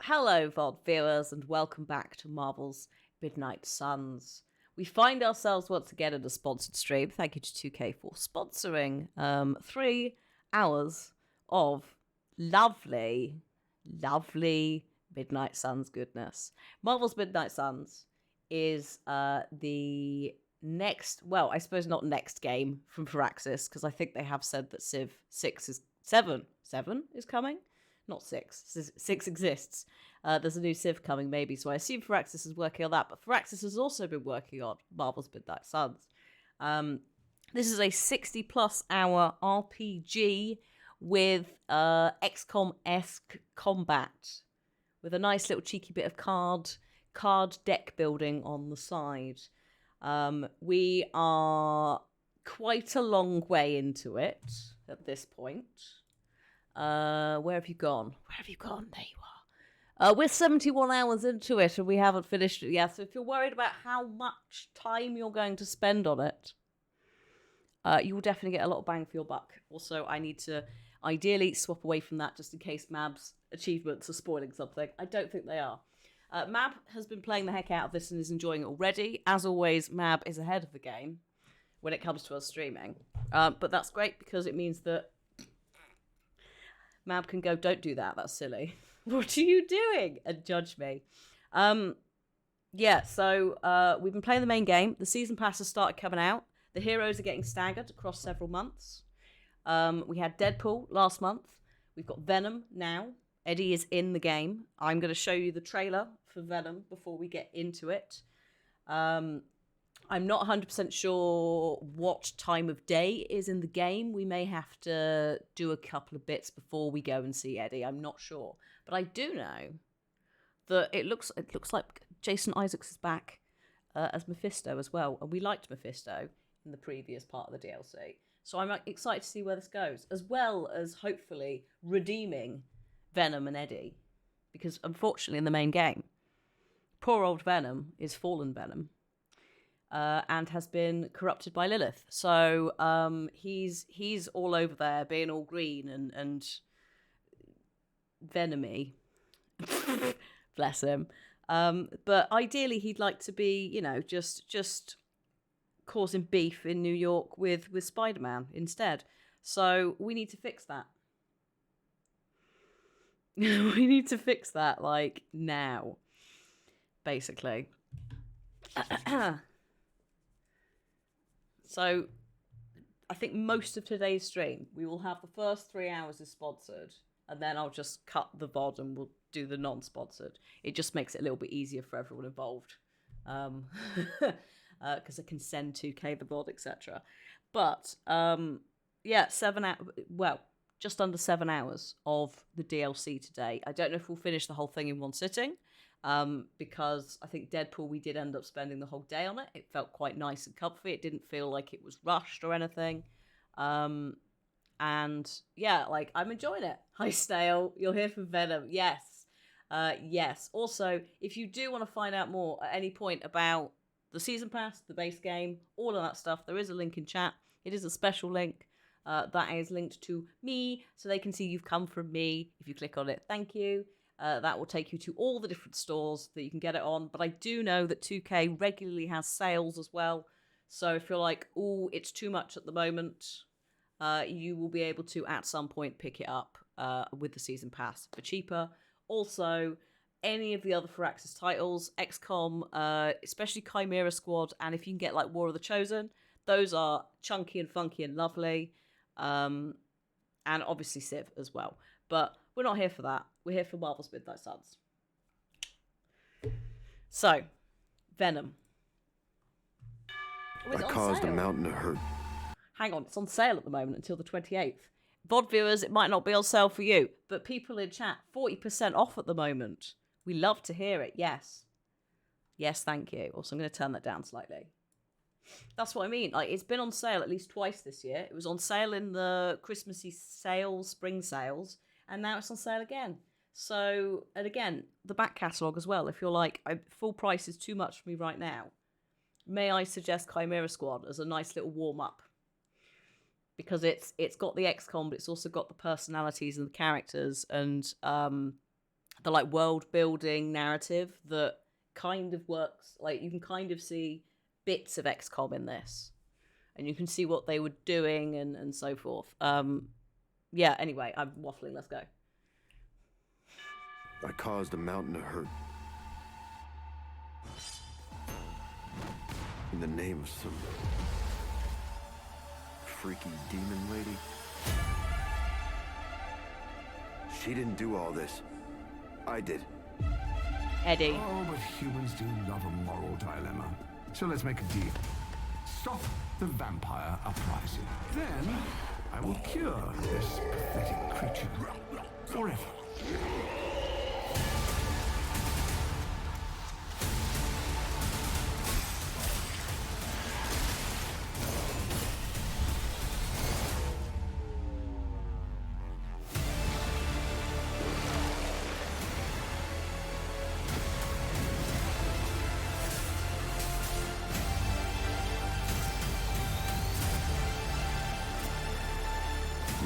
Hello, VOD viewers, and welcome back to Marvel's Midnight Suns. We find ourselves once again in a sponsored stream. Thank you to 2K for sponsoring 3 hours of lovely, lovely Midnight Suns goodness. Marvel's Midnight Suns is the next, well, I suppose not next game from Firaxis, because I think they have said that Civ 6 is 7 is coming. Not 6. 6 exists. There's a new Civ coming, maybe. So I assume Firaxis is working on that. But Firaxis has also been working on Marvel's Midnight Suns. This is a 60-plus hour RPG with XCOM-esque combat, with a nice little cheeky bit of card deck building on the side. We are quite a long way into it at this point. Where have you gone? Where have you gone? There you are. We're 71 hours into it and we haven't finished it yet. So if you're worried about how much time you're going to spend on it, you will definitely get a lot of bang for your buck. Also, I need to ideally swap away from that just in case Mab's achievements are spoiling something. I don't think they are. Mab has been playing the heck out of this and is enjoying it already. As always, Mab is ahead of the game when it comes to us streaming. But that's great because it means that Mab can go, don't do that, that's silly. What are you doing? And judge me. So we've been playing the main game. The season pass has started coming out. The heroes are getting staggered across several months. We had Deadpool last month. We've got Venom now. Eddie is in the game. I'm going to show you the trailer for Venom before we get into it. I'm not 100% sure what time of day is in the game. We may have to do a couple of bits before we go and see Eddie. I'm not sure. But I do know that it looks like Jason Isaacs is back as Mephisto as well. And we liked Mephisto in the previous part of the DLC. So I'm excited to see where this goes, as well as hopefully redeeming Venom and Eddie. Because unfortunately in the main game, poor old Venom is fallen Venom. And has been corrupted by Lilith. So he's all over there, being all green and venomy. Bless him. But ideally, he'd like to be, just causing beef in New York with Spider-Man instead. So we need to fix that. We need to fix that, like, now. Basically. So, I think most of today's stream, we will have the first 3 hours is sponsored, and then I'll just cut the VOD and we'll do the non-sponsored. It just makes it a little bit easier for everyone involved. Because I can send 2K the VOD, etc. But, 7 hours, well, just under 7 hours of the DLC today. I don't know if we'll finish the whole thing in one sitting. Because I think Deadpool, we did end up spending the whole day on it. It felt quite nice and comfy. It didn't feel like it was rushed or anything. I'm enjoying it. Hi, Snail. You're here for Venom. Yes. Yes. Also, if you do want to find out more at any point about the Season Pass, the base game, all of that stuff, there is a link in chat. It is a special link that is linked to me, so they can see you've come from me. If you click on it, thank you. That will take you to all the different stores that you can get it on. But I do know that 2K regularly has sales as well. So if you're like, oh, it's too much at the moment, you will be able to, at some point, pick it up with the Season Pass for cheaper. Also, any of the other Firaxis titles, XCOM, especially Chimera Squad, and if you can get like War of the Chosen, those are chunky and funky and lovely. And obviously Civ as well. But we're not here for that. We're here for Marvel's Midnight Suns. So, Venom. Oh, I caused a mountain to hurt. Hang on, it's on sale at the moment until the 28th. VOD viewers, it might not be on sale for you, but people in chat, 40% off at the moment. We love to hear it, yes. Yes, thank you. Also, I'm going to turn that down slightly. That's what I mean. Like, it's been on sale at least twice this year. It was on sale in the Christmassy sales, spring sales, and now it's on sale again. So, and again, the back catalogue as well. If you're like, full price is too much for me right now, may I suggest Chimera Squad as a nice little warm-up? Because it's got the XCOM, but it's also got the personalities and the characters and the like world building narrative that kind of works. Like you can kind of see bits of XCOM in this, and you can see what they were doing and so forth. Yeah. Anyway, I'm waffling. Let's go. I caused a mountain to hurt. In the name of some freaky demon lady. She didn't do all this. I did. Eddie. Oh, but humans do love a moral dilemma. So let's make a deal. Stop the vampire uprising. Then I will cure this pathetic creature forever.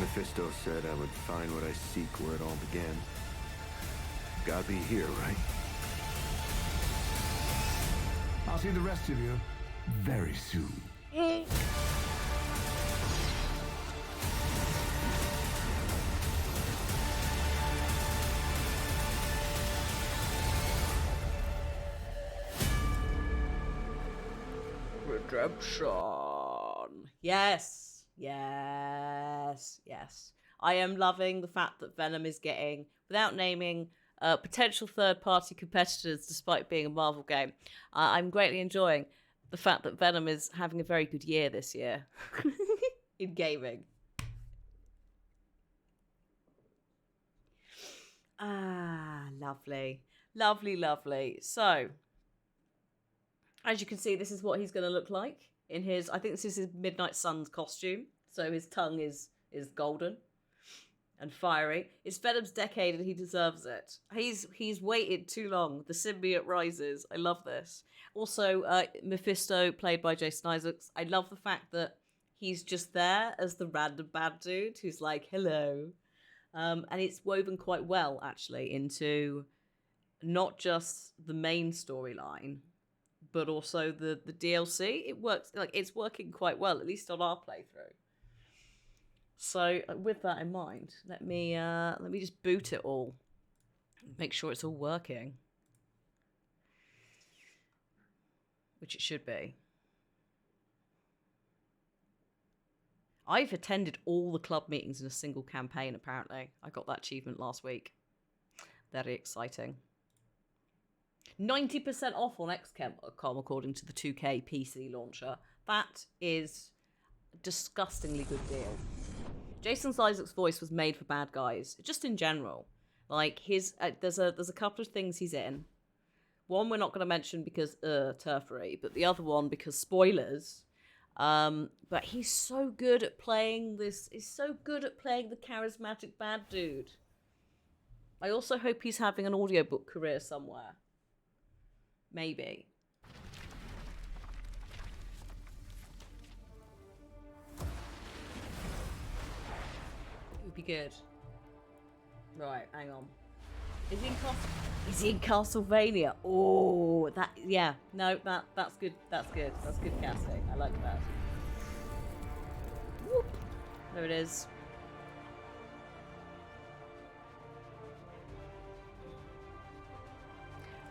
Mephisto said I would find what I seek where it all began. Gotta be here, right? I'll see the rest of you very soon. Redemption. Yes. Yes. Yes. I am loving the fact that Venom is getting, without naming potential third-party competitors despite being a Marvel game, I'm greatly enjoying the fact that Venom is having a very good year this year in gaming. Ah, lovely. Lovely, lovely. So, as you can see, this is what he's going to look like in his, I think this is his Midnight Suns costume. So his tongue is golden and fiery. It's Venom's decade and he deserves it. He's waited too long. The symbiote rises. I love this. Also, Mephisto, played by Jason Isaacs. I love the fact that he's just there as the random bad dude who's like, hello. And it's woven quite well, actually, into not just the main storyline, but also the DLC. It works, like, it's working quite well, at least on our playthrough. So with that in mind, let me just boot it all, make sure it's all working, which it should be. I've attended all the club meetings in a single campaign, apparently. I got that achievement last week. Very exciting. 90% off on XCOM, according to the 2K PC launcher. That is a disgustingly good deal. Jason Isaacs' voice was made for bad guys, just in general. Like, his there's a couple of things he's in. One we're not going to mention because turfery, but the other one because spoilers. But he's so good at playing this. He's so good at playing the charismatic bad dude. I also hope he's having an audiobook career somewhere. Maybe. It would be good. Right, hang on. Is he in Castlevania? Oh, that, yeah. No, that's good. That's good. That's good casting. I like that. Whoop. There it is.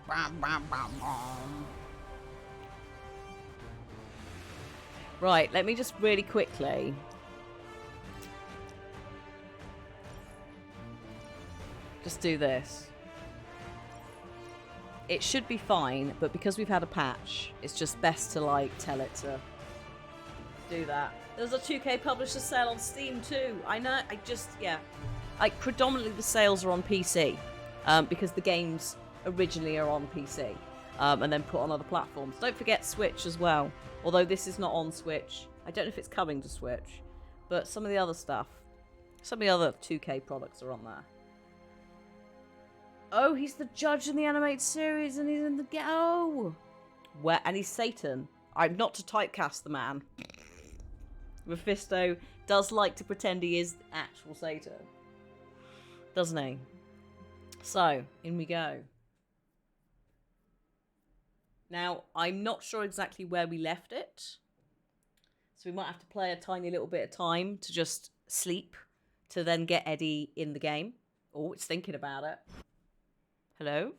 Bam, bam, bam, bam. Right, let me just really quickly. Just do this. It should be fine, but because we've had a patch, it's just best to, like, tell it to do that. There's a 2K publisher sale on Steam too. I know, yeah. Like, predominantly the sales are on PC, because the games originally are on PC, and then put on other platforms. Don't forget Switch as well, although this is not on Switch. I don't know if it's coming to Switch, but some of the other stuff, some of the other 2K products are on there. Oh, he's the judge in the animated series, and he's in the where, and he's Satan. I'm not to typecast the man. Mephisto does like to pretend he is actual Satan, doesn't he? So, in we go. Now, I'm not sure exactly where we left it. So we might have to play a tiny little bit of time to just sleep to then get Eddie in the game. Oh, it's thinking about it. Hello?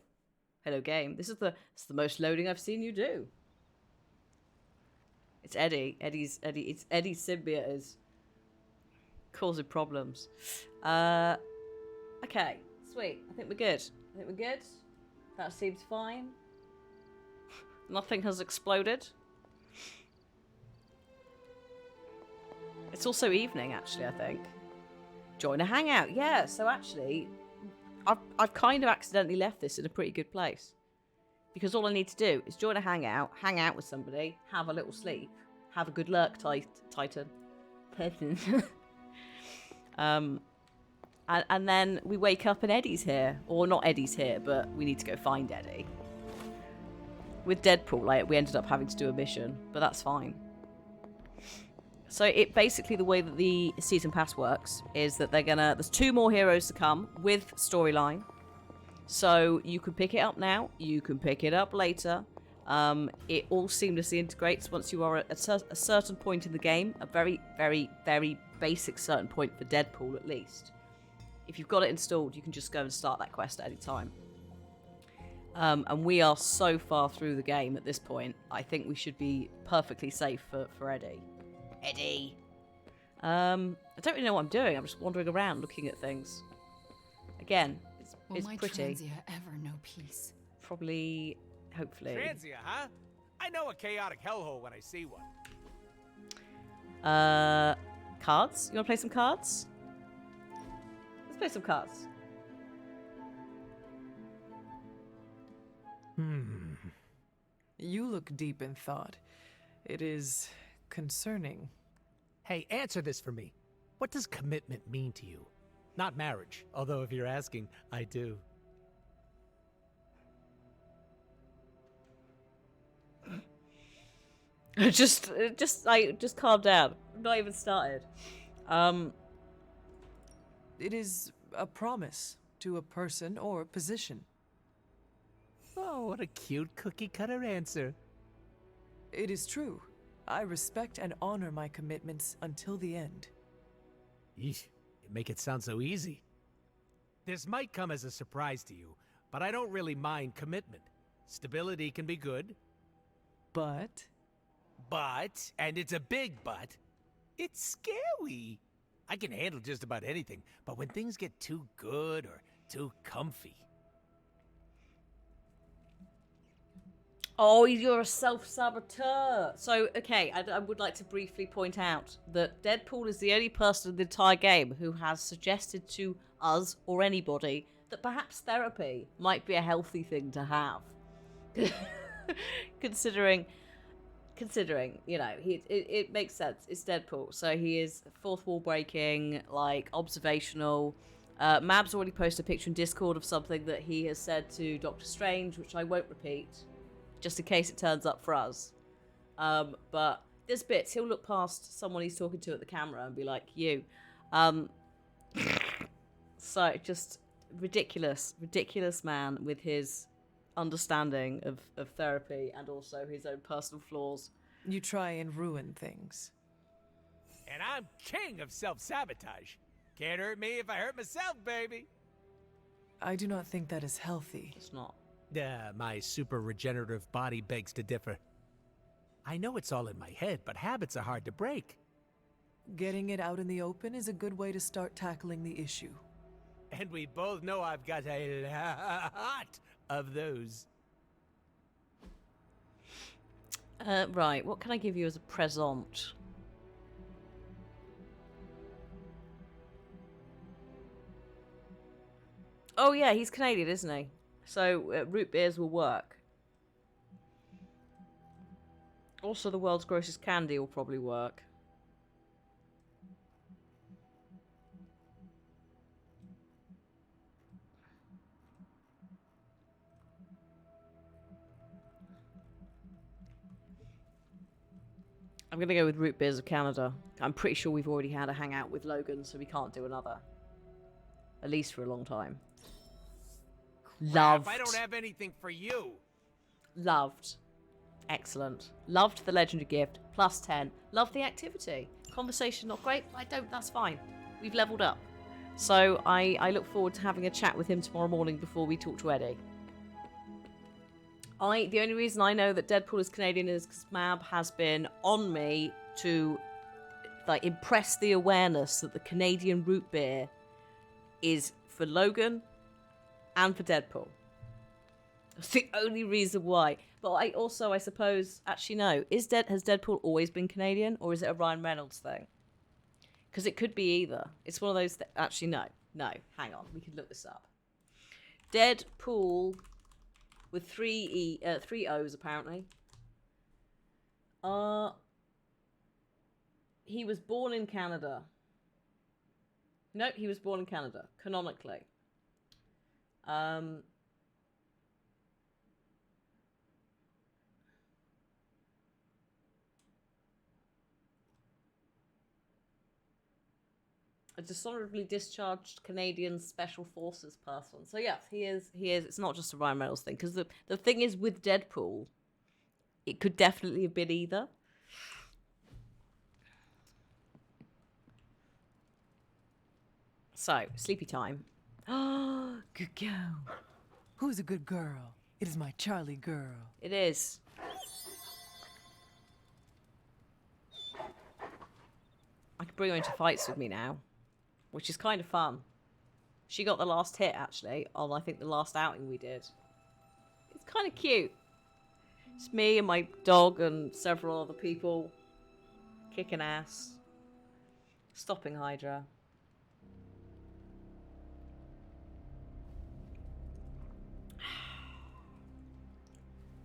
Hello, game. This is the most loading I've seen you do. It's Eddie. It's Eddie's symbiote is causing problems. Okay, sweet. I think we're good. That seems fine. Nothing has exploded. It's also evening, actually, I think. Join a hangout. Yeah, so actually, I've kind of accidentally left this in a pretty good place. Because all I need to do is join a hangout, hang out with somebody, have a little sleep, have a good lurk, Titan. And then we wake up and Eddie's here. Or not Eddie's here, but we need to go find Eddie. With Deadpool, like, we ended up having to do a mission, but that's fine. So it basically, the way that the season pass works is that there's 2 more heroes to come with storyline. So you can pick it up now, you can pick it up later. It all seamlessly integrates once you are at a certain point in the game, a very, very, very basic certain point for Deadpool at least. If you've got it installed, you can just go and start that quest at any time. And we are so far through the game at this point, I think we should be perfectly safe for Eddie. Eddie! I don't really know what I'm doing. I'm just wandering around looking at things. Again, it's my pretty. Transia ever know peace? Probably, hopefully. Transia, huh? I know a chaotic hellhole when I see one. Cards? You want to play some cards? Let's play some cards. You look deep in thought. It is concerning. Hey, answer this for me. What does commitment mean to you? Not marriage, although if you're asking, I do. just calm down. I'm not even started. It is a promise to a person or a position. Oh, what a cute cookie-cutter answer. It is true. I respect and honor my commitments until the end. Yeesh, you make it sound so easy. This might come as a surprise to you, but I don't really mind commitment. Stability can be good. But But, and it's a big but, it's scary. I can handle just about anything, but when things get too good or too comfy. Oh, you're a self-saboteur. So, okay, I would like to briefly point out that Deadpool is the only person in the entire game who has suggested to us, or anybody, that perhaps therapy might be a healthy thing to have. Considering, you know, it makes sense. It's Deadpool. So he is fourth wall breaking, like, observational. Mab's already posted a picture in Discord of something that he has said to Doctor Strange, which I won't repeat, just in case it turns up for us. But there's bits, he'll look past someone he's talking to at the camera and be like, you. So just ridiculous man with his understanding of therapy and also his own personal flaws. you try and ruin things. And I'm king of self-sabotage. Can't hurt me if I hurt myself, baby. I do not think that is healthy. It's not. My super regenerative body begs to differ. I know it's all in my head, but habits are hard to break. Getting it out in the open is a good way to start tackling the issue. And we both know I've got a lot of those. Right, what can I give you as a present? Oh yeah, he's Canadian, isn't he? So root beers will work. Also, the world's grossest candy will probably work. I'm going to go with Root Beers of Canada. I'm pretty sure we've already had a hangout with Logan, so we can't do another. At least for a long time. Loved. If I don't have anything for you. Loved. Excellent. Loved the legendary gift. Plus 10. Loved the activity. Conversation not great. That's fine. We've leveled up. So I look forward to having a chat with him tomorrow morning before we talk to Eddie. The only reason I know that Deadpool is Canadian is because Mab has been on me to impress the awareness that the Canadian root beer is for Logan and for Deadpool. That's the only reason why. But I suppose, actually no, has Deadpool always been Canadian, or is it a Ryan Reynolds thing? Because it could be either. It's one of those actually no, hang on, we could look this up. Deadpool with three O's apparently. He was born in Canada. No, he was born in Canada, canonically. A dishonorably discharged Canadian Special Forces person. So yes, he is. It's not just a Ryan Reynolds thing. Because the thing is with Deadpool, it could definitely have been either. So, sleepy time. Oh, good girl. Who's a good girl? It is my Charlie girl. It is. I can bring her into fights with me now, which is kind of fun. She got the last hit, actually, on, I think, the last outing we did. It's kind of cute. It's me and my dog and several other people kicking ass, stopping Hydra.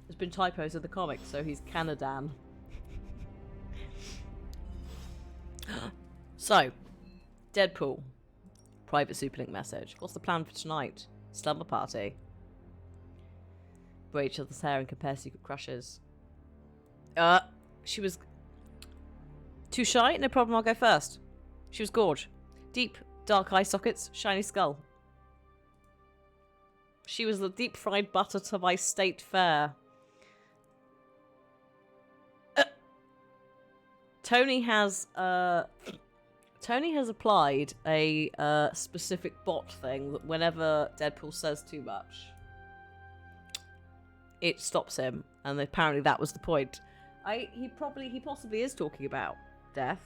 There's been typos in the comics, so he's Canadan. So, Deadpool. Private Superlink message. What's the plan for tonight? Slumber party. Braid each other's hair and compare secret crushes. She was too shy? No problem, I'll go first. She was gorge. Deep, dark eye sockets, shiny skull. She was the deep fried butter to my state fair. Tony has applied a specific bot thing that whenever Deadpool says too much, it stops him, and apparently that was the point. He possibly is talking about death.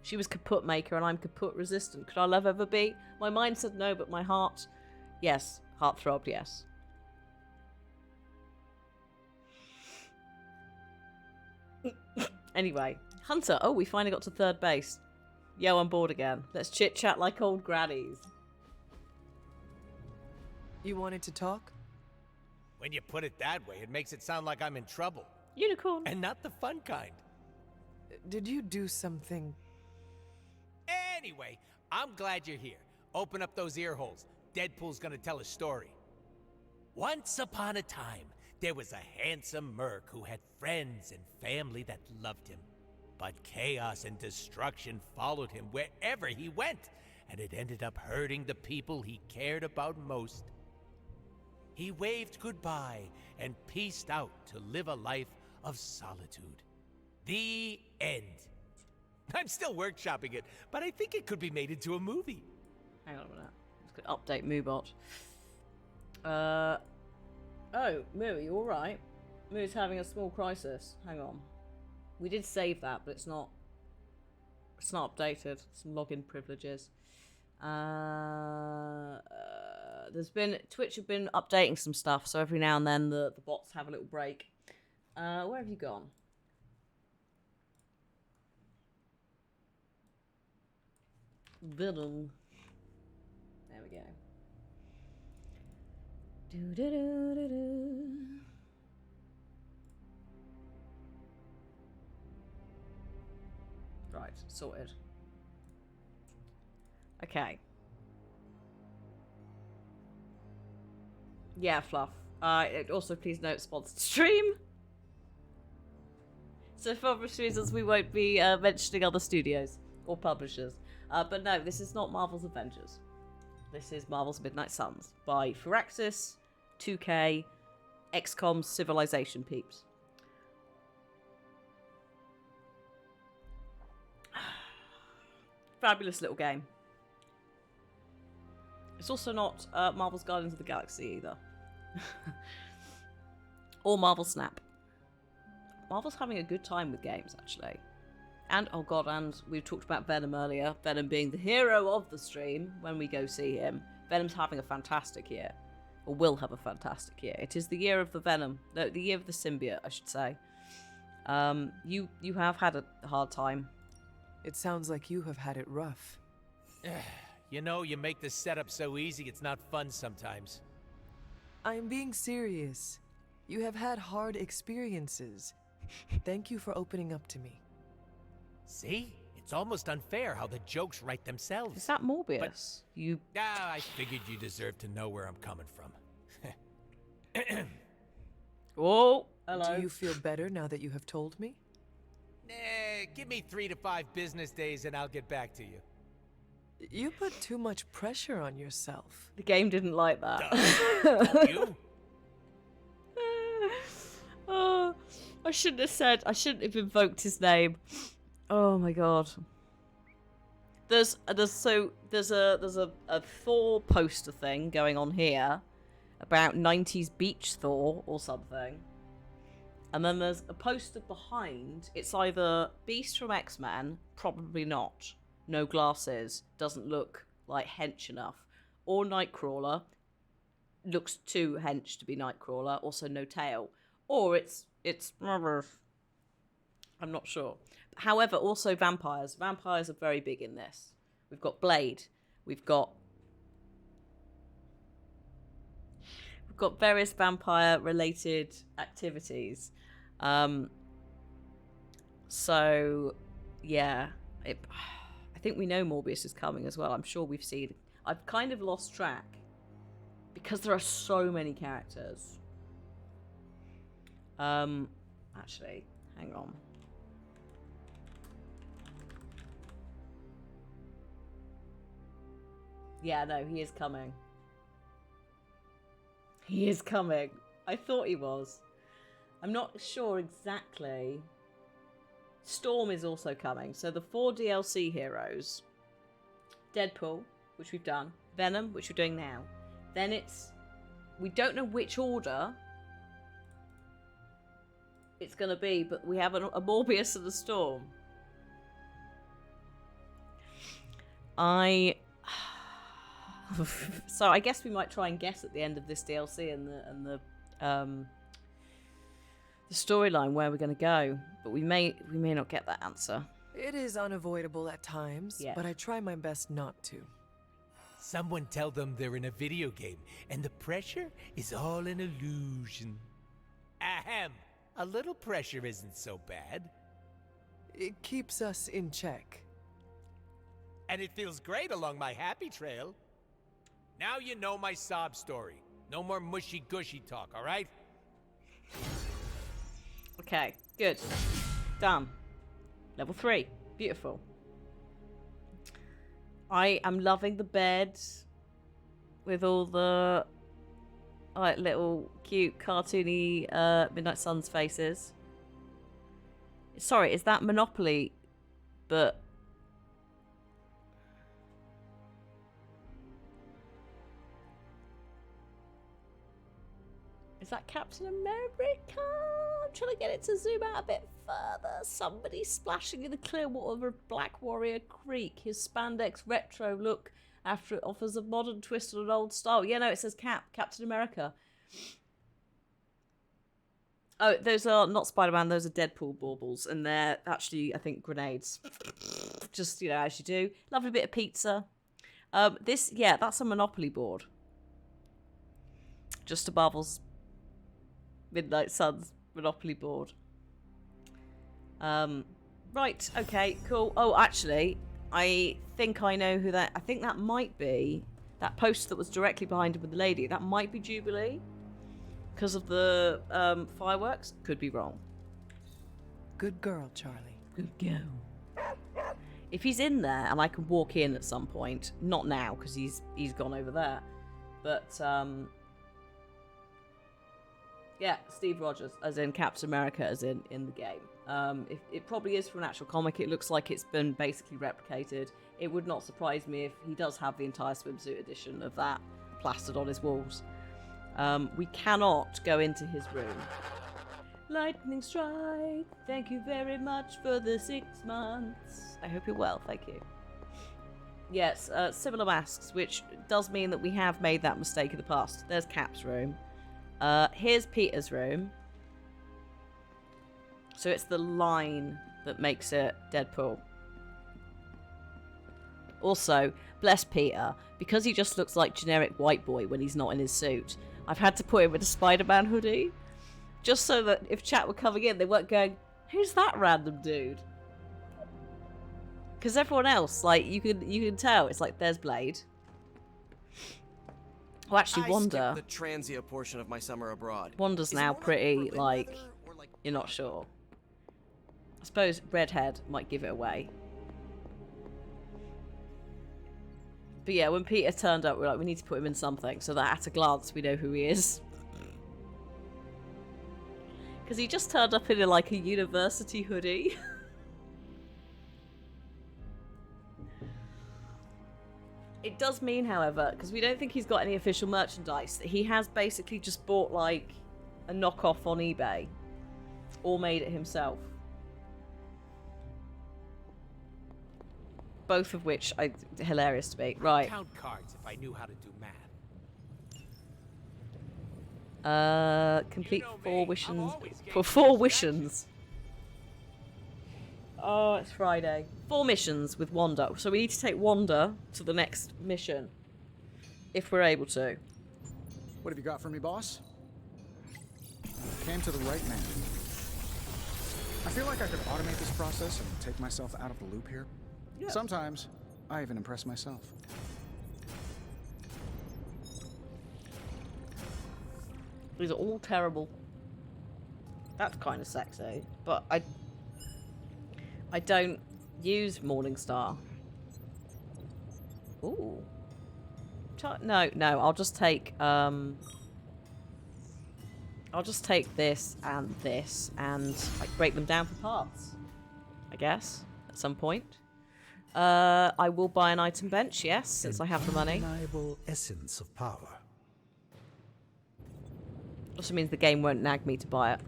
She was kaput maker, and I'm kaput resistant. Could our love ever be? My mind said no, but my heart, yes, heart throbbed, yes. Anyway, Hunter. Oh, we finally got to third base. Yo, I'm bored again. Let's chit-chat like old grannies. You wanted to talk? When you put it that way, it makes it sound like I'm in trouble. Unicorn. And not the fun kind. Did you do something? Anyway, I'm glad you're here. Open up those ear holes. Deadpool's gonna tell a story. Once upon a time, there was a handsome merc who had friends and family that loved him. But chaos and destruction followed him wherever he went, and it ended up hurting the people he cared about most. He waved goodbye and peaced out to live a life of solitude. The end. I'm still workshopping it, but I think it could be made into a movie. Hang on a minute. Let's go update Moobot. Oh, Moo, are you alright? Moo's having a small crisis. Hang on. We did save that, but it's not updated. Some login privileges. Twitch have been updating some stuff, so every now and then the bots have a little break. Where have you gone? Venom. There we go. Do-do-do-do-do. Right, sorted. Okay. Yeah, Fluff. Also, please note, sponsored stream. So for obvious reasons, we won't be mentioning other studios or publishers. But no, this is not Marvel's Avengers. This is Marvel's Midnight Suns by Firaxis, 2K, XCOM Civilization peeps. Fabulous little game. It's also not Marvel's Guardians of the Galaxy either. Or Marvel Snap. Marvel's having a good time with games, actually. And, oh god, and we've talked about Venom earlier. Venom being the hero of the stream when we go see him. Venom's having a fantastic year. Or will have a fantastic year. It is the year of the Venom. No, the year of the symbiote, I should say. You have had a hard time. It sounds like you have had it rough. You know, you make the setup so easy, it's not fun sometimes. I'm being serious. You have had hard experiences. Thank you for opening up to me. See? It's almost unfair how the jokes write themselves. Is that Morbius? I figured you deserved to know where I'm coming from. Oh, hello. Do you feel better now that you have told me? Give me 3 to 5 business days and I'll get back to you. You put too much pressure on yourself. The game didn't like that. Don't you? Oh, I shouldn't have invoked his name. Oh my god. There's a Thor poster thing going on here about 90s beach Thor or something. And then there's a poster behind. It's either Beast from X-Men, probably not. No glasses, doesn't look like hench enough. Or Nightcrawler, looks too hench to be Nightcrawler, also no tail. Or it's I'm not sure. However, also vampires. Vampires are very big in this. We've got Blade. We've got various vampire-related activities. So, yeah. I think we know Morbius is coming as well. I'm sure we've seen... I've kind of lost track. Because there are so many characters. Actually, hang on. Yeah, no, he is coming. He is coming. I thought he was. I'm not sure exactly. Storm is also coming. So the 4 DLC heroes. Deadpool, which we've done. Venom, which we're doing now. Then it's... We don't know which order it's going to be, but we have a Morbius and a Storm. So I guess we might try and guess at the end of this DLC and the storyline where we're going to go, but we may not get that answer. It is unavoidable at times, Yeah. but I try my best not to. Someone tell them they're in a video game, and the pressure is all an illusion. Ahem. A little pressure isn't so bad. It keeps us in check. And it feels great along my happy trail. Now you know my sob story. No more mushy-gushy talk, all right? Okay, good. Done. Level 3. Beautiful. I am loving the bed with all the little cute cartoony Midnight Suns faces. Sorry, is that Monopoly? But is that Captain America? I'm trying to get it to zoom out a bit further. Somebody splashing in the clear water of Black Warrior Creek. His spandex retro look after it offers a modern twist on an old style. Yeah, no, it says Captain America. Oh, those are not Spider-Man, those are Deadpool baubles. And they're actually, I think, grenades. Just, as you do. Lovely bit of pizza. That's a Monopoly board. Just a Marvel's Midnight Suns Monopoly board. Right, okay, cool. Oh, actually, I think I know who that... I think that might be... That post that was directly behind him with the lady. That might be Jubilee. Because of the fireworks. Could be wrong. Good girl, Charlie. Good girl. If he's in there and I can walk in at some point, not now because he's gone over there, but yeah, Steve Rogers, as in Captain America, as in the game. If it probably is from an actual comic. It looks like it's been basically replicated. It would not surprise me if he does have the entire swimsuit edition of that plastered on his walls. We cannot go into his room. Lightning strike. Thank you very much for the 6 months. I hope you're well. Thank you. Yes, similar masks, which does mean that we have made that mistake in the past. There's Cap's room. Here's Peter's room. So it's the line that makes it Deadpool. Also, bless Peter, because he just looks like generic white boy when he's not in his suit, I've had to put him in a Spider-Man hoodie. Just so that if chat were coming in, they weren't going, who's that random dude? Because everyone else, like, you can tell, it's like, there's Blade. Well, actually, Wanda. I skipped the Transia portion of my summer abroad. Wanda's Is it now more pretty, Berlin like, weather, or like you're not sure. I suppose Redhead might give it away. But yeah, when Peter turned up, we were like, we need to put him in something so that at a glance we know who he is. Because he just turned up in like a university hoodie. It does mean, however, because we don't think he's got any official merchandise, that he has basically just bought like a knockoff on eBay. Or made it himself. Both of which are hilarious to me. Right. Count cards if I knew how to do math. Complete You know me, 4 I'm wishes. always For getting 4 distractions. wishes. Oh, it's Friday. 4 missions with Wanda. So we need to take Wanda to the next mission. If we're able to. What have you got for me, boss? Came to the right man. I feel like I could automate this process and take myself out of the loop here. Yeah. Sometimes, I even impress myself. These are all terrible. That's kind of sexy. But I don't use Morningstar. Ooh. No, I'll just take this and like break them down for parts. I guess at some point. I will buy an item bench, yes, since I have the money. Undeniable essence of power. Also means the game won't nag me to buy it.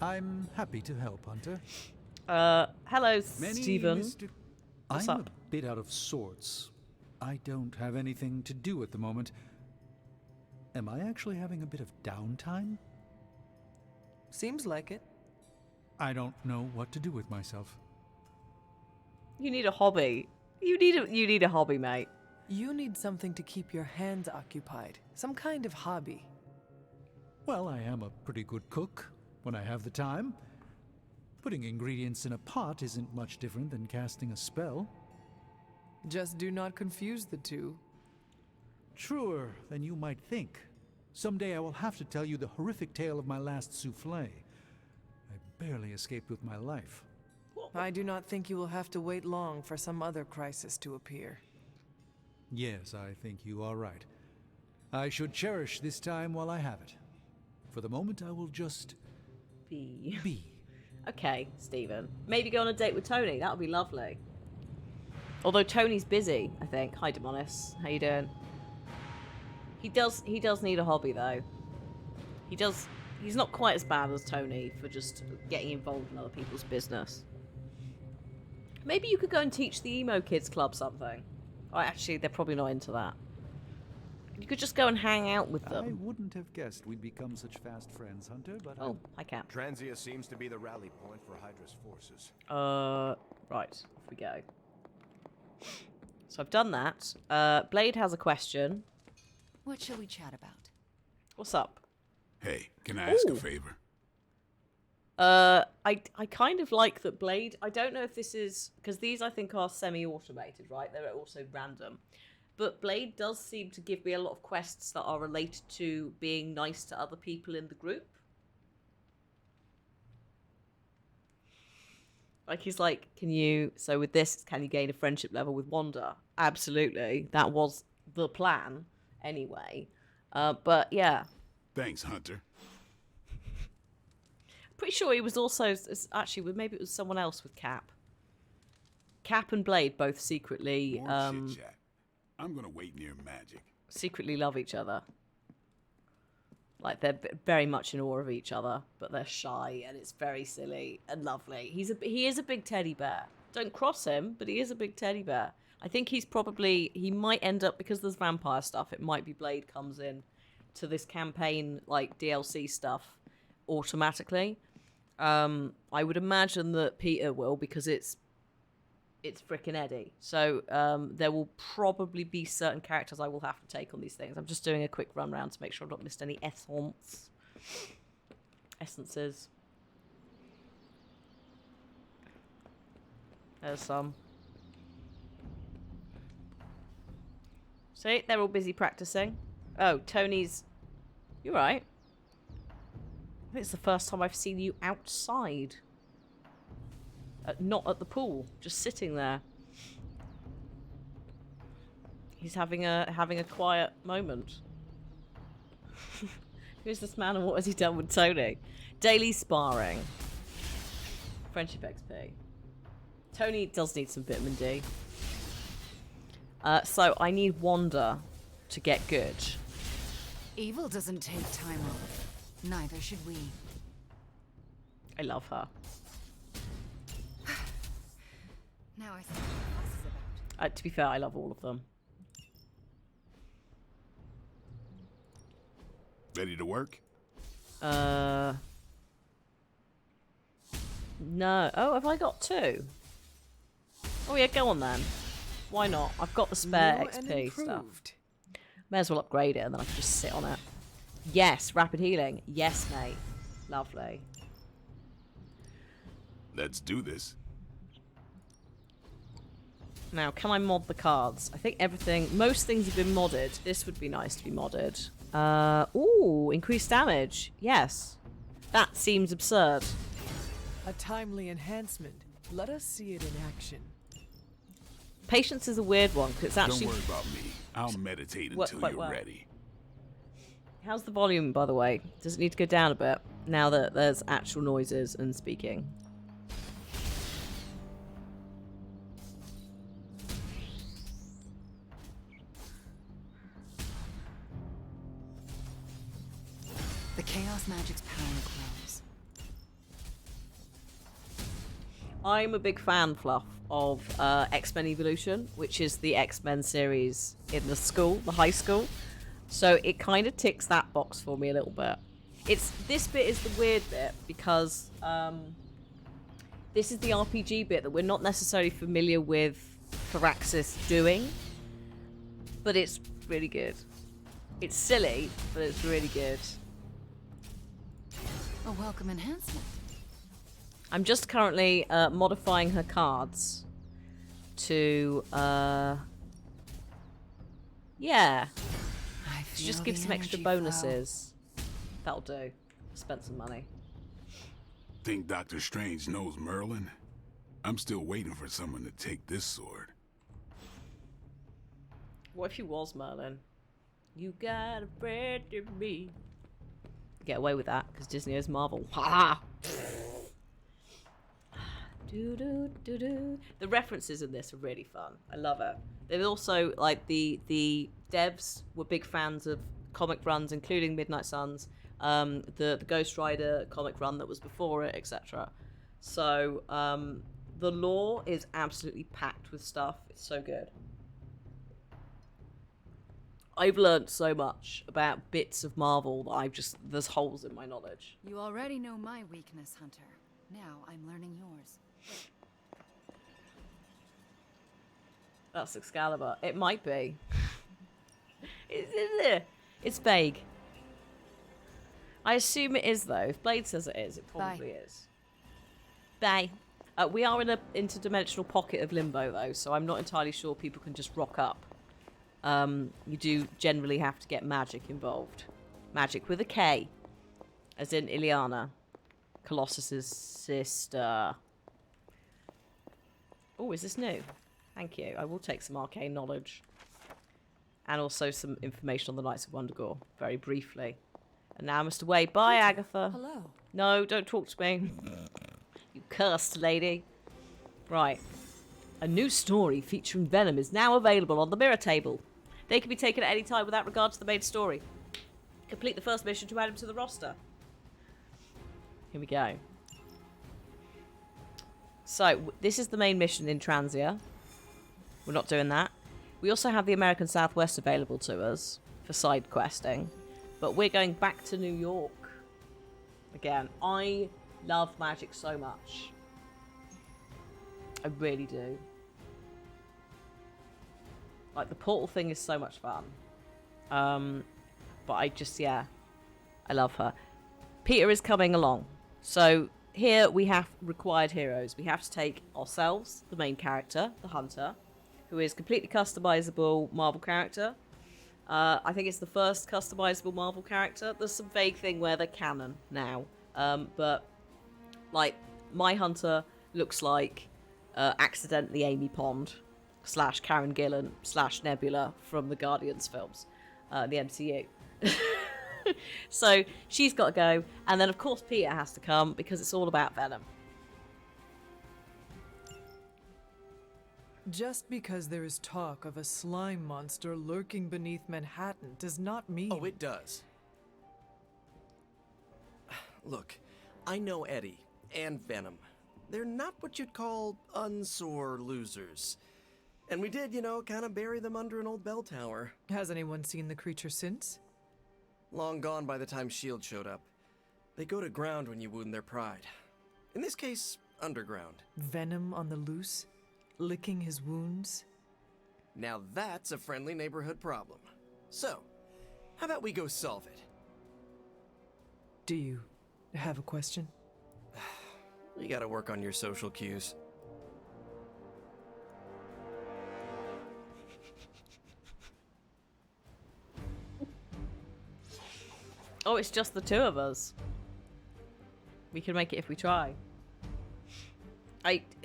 I'm happy to help, Hunter. Hello, Stephen. What's I'm up? a bit out of sorts. I don't have anything to do at the moment. Am I actually having a bit of downtime? Seems like it. I don't know what to do with myself. You need a hobby. You need a hobby, mate. You need something to keep your hands occupied. Some kind of hobby. Well, I am a pretty good cook when I have the time. Putting ingredients in a pot isn't much different than casting a spell. Just do not confuse the two. Truer than you might think. Someday I will have to tell you the horrific tale of my last souffle. I barely escaped with my life. I do not think you will have to wait long for some other crisis to appear. Yes, I think you are right. I should cherish this time while I have it. For the moment, I will just be. Okay, Stephen. Maybe go on a date with Tony. That would be lovely. Although Tony's busy, I think. Hi, Demonis. How you doing? He does need a hobby, though. He's not quite as bad as Tony for just getting involved in other people's business. Maybe you could go and teach the emo kids club something. Oh, actually, they're probably not into that. You could just go and hang out with them. I wouldn't have guessed we'd become such fast friends, Hunter, but Oh, I can. Transia seems to be the rally point for Hydra's forces. Right. Off we go. So I've done that. Blade has a question. What shall we chat about? What's up? Hey, can I ask Ooh. a favor? I kind of like that Blade. I don't know if this is because these I think are semi-automated, right? They're also random, but Blade does seem to give me a lot of quests that are related to being nice to other people in the group. Like, he's like, can you... So with this, can you gain a friendship level with Wanda? Absolutely. That was the plan, anyway. But, yeah. Thanks, Hunter. Pretty sure he was also... Actually, maybe it was someone else with Cap. Cap and Blade both secretly... More chit-chat. I'm gonna wait near Magic. Secretly love each other. Like, they're very much in awe of each other, but they're shy, and it's very silly and lovely. He is a big teddy bear. Don't cross him, but he is a big teddy bear. I think he might end up, because there's vampire stuff, it might be Blade comes in to this campaign, like, DLC stuff, automatically. I would imagine that Peter will, because it's frickin' Eddie. So there will probably be certain characters I will have to take on these things. I'm just doing a quick run round to make sure I've not missed any essences. There's some. See, they're all busy practicing. Oh, Tony's... You're right. I think it's the first time I've seen you outside. Not at the pool, just sitting there. He's having a quiet moment. Who's this man and what has he done with Tony? Daily sparring. Friendship XP. Tony does need some vitamin D. So I need Wanda to get good. Evil doesn't take time off. Neither should we. I love her. Now I think what this is about. To be fair, I love all of them. Ready to work? No. Oh, have I got 2? Oh yeah, go on then. Why not? I've got the spare New and XP stuff. improved. May as well upgrade it and then I can just sit on it. Yes, rapid healing. Yes, mate. Lovely. Let's do this. Now, can I mod the cards? I think most things have been modded. This would be nice to be modded. Ooh, increased damage. Yes. That seems absurd. A timely enhancement. Let us see it in action. Patience is a weird one, because it's actually... Don't worry about me. I'll meditate Worked until quite you're well. ready. How's the volume, by the way? Does it need to go down a bit, now that there's actual noises and speaking? The Chaos Magic's power grows. I'm a big fan, Fluff, of X-Men Evolution, which is the X-Men series in the high school. So it kind of ticks that box for me a little bit. This bit is the weird bit, because this is the RPG bit that we're not necessarily familiar with Firaxis doing, but it's really good. It's silly, but it's really good. A welcome enhancement. I'm just currently modifying her cards to, yeah. I To feel just give the some extra energy flow. bonuses. That'll do. Spent some money. Think Doctor Strange knows Merlin? I'm still waiting for someone to take this sword. What if he was Merlin? You got a friend in me. Get away with that, because Disney is Marvel. Ha! The references in this are really fun. I love it. They're also, like, the devs were big fans of comic runs, including Midnight Suns, the Ghost Rider comic run that was before it, etc. So, the lore is absolutely packed with stuff. It's so good. I've learned so much about bits of Marvel that there's holes in my knowledge. You already know my weakness, Hunter. Now I'm learning yours. That's Excalibur. It might be. It's vague. I assume it is, though. If Blade says it is, it probably is. Bye. We are in an interdimensional pocket of limbo, though, so I'm not entirely sure people can just rock up. You do generally have to get magic involved. Magic with a K. As in Ileana. Colossus's sister. Oh, is this new? Thank you. I will take some arcane knowledge. And also some information on the Knights of Wundagore, very briefly. And now Mr. Wade. Bye, Agatha. Hello. No, don't talk to me. You cursed lady. Right. A new story featuring Venom is now available on the mirror table. They can be taken at any time without regard to the main story. Complete the first mission to add him to the roster. Here we go. So, this is the main mission in Transia. We're not doing that. We also have the American Southwest available to us for side questing. But we're going back to New York. Again, I love magic so much. I really do. Like, the portal thing is so much fun. But I just, yeah. I love her. Peter is coming along. So, here we have required heroes. We have to take ourselves, the main character, the Hunter, who is completely customizable Marvel character. I think it's the first customizable Marvel character. There's some vague thing where they're canon now. But, like, my Hunter looks like accidentally Amy Pond / Karen Gillan / Nebula from the Guardians films, the MCU. So she's got to go. And then, of course, Peter has to come because it's all about Venom. Just because there is talk of a slime monster lurking beneath Manhattan does not mean... Oh, it does. Look, I know Eddie and Venom. They're not what you'd call unsore losers. And we did, you know, kind of bury them under an old bell tower. Has anyone seen the creature since? Long gone by the time S.H.I.E.L.D. showed up. They go to ground when you wound their pride. In this case, underground. Venom on the loose? Licking his wounds? Now that's a friendly neighborhood problem. So, how about we go solve it? Do you have a question? You gotta work on your social cues. Oh, it's just the two of us. We can make it if we try.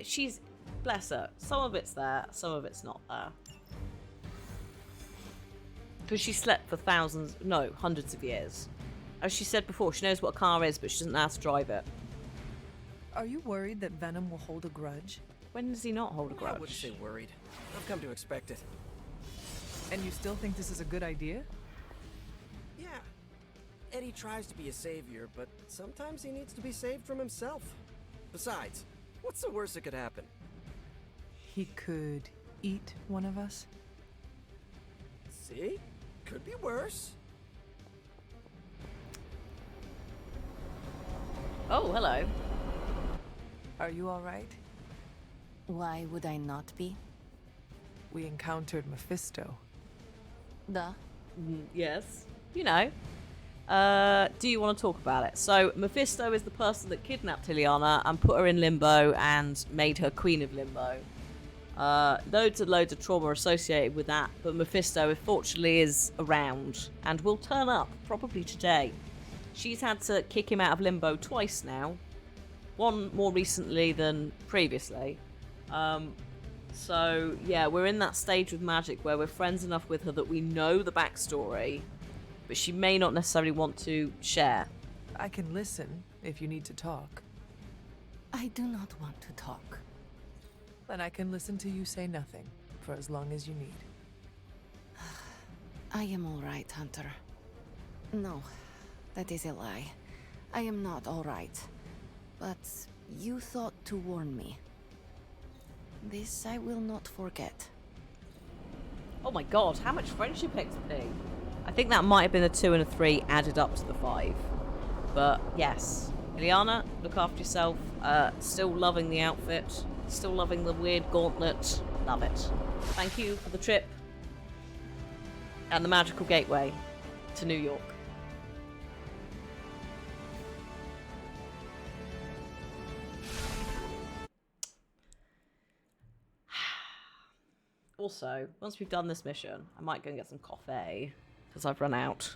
She's... Bless her. Some of it's there, some of it's not there. Because she slept for thousands, no, hundreds of years. As she said before, she knows what a car is, but she doesn't know how to drive it. Are you worried that Venom will hold a grudge? When does he not hold a grudge? I wouldn't say worried. I've come to expect it. And you still think this is a good idea? Yeah. Eddie tries to be a savior, but sometimes he needs to be saved from himself. Besides, what's the worst that could happen? He could eat one of us? See? Could be worse. Oh, hello. Are you alright? Why would I not be? We encountered Mephisto. Duh. Yes. You know. Do you want to talk about it? So, Mephisto is the person that kidnapped Ileana and put her in limbo and made her Queen of Limbo. Loads and loads of trauma associated with that, but Mephisto, unfortunately, is around and will turn up, probably today. She's had to kick him out of limbo twice now. One more recently than previously. So, yeah, we're in that stage with magic where we're friends enough with her that we know the backstory, but she may not necessarily want to share. I can listen if you need to talk. I do not want to talk. Then I can listen to you say nothing for as long as you need. I am all right, Hunter. No, that is a lie. I am not all right. But you thought to warn me. This I will not forget. Oh my god, how much friendship XP? I think that might have been a 2 and a 3 added up to the 5. But yes. Ileana, look after yourself. Still loving the outfit. Still loving the weird gauntlet. Love it. Thank you for the trip. And the magical gateway to New York. Also, once we've done this mission, I might go and get some coffee, because I've run out.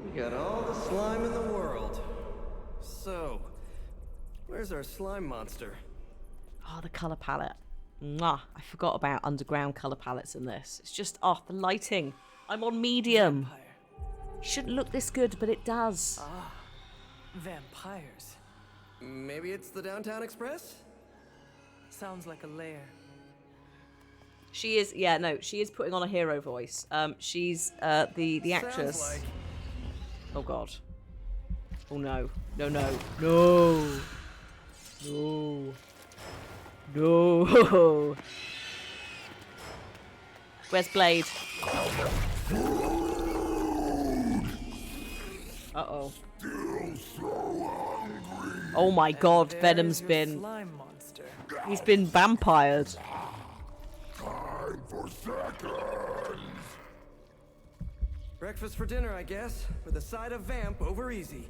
We got all the slime in the world. So, where's our slime monster? Oh, the colour palette. Mwah. I forgot about underground colour palettes in this. It's just, oh, the lighting. I'm on medium. Vampire. Shouldn't look this good, but it does. Vampires. Maybe it's the Downtown Express? Sounds like a lair. She is, yeah, no, she is putting on a hero voice. She's the actress. Sounds like... Oh god. Oh no. No, no. No. No. No. Where's Blade? Uh-oh. Oh my god, There's Venom's your been... slime monster. He's been vampired. Time for seconds. Breakfast for dinner, I guess, with a side of vamp over easy.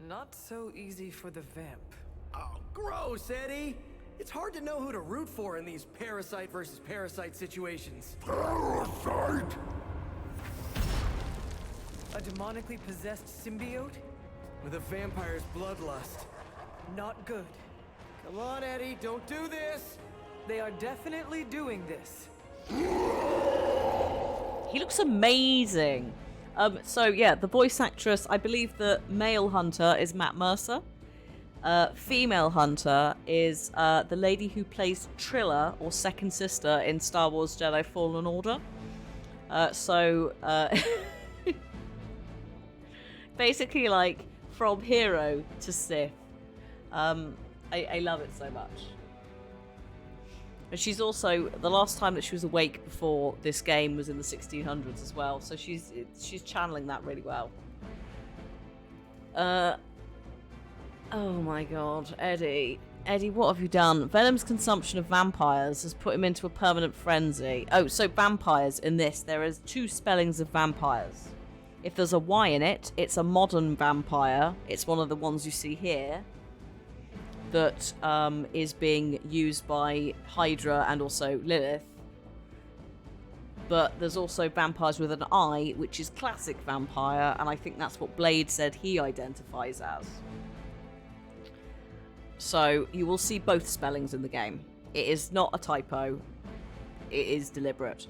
Not so easy for the vamp. Oh, gross, Eddie! It's hard to know who to root for in these parasite versus parasite situations. Parasite. A demonically possessed symbiote? With a vampire's bloodlust. Not good. Come on, Eddie, don't do this! They are definitely doing this. He looks amazing. So yeah, the voice actress, I believe the male hunter is Matt Mercer. Female hunter is the lady who plays Trilla, or second sister, in Star Wars Jedi Fallen Order. Basically, like, from hero to Sith. I love it so much. And she's also, the last time that she was awake before this game was in the 1600s as well, so she's channeling that really well. Oh my god, Eddie. Eddie, what have you done? Venom's consumption of vampires has put him into a permanent frenzy. Oh, so vampires in this, there is 2 spellings of vampires. If there's a Y in it, it's a modern vampire. It's one of the ones you see here that is being used by Hydra and also Lilith. But there's also vampires with an I, which is classic vampire, and I think that's what Blade said he identifies as. So you will see both spellings in the game. It is not a typo. It is deliberate.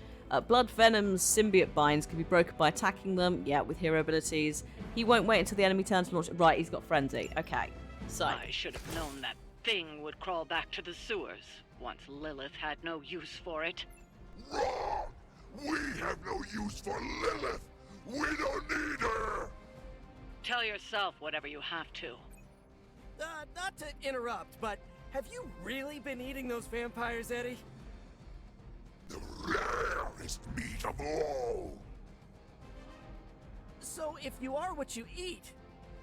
Blood Venom's symbiote binds can be broken by attacking them. Yeah, with hero abilities. He won't wait until the enemy turns to launch. Right, he's got frenzy. Okay. So I should have known that thing would crawl back to the sewers once Lilith had no use for it. Wrong! We have no use for Lilith! We don't need her! Tell yourself whatever you have to. Not to interrupt, but have you really been eating those vampires, Eddie? The rarest meat of all! So if you are what you eat,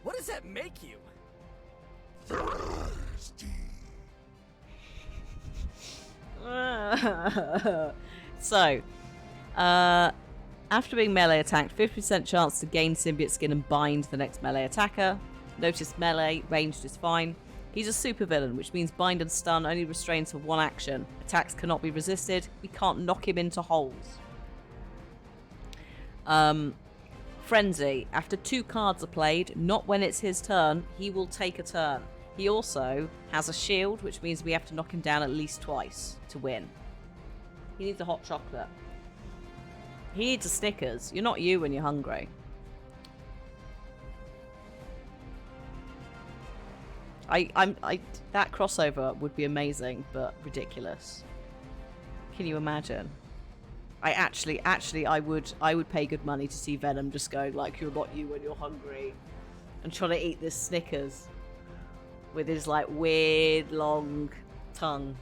what does that make you? Thirsty. So, after being melee attacked, 50% chance to gain symbiote skin and bind the next melee attacker. Notice melee, ranged is fine. He's a supervillain, which means bind and stun only restrains for one action. Attacks cannot be resisted. We can't knock him into holes. Frenzy. After 2 cards are played, not when it's his turn, he will take a turn. He also has a shield, which means we have to knock him down at least twice to win. He needs a hot chocolate. He needs a Snickers. You're not you when you're hungry. That crossover would be amazing, but ridiculous. Can you imagine? I would pay good money to see Venom just go like, you're not you when you're hungry, and trying to eat this Snickers with his like weird long tongue.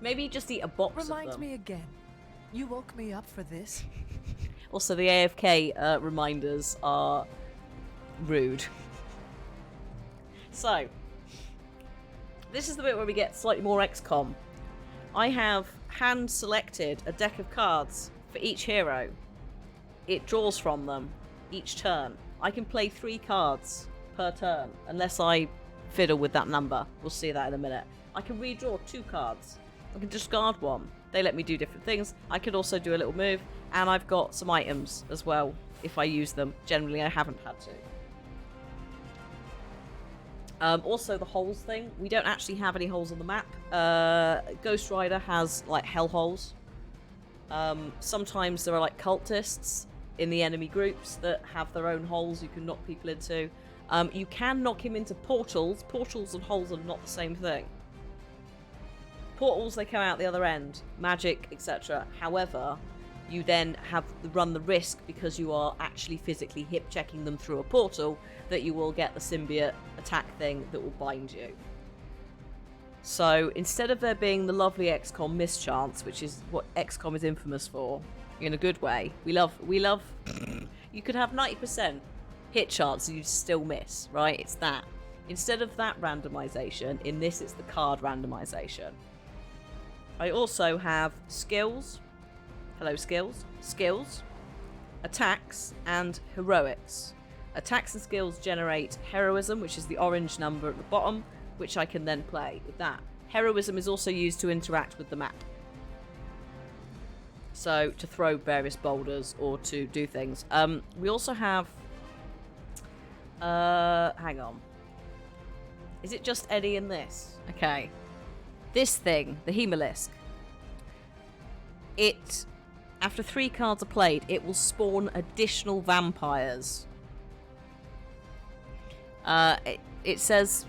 Maybe just eat a box of them. Reminds me again. You woke me up for this. Also, the AFK reminders are rude. So, this is the bit where we get slightly more XCOM. I have hand-selected a deck of cards for each hero. It draws from them each turn. I can play 3 cards per turn, unless I fiddle with that number. We'll see that in a minute. I can redraw 2 cards. I can discard 1. They let me do different things. I could also do a little move, and I've got some items as well, if I use them. Generally, I haven't had to. Also, the holes thing. We don't actually have any holes on the map. Ghost Rider has, like, hell holes. Sometimes there are, like, cultists in the enemy groups that have their own holes you can knock people into. You can knock him into portals. Portals and holes are not the same thing. Portals, they come out the other end. Magic, etc. However, you then run the risk, because you are actually physically hip-checking them through a portal, that you will get the symbiote attack thing that will bind you. So, instead of there being the lovely XCOM mischance, which is what XCOM is infamous for, in a good way, we love you could have 90% hit chance and you'd still miss, right? It's that. Instead of that randomization, in this it's the card randomization. I also have skills. Hello, skills. Skills, attacks, and heroics. Attacks and skills generate heroism, which is the orange number at the bottom, which I can then play with that. Heroism is also used to interact with the map. So, to throw various boulders or to do things. We also have... hang on. Is it just Eddie in this? Okay. This thing, the Hemalisk. It... After 3 cards are played, it will spawn additional vampires. It says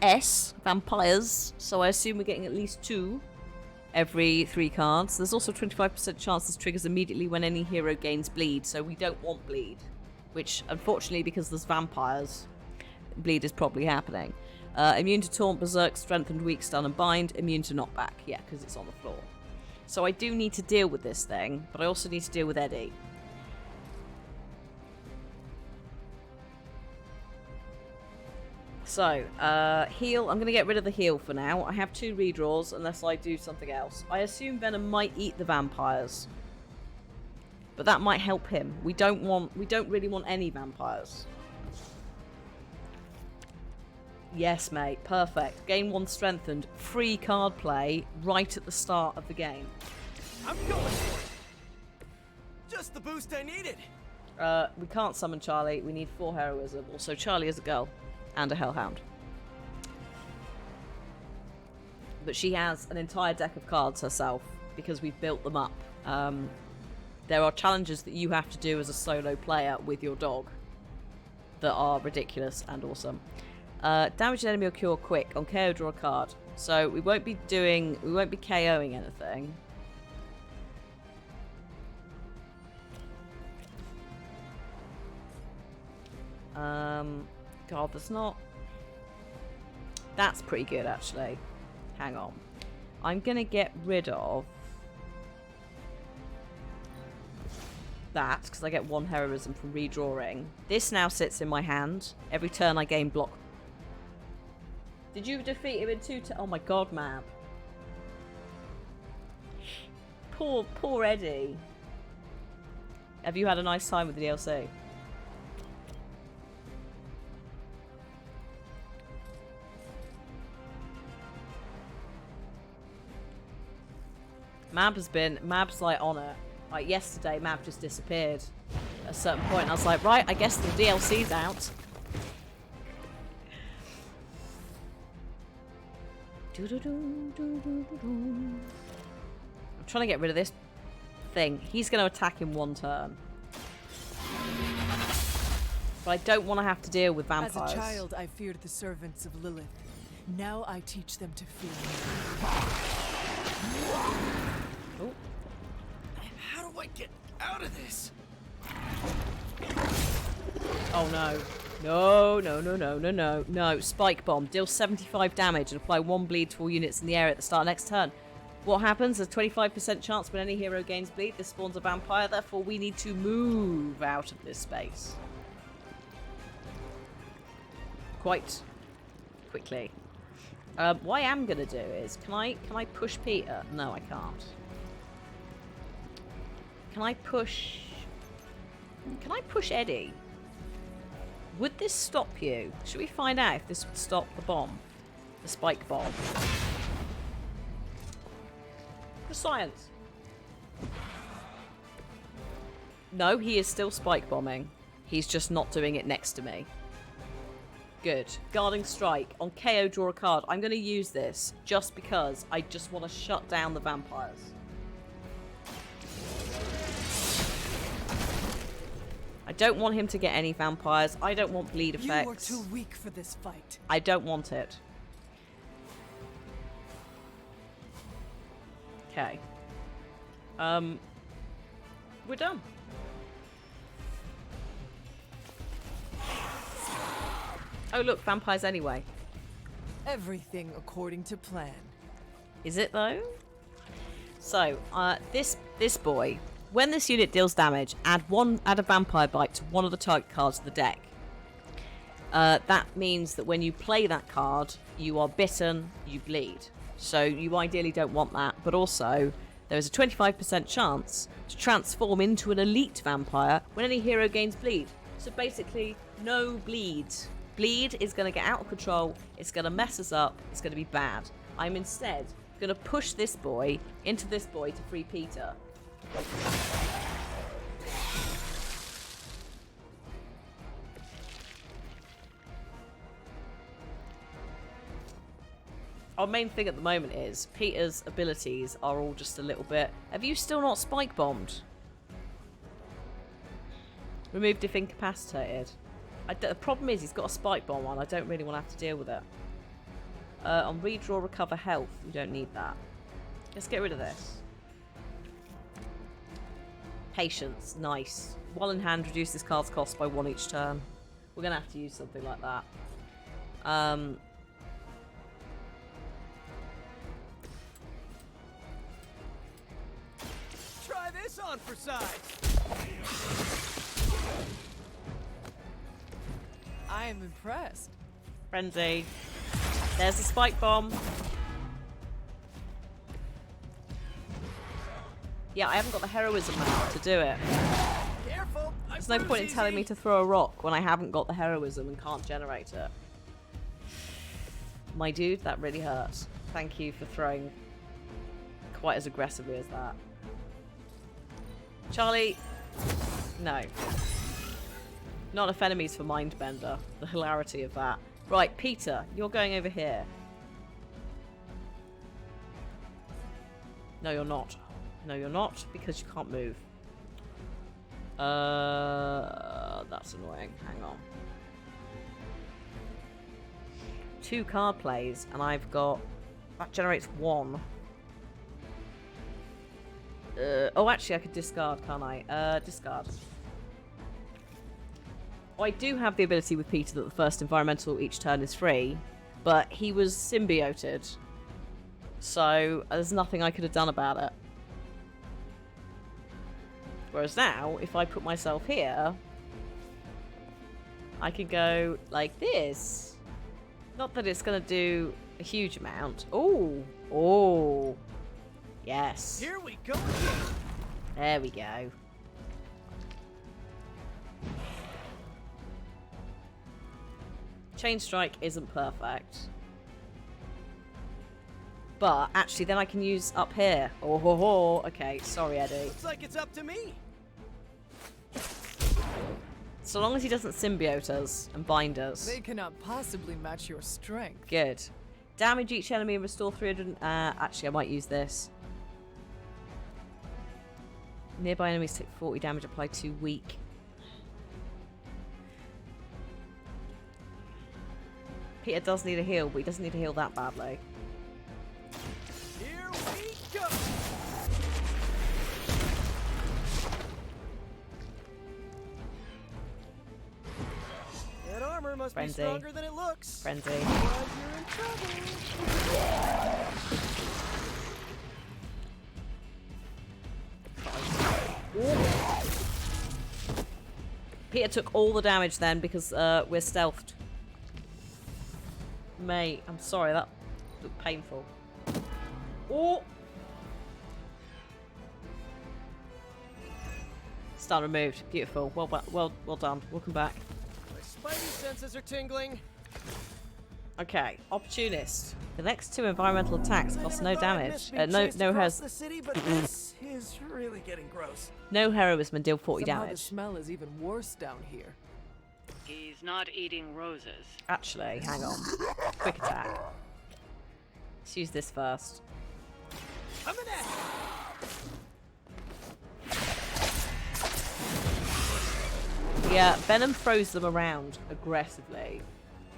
S, vampires, so I assume we're getting at least 2 every 3 cards. There's also a 25% chance this triggers immediately when any hero gains bleed, so we don't want bleed. Which, unfortunately, because there's vampires, bleed is probably happening. Immune to taunt, berserk, strengthened, weak, stun, and bind. Immune to knockback, yeah, because it's on the floor. So I do need to deal with this thing, but I also need to deal with Eddie. So, heal. I'm going to get rid of the heal for now. I have 2 redraws unless I do something else. I assume Venom might eat the vampires, but that might help him. We don't really want any vampires. Yes, mate. Perfect. Game 1 strengthened. Free card play right at the start of the game. I'm going for it. Just the boost I needed. We can't summon Charlie. We need 4 heroism. Also, Charlie is a girl and a hellhound. But she has an entire deck of cards herself because we've built them up. There are challenges that you have to do as a solo player with your dog that are ridiculous and awesome. Damage an enemy or cure quick. On KO, draw a card. So we won't be KOing anything. God, that's not... That's pretty good, actually. Hang on. I'm gonna get rid of that, because I get 1 heroism from redrawing. This now sits in my hand. Every turn I gain block. Did you defeat him in 2 Oh my god, Mab. Poor Eddie. Have you had a nice time with the DLC? Mab's like on it. Like yesterday, Mab just disappeared at a certain point. And I was like, right, I guess the DLC's out. I'm trying to get rid of this thing. He's going to attack in 1 turn. But I don't want to have to deal with vampires. As a child, I feared the servants of Lilith. Now I teach them to fear me. Oh. How do I get out of this? Oh no. No. Spike bomb. Deal 75 damage and apply 1 bleed to all units in the area at the start of next turn. What happens? There's a 25% chance when any hero gains bleed, this spawns a vampire, therefore we need to move out of this space. Quite quickly. What I am gonna do is, can I push Peter? No, I can't. Can I push Eddie? Would this stop you? Should we find out if this would stop the bomb? The spike bomb. The science. No, he is still spike bombing. He's just not doing it next to me. Good. Guarding Strike. On KO, draw a card. I'm going to use this just because I just want to shut down the vampires. I don't want him to get any vampires. I don't want bleed effects. You are too weak for this fight. I don't want it. Okay. We're done. Oh look, vampires anyway. Everything according to plan. Is it though? So, this boy, when this unit deals damage, add a vampire bite to one of the target cards of the deck. That means that when you play that card, you are bitten, you bleed. So you ideally don't want that, but also there is a 25% chance to transform into an elite vampire when any hero gains bleed. So basically, no bleed. Bleed is going to get out of control, it's going to mess us up, it's going to be bad. I'm instead going to push this boy into this boy to free Peter. Our main thing at the moment is Peter's abilities are all just a little bit... Have you still not spike bombed? Removed if incapacitated. The problem is he's got a spike bomb on. I don't really want to have to deal with it. On redraw, recover health. We don't need that. Let's get rid of this. Patience. Nice. While in hand, reduce this card's cost by 1 each turn. We're going to have to use something like that. Try this on for size. I am impressed. Frenzy. There's the spike bomb. Yeah, I haven't got the heroism now to do it. Careful. There's no point in telling me to throw a rock when I haven't got the heroism and can't generate it. My dude, that really hurts. Thank you for throwing quite as aggressively as that. Charlie, no. Not enough enemies for Mindbender. The hilarity of that. Right, Peter, you're going over here. No, you're not. No, you're not, because you can't move. That's annoying. Hang on. 2 card plays, and I've got... That generates 1. Oh, actually, I could discard, can't I? Discard. I do have the ability with Peter that the first environmental each turn is free, but he was symbioted, so there's nothing I could have done about it. Whereas now, if I put myself here, I could go like this. Not that it's going to do a huge amount. Oh, oh, yes. Here we go again. There we go. Chain Strike isn't perfect. But actually then I can use up here. Oh ho ho. Okay, sorry Eddie. Looks like it's up to me. So long as he doesn't symbiote us and bind us. They cannot possibly match your strength. Good. Damage each enemy and restore 300. Actually I might use this. Nearby enemies take 40 damage, apply 2 weak. Peter does need a heal, but he doesn't need to heal that badly. Here we go. That armor must be stronger than it looks. Frenzy. But you're in trouble. Peter took all the damage then because we're stealthed. Mate, I'm sorry, that looked painful. Oh! Stun removed. Beautiful. Well done. Welcome back. My spidey senses are tingling. Okay, Opportunist. The next 2 environmental attacks cost no damage. No really getting gross. No heroism and deal 40 Somehow damage. the smell is even worse down here. He's not eating roses. Actually, hang on. Quick attack. Let's use this first. Coming at you. Yeah, Venom throws them around aggressively.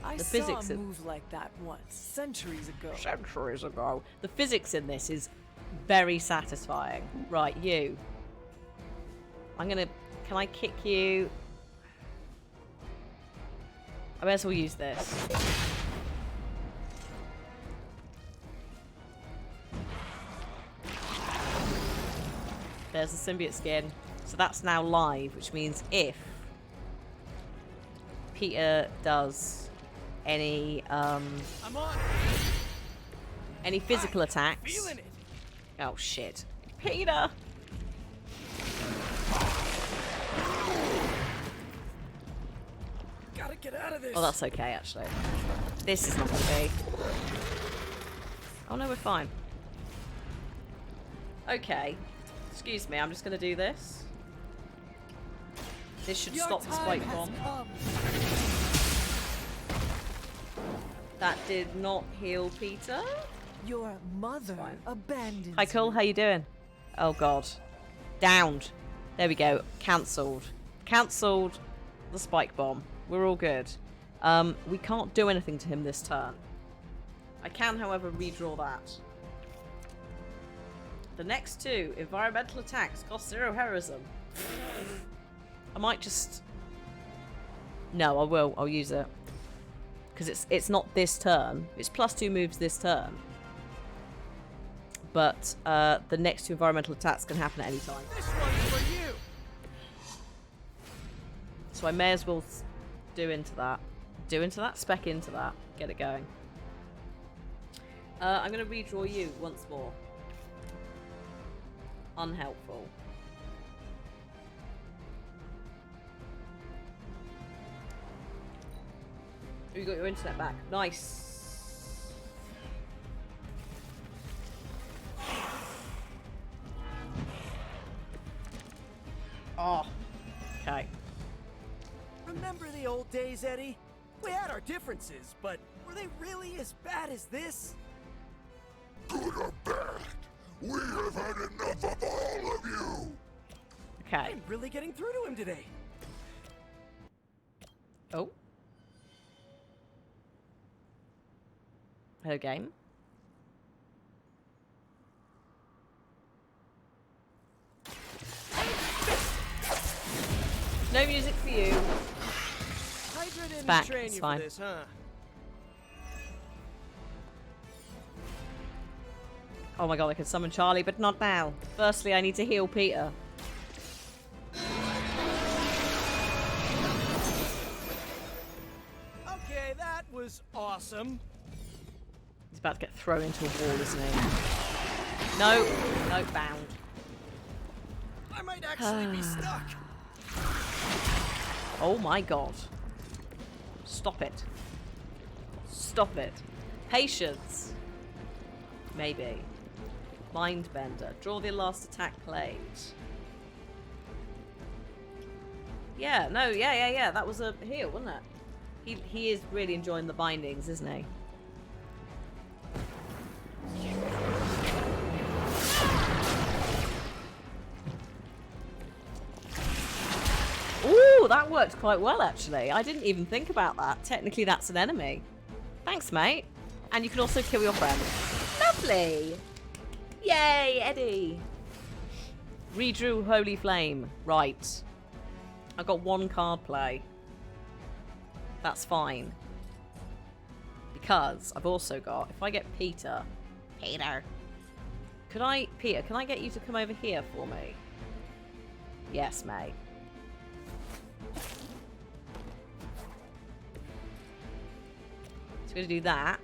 I The saw physics a of- move like that once, centuries ago. Centuries ago. The physics in this is very satisfying. Right, you. I'm gonna... Can I kick you? I may as well use this. There's the symbiote skin. So that's now live, which means if Peter does any I'm on. any physical attacks. Feeling it. Oh shit. Peter! Gotta get out of this. Oh, that's okay actually. This is not gonna be. Oh no, we're fine. Okay. Excuse me, I'm just gonna do this. This should stop the spike bomb. That did not heal Peter. Your mother Fine. abandoned Hi Cole, how you doing? Oh god. Downed. There we go. Cancelled. Cancelled the spike bomb. We're all good. We can't do anything to him this turn. I can, however, redraw that. The next two environmental attacks cost 0 heroism. I might just... No, I will. I'll use it. Because it's not this turn. It's +2 moves this turn. But the next two environmental attacks can happen at any time. This one's for you. So I may as well do into that. Do into that? Spec into that. Get it going. I'm going to redraw you once more. Unhelpful. You got your internet back. Nice. Oh. Okay. Remember the old days, Eddie? We had our differences, but were they really as bad as this? Good or bad, we have had enough of all of you! Okay. I'm really getting through to him today. Oh. Hello, game. No music for you. Hydra didn't back, train it's you fine. for this, huh? Oh my god, I can summon Charlie, but not now. Firstly, I need to heal Peter. Okay, that was awesome. He's about to get thrown into a wall, isn't he? No, no, bound. I might actually be stuck. Oh my god. Stop it. Stop it. Patience. Maybe. Mindbender. Draw the last attack played. Yeah, no, yeah. That was a heal, wasn't it? He is really enjoying the bindings, isn't he? Ooh, that worked quite well, actually. I didn't even think about that. Technically, that's an enemy. Thanks, mate. And you can also kill your friend. Lovely! Yay, Eddie! Redrew Holy Flame. Right. I've got one card play. That's fine. Because I've also got... If I get Peter... Peter! Peter, can I get you to come over here for me? Yes, mate. So we're going to do that.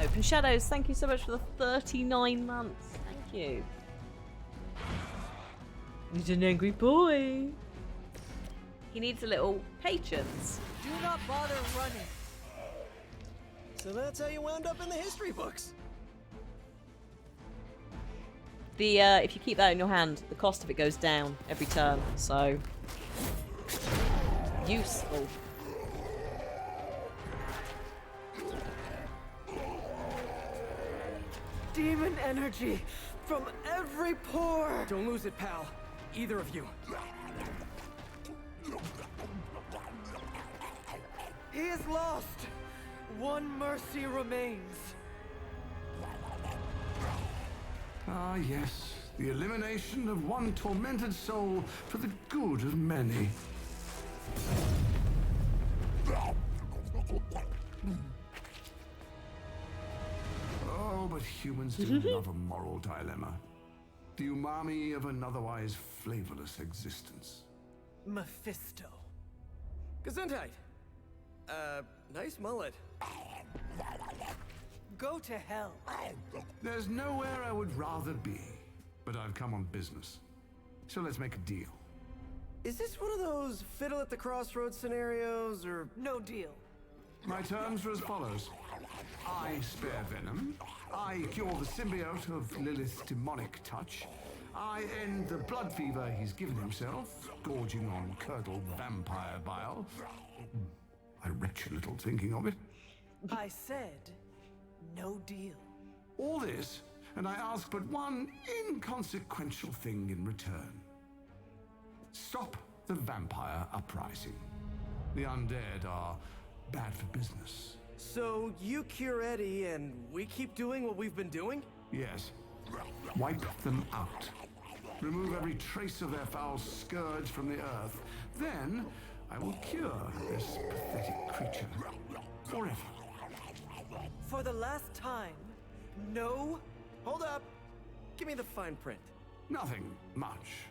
Open Shadows, thank you so much for the 39 months. Thank you. He's an angry boy. He needs a little patience. Do not bother running. So that's how you wound up in the history books. The if you keep that in your hand, the cost of it goes down every turn. So useful. Demon energy from every pore. Don't lose it, pal. Either of you. He is lost. One mercy remains. Ah, yes. The elimination of one tormented soul for the good of many. Oh, but humans do love a moral dilemma. The umami of an otherwise flavorless existence. Mephisto. Gesundheit. Nice mullet. Go to hell. There's nowhere I would rather be, but I've come on business. So let's make a deal. Is this one of those fiddle at the crossroads scenarios, or no deal? My terms are as follows. I spare Venom. I cure the symbiote of Lilith's demonic touch. I end the blood fever he's given himself, gorging on curdled vampire bile. I retch a little thinking of it. I said, no deal. All this, and I ask but one inconsequential thing in return. Stop the vampire uprising. The undead are bad for business. So you cure Eddie and we keep doing what we've been doing? Yes. Wipe them out. Remove every trace of their foul scourge from the earth. Then I will cure this pathetic creature forever. For the last time, no. Hold up. Give me the fine print. Nothing much.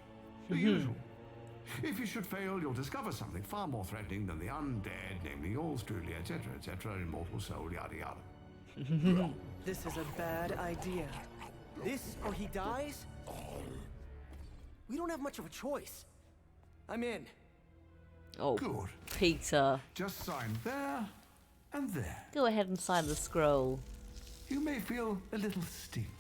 The usual. If you should fail, you'll discover something far more threatening than the undead, namely yours truly, etc., immortal soul, yada yada. This is a bad idea. This or he dies? We don't have much of a choice. I'm in. Oh, good. Peter. Just sign there and there. Go ahead and sign the scroll. You may feel a little sting.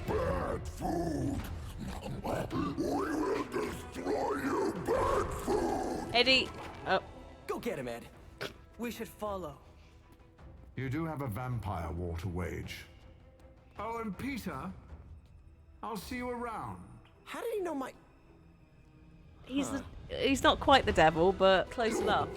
Bad food. We will destroy you, bad food. Eddie. Oh. Go get him, Ed. We should follow. You do have a vampire war to wage. Oh, and Peter, I'll see you around. How did he know my... He's not quite the devil, but close enough.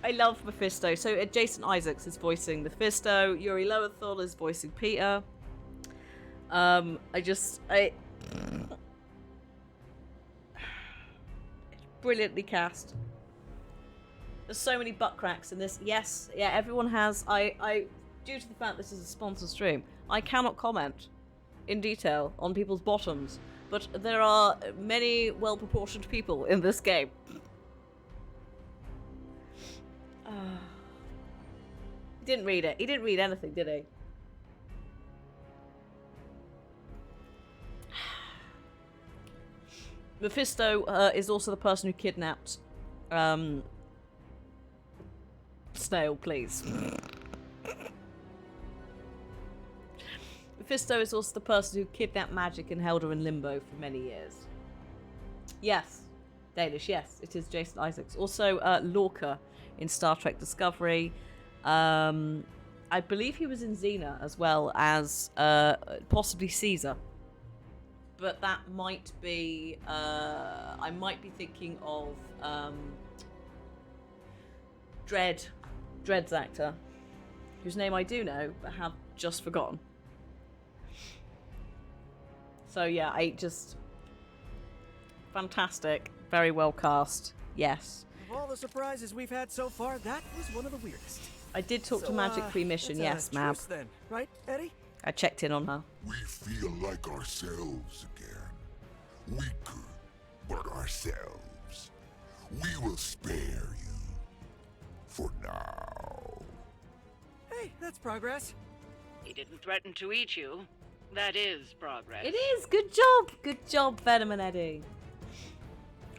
I love Mephisto. So Jason Isaacs is voicing Mephisto. Yuri Lowenthal is voicing Peter. It's brilliantly cast. There's so many butt cracks in this. Yes, yeah, everyone has. I due to the fact this is a sponsored stream, I cannot comment in detail on people's bottoms, but there are many well-proportioned people in this game. He didn't read it. He didn't read anything, did he? Mephisto is also the person who kidnapped Snail, please. Mephisto is also the person who kidnapped Magic and held her in limbo for many years. Yes. Danish, yes. It is Jason Isaacs. Also, Lorca in Star Trek Discovery. I believe he was in Xena as well as possibly Caesar. But that might be... I might be thinking of Dredd's actor, whose name I do know, but have just forgotten. So yeah, fantastic, very well cast, yes. Of all the surprises we've had so far, that was one of the weirdest. I did talk to Magic pre-mission, yes, ma'am. Then, right, Eddie? I checked in on her. We feel like ourselves again. Weaker, but ourselves. We will spare you. For now. Hey, that's progress. He didn't threaten to eat you. That is progress. It is. Good job. Good job, Venom and Eddie.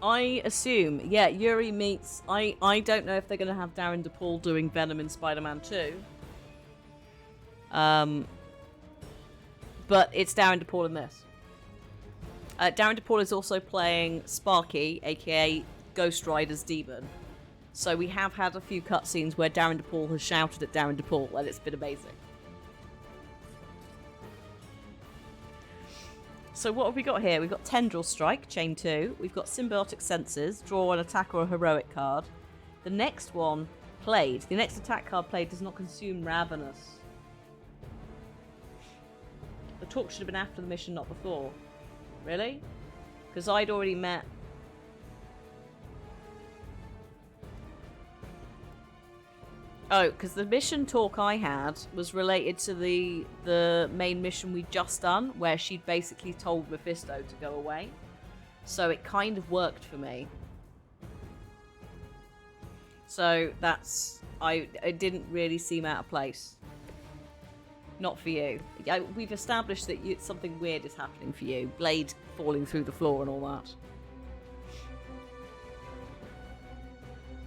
I assume, yeah, Yuri meets... I don't know if they're going to have Darren DePaul doing Venom in Spider-Man 2. But it's Darren DePaul in this. Darren DePaul is also playing Sparky, aka Ghost Rider's demon. So we have had a few cutscenes where Darren DePaul has shouted at Darren DePaul, and it's been amazing. So what have we got here? We've got Tendril Strike, Chain 2. We've got Symbiotic Senses, draw an attack or a heroic card. The next one played. The next attack card played does not consume Ravenous. The talk should have been after the mission, not before. Really? Because I'd already met... Oh, because the mission talk I had was related to the main mission we'd just done, where she'd basically told Mephisto to go away. So it kind of worked for me. So that's... it didn't really seem out of place. Not for you. We've established that something weird is happening for you. Blade falling through the floor and all that.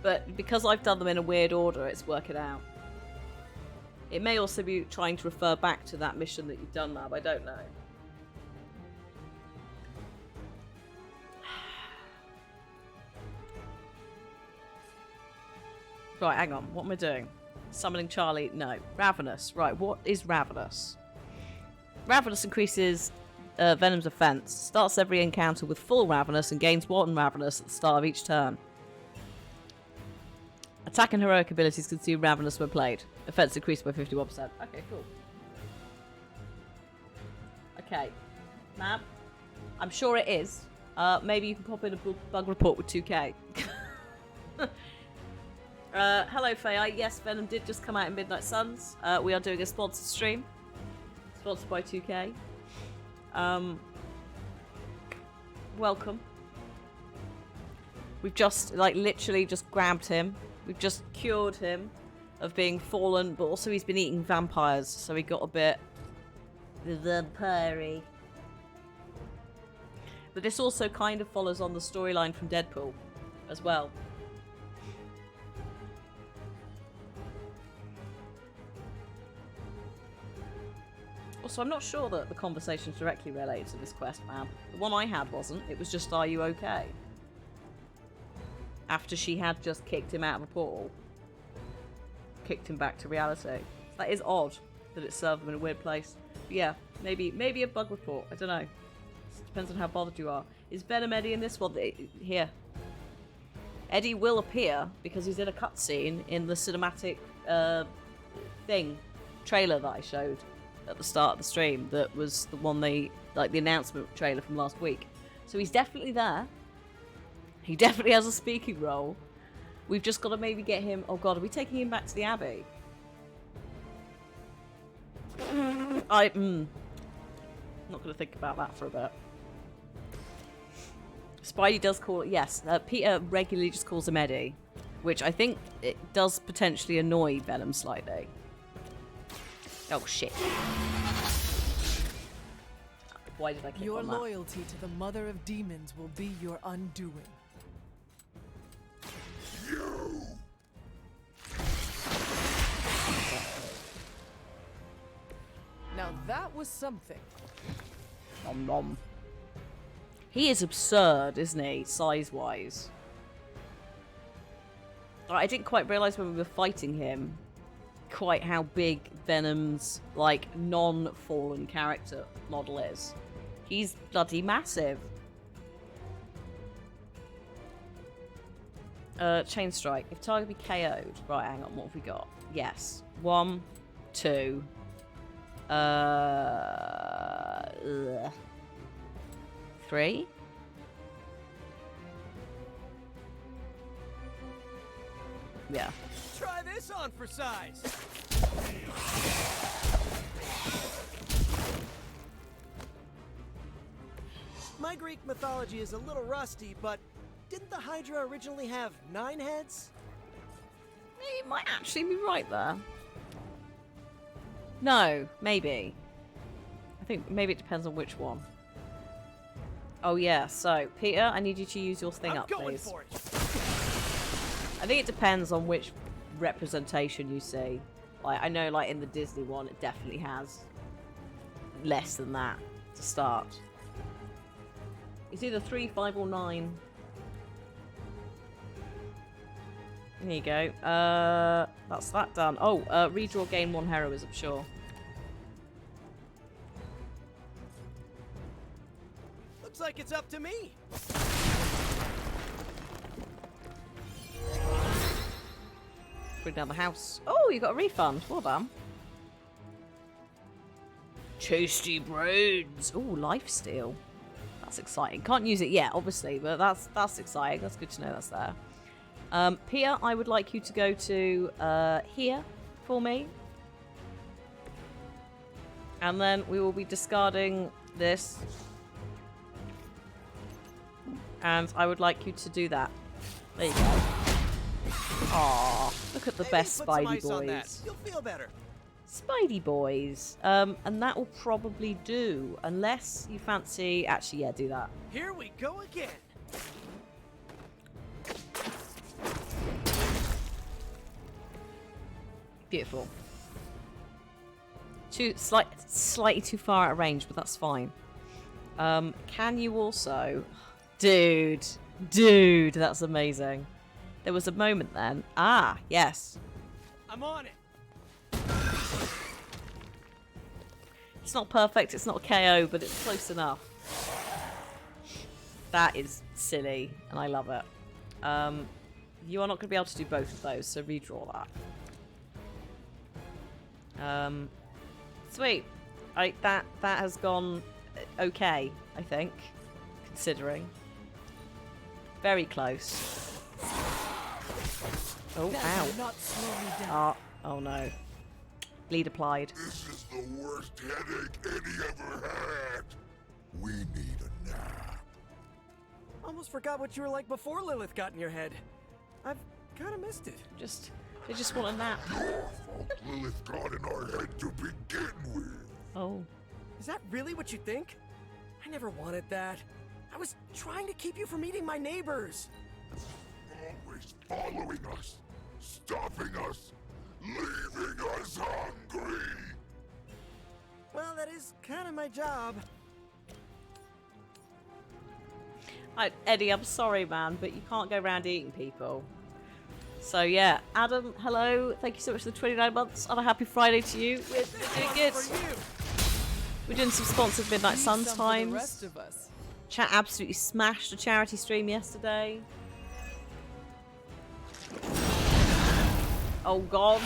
But because I've done them in a weird order, it's working out. It may also be trying to refer back to that mission that you've done, Mab. I don't know. Right, hang on. What am I doing? Summoning Charlie? No. Ravenous. Right, what is Ravenous? Ravenous increases Venom's offense. Starts every encounter with full Ravenous and gains 1 Ravenous at the start of each turn. Attack and heroic abilities consume Ravenous when played. Offense increased by 51%. Okay, cool. Okay. Ma'am? I'm sure it is. Maybe you can pop in a bug report with 2K. Hello, Faye. Yes, Venom did just come out in Midnight Suns. We are doing a sponsored stream. Sponsored by 2K. Welcome. We've just, literally just grabbed him. We've just cured him of being fallen, but also he's been eating vampires, so he got a bit vampire-y. But this also kind of follows on the storyline from Deadpool as well. Also, I'm not sure that the conversation's directly related to this quest, man. The one I had wasn't. It was just, are you okay? After she had just kicked him out of a portal. Kicked him back to reality. That is odd that it served them in a weird place. But yeah, maybe a bug report. I don't know. It depends on how bothered you are. Is Venom Eddie in this one? Here. Eddie will appear because he's in a cutscene in the cinematic trailer that I showed at the start of the stream. That was the one the announcement trailer from last week. So he's definitely there. He definitely has a speaking role. We've just got to maybe get him... Oh god, are we taking him back to the Abbey? I'm not going to think about that for a bit. Spidey does call it... Yes, Peter regularly just calls him Eddie. Which I think it does potentially annoy Venom slightly. Oh shit. Why did I click Your on that? loyalty to the Mother of Demons will be your undoing. Now that was something. Nom nom. He is absurd, isn't he? Size-wise. I didn't quite realise when we were fighting him quite how big Venom's, non-fallen character model is. He's bloody massive. Chain Strike. If target be KO'd. Right, hang on. What have we got? Yes. 1, 2. 3. Yeah. Try this on for size. My Greek mythology is a little rusty, but didn't the Hydra originally have 9 heads? You might actually be right there. No, maybe. I think maybe it depends on which one. Oh yeah, so Peter, I need you to use your thing up, please. For it. I think it depends on which representation you see. Like, I know, like, in the Disney one, it definitely has less than that to start. It's either 3, 5, or 9. There you go. That's that done. Oh, redraw, gain 1 heroism, sure. Looks like it's up to me. Bring down the house. Oh, you got a refund. Well done. Tasty brains. Oh, lifesteal. That's exciting. Can't use it yet, obviously, but that's exciting. That's good to know that's there. Peter, I would like you to go to here for me. And then we will be discarding this. And I would like you to do that. There you go. Aww, look at the best Spidey boys. You'll feel better. Spidey boys. And that will probably do. Unless you fancy... Actually, yeah, do that. Here we go again. Beautiful. Slightly too far out of range, but that's fine. Can you also... Dude, that's amazing. There was a moment then. Ah, yes. I'm on it. It's not perfect, it's not a KO, but it's close enough. That is silly, and I love it. You are not going to be able to do both of those, so redraw that. Sweet. That has gone okay, I think, considering. Very close. Oh, ow. Not slow me down. Oh no. Bleed applied. This is the worst headache Eddie ever had. We need a nap. Almost forgot what you were like before Lilith got in your head. I've kind of missed it. They just want a nap. Your fault Lilith got in our head to begin with. Oh. Is that really what you think? I never wanted that. I was trying to keep you from eating my neighbors. Always following us, stopping us, leaving us hungry. Well, that is kind of my job. Eddie, I'm sorry, man, but you can't go around eating people. So, yeah. Adam, hello. Thank you so much for the 29 months. And a happy Friday to you. We're doing good. We're doing some sponsored Midnight Sun times. The rest of us. Chat absolutely smashed a charity stream yesterday. Oh, God.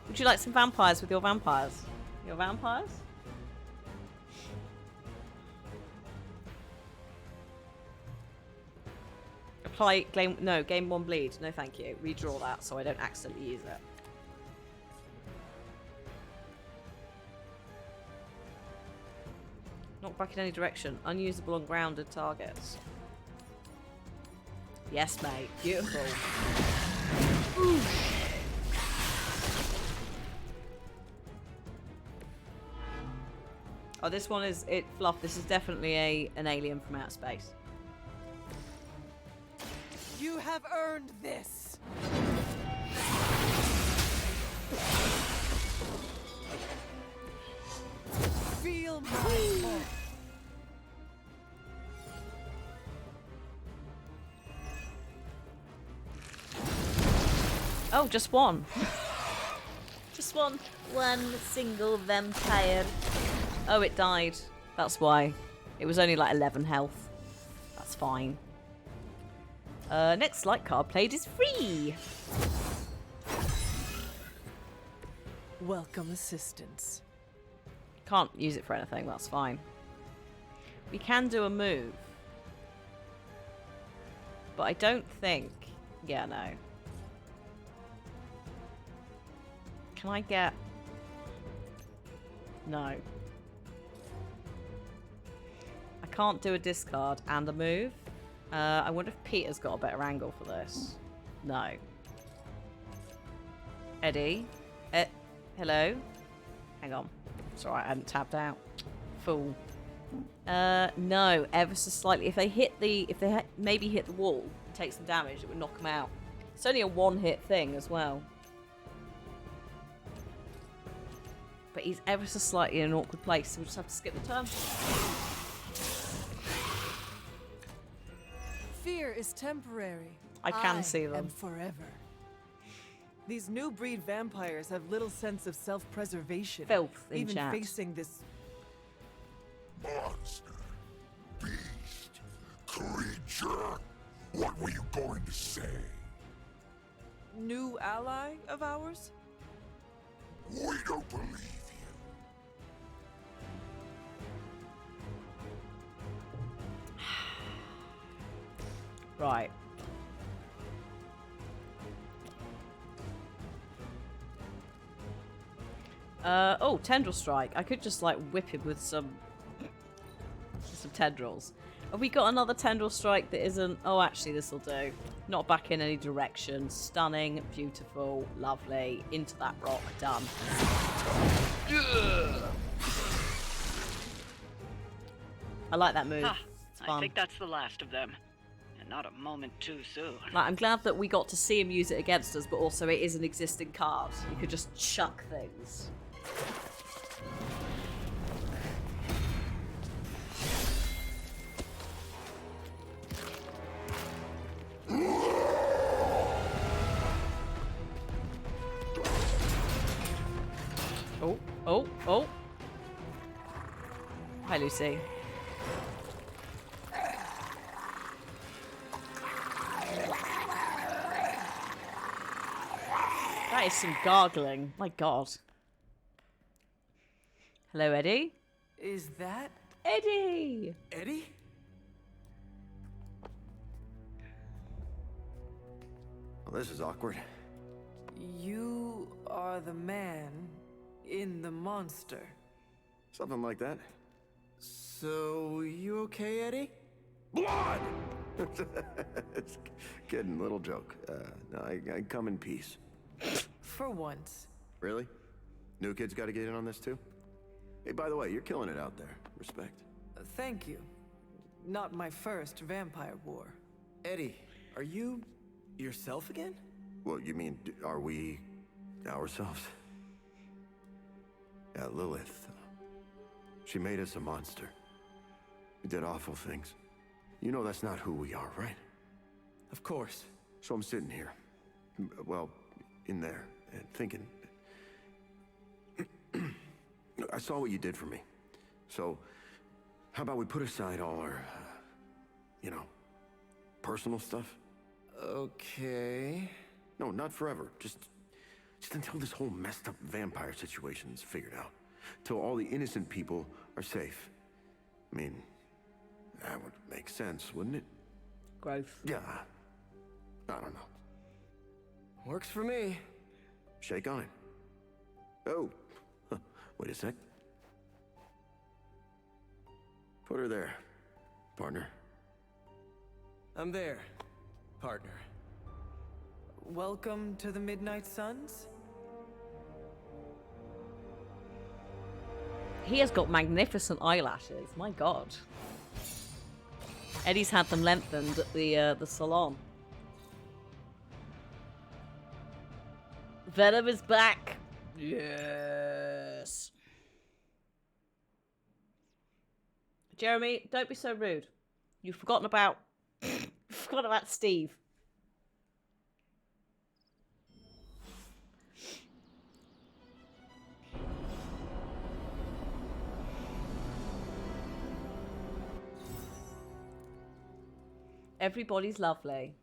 Would you like some vampires with your vampires? Your vampires? Apply, game 1 bleed. No, thank you. Redraw that so I don't accidentally use it. Knock back in any direction. Unusable on grounded targets. Yes, mate. Beautiful. Ooh. Oh, this one is fluff. This is definitely an alien from outer space. You have earned this. Feel my heart. Oh, just one. Just one single vampire. Oh, it died. That's why. It was only like 11 health. That's fine. Next light card played is free. Welcome assistance. Can't use it for anything, that's fine. We can do a move. But I don't think... Yeah, no. Can I get... No. I can't do a discard and a move. I wonder if Peter's got a better angle for this. No. Eddie? Hello? Hang on. It's alright, I hadn't tapped out. Fool. No, ever so slightly. If they maybe hit the wall and take some damage, it would knock them out. It's only a one-hit thing as well. But he's ever so slightly in an awkward place, so we'll just have to skip the turn. Fear is temporary. I can see them. And forever. These new breed vampires have little sense of self-preservation. Filth in even chat. facing this Monster, beast, creature. What were you going to say? new ally of ours. We don't believe you. Right. Oh, tendril strike. I could just like whip him with some tendrils. Have we got another tendril strike that isn't? Oh, actually, this will do. Not back in any direction. Stunning, beautiful, lovely. Into that rock. Done. I like that move. It's fun. I think that's the last of them. And not a moment too soon. Like, I'm glad that we got to see him use it against us, but also it is an existing card. You could just chuck things. Oh, oh, oh. Hi, Lucy. That is some gargling. My God. Hello, Eddie. Is that Eddie? Eddie? Well, this is awkward. You are the man in the monster. Something like that. So, you okay, Eddie? Blood! It's kidding, little joke. No, I come in peace. For once. Really? New kids got to get in on this too? Hey, by the way, you're killing it out there. Respect. Thank you. Not my first vampire war. Eddie, are you yourself again? Well, you mean, are we ourselves? Yeah, Lilith. She made us a monster. We did awful things. You know that's not who we are, right? Of course. So I'm sitting here, well, in there, and thinking... I saw what you did for me. So, how about we put aside all our, personal stuff? Okay. No, not forever. Just until this whole messed up vampire situation is figured out. Till all the innocent people are safe. I mean, that would make sense, wouldn't it? Growth. Yeah. I don't know. Works for me. Shake on it. Oh. Wait a sec. Put her there, partner. I'm there, partner. Welcome to the Midnight Suns? He has got magnificent eyelashes. My God. Eddie's had them lengthened at the salon. Venom is back. Yes. Jeremy, don't be so rude. You've forgotten about Steve. Everybody's lovely.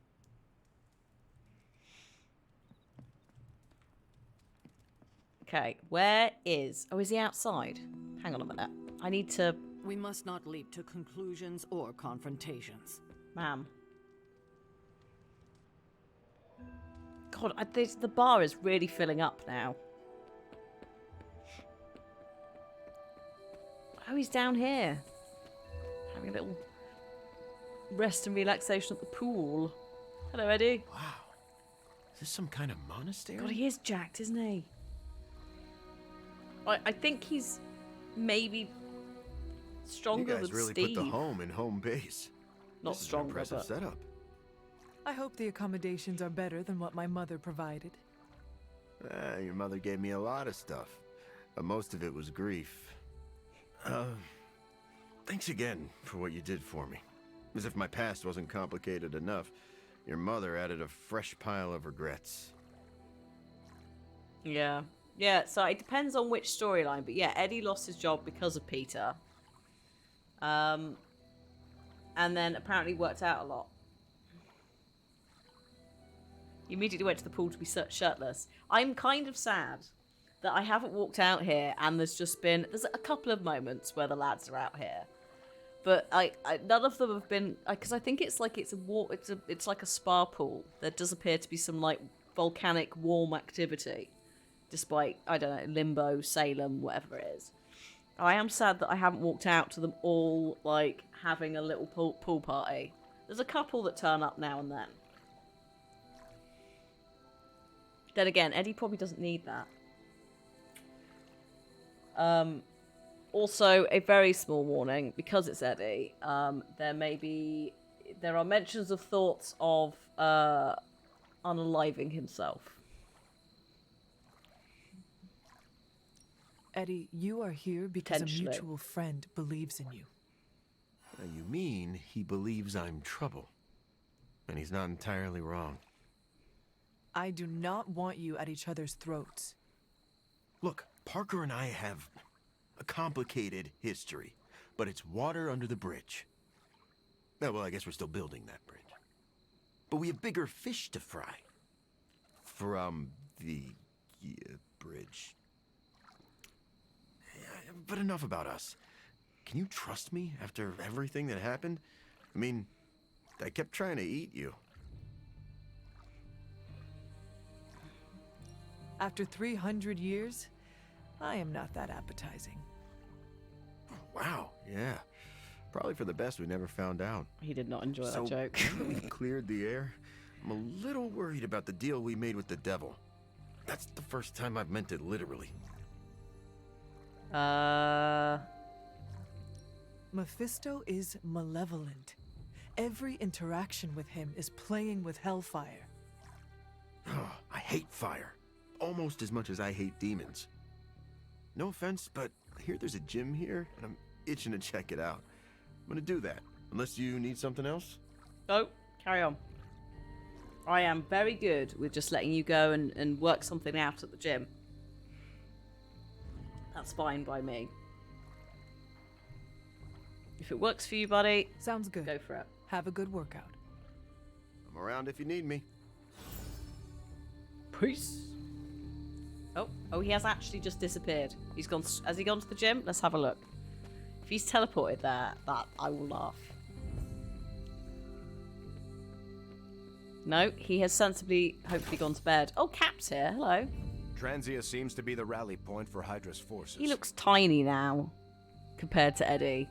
Okay, where is... Oh, is he outside? Hang on a minute. I need to... We must not leap to conclusions or confrontations. Ma'am. God, the bar is really filling up now. Oh, he's down here. Having a little rest and relaxation at the pool. Hello, Eddie. Wow. Is this some kind of monastery? God, he is jacked, isn't he? I think he's maybe stronger You guys than really Steve. put the home in home base. Not This is an stronger, impressive but setup. I hope the accommodations are better than what my mother provided. Your mother gave me a lot of stuff. But most of it was grief. Thanks again for what you did for me. As if my past wasn't complicated enough, your mother added a fresh pile of regrets. yeah. Yeah, so it depends on which storyline. But yeah, Eddie lost his job because of Peter. And then apparently worked out a lot. He immediately went to the pool to be shirtless. I'm kind of sad that I haven't walked out here and there's a couple of moments where the lads are out here. But I none of them have been, because I think it's like it's like a spa pool. There does appear to be some like volcanic warm activity. Despite, I don't know, Limbo, Salem, whatever it is. I am sad that I haven't walked out to them all, like, having a little pool party. There's a couple that turn up now and then. Then again, Eddie probably doesn't need that. Also, a very small warning, because it's Eddie, there are mentions of thoughts of unaliving himself. Eddie, you are here because a mutual friend believes in you. You mean he believes I'm trouble? And he's not entirely wrong. I do not want you at each other's throats. Look, Parker and I have a complicated history, but it's water under the bridge. Well, I guess we're still building that bridge. But we have bigger fish to fry. From the bridge. But enough about us. Can you trust me after everything that happened? I mean, I kept trying to eat you. After 300 years, I am not that appetizing. Wow, yeah. Probably for the best we never found out. He did not enjoy that joke. Now that we've cleared the air, I'm a little worried about the deal we made with the devil. That's the first time I've meant it literally. Mephisto is malevolent. Every interaction with him is playing with hellfire. Oh, I hate fire. Almost as much as I hate demons. No offense, but I hear there's a gym here, and I'm itching to check it out. I'm gonna do that, unless you need something else. Oh, carry on. I am very good with just letting you go and work something out at the gym. That's fine by me. If it works for you, buddy, sounds good. Go for it. Have a good workout. I'm around if you need me. Peace. Oh, he has actually just disappeared. He's gone. Has he gone to the gym? Let's have a look. If he's teleported there, that I will laugh. No, he has sensibly, hopefully, gone to bed. Oh, Cap's here. Hello. Transia seems to be the rally point for Hydra's forces. He looks tiny now, compared to Eddie.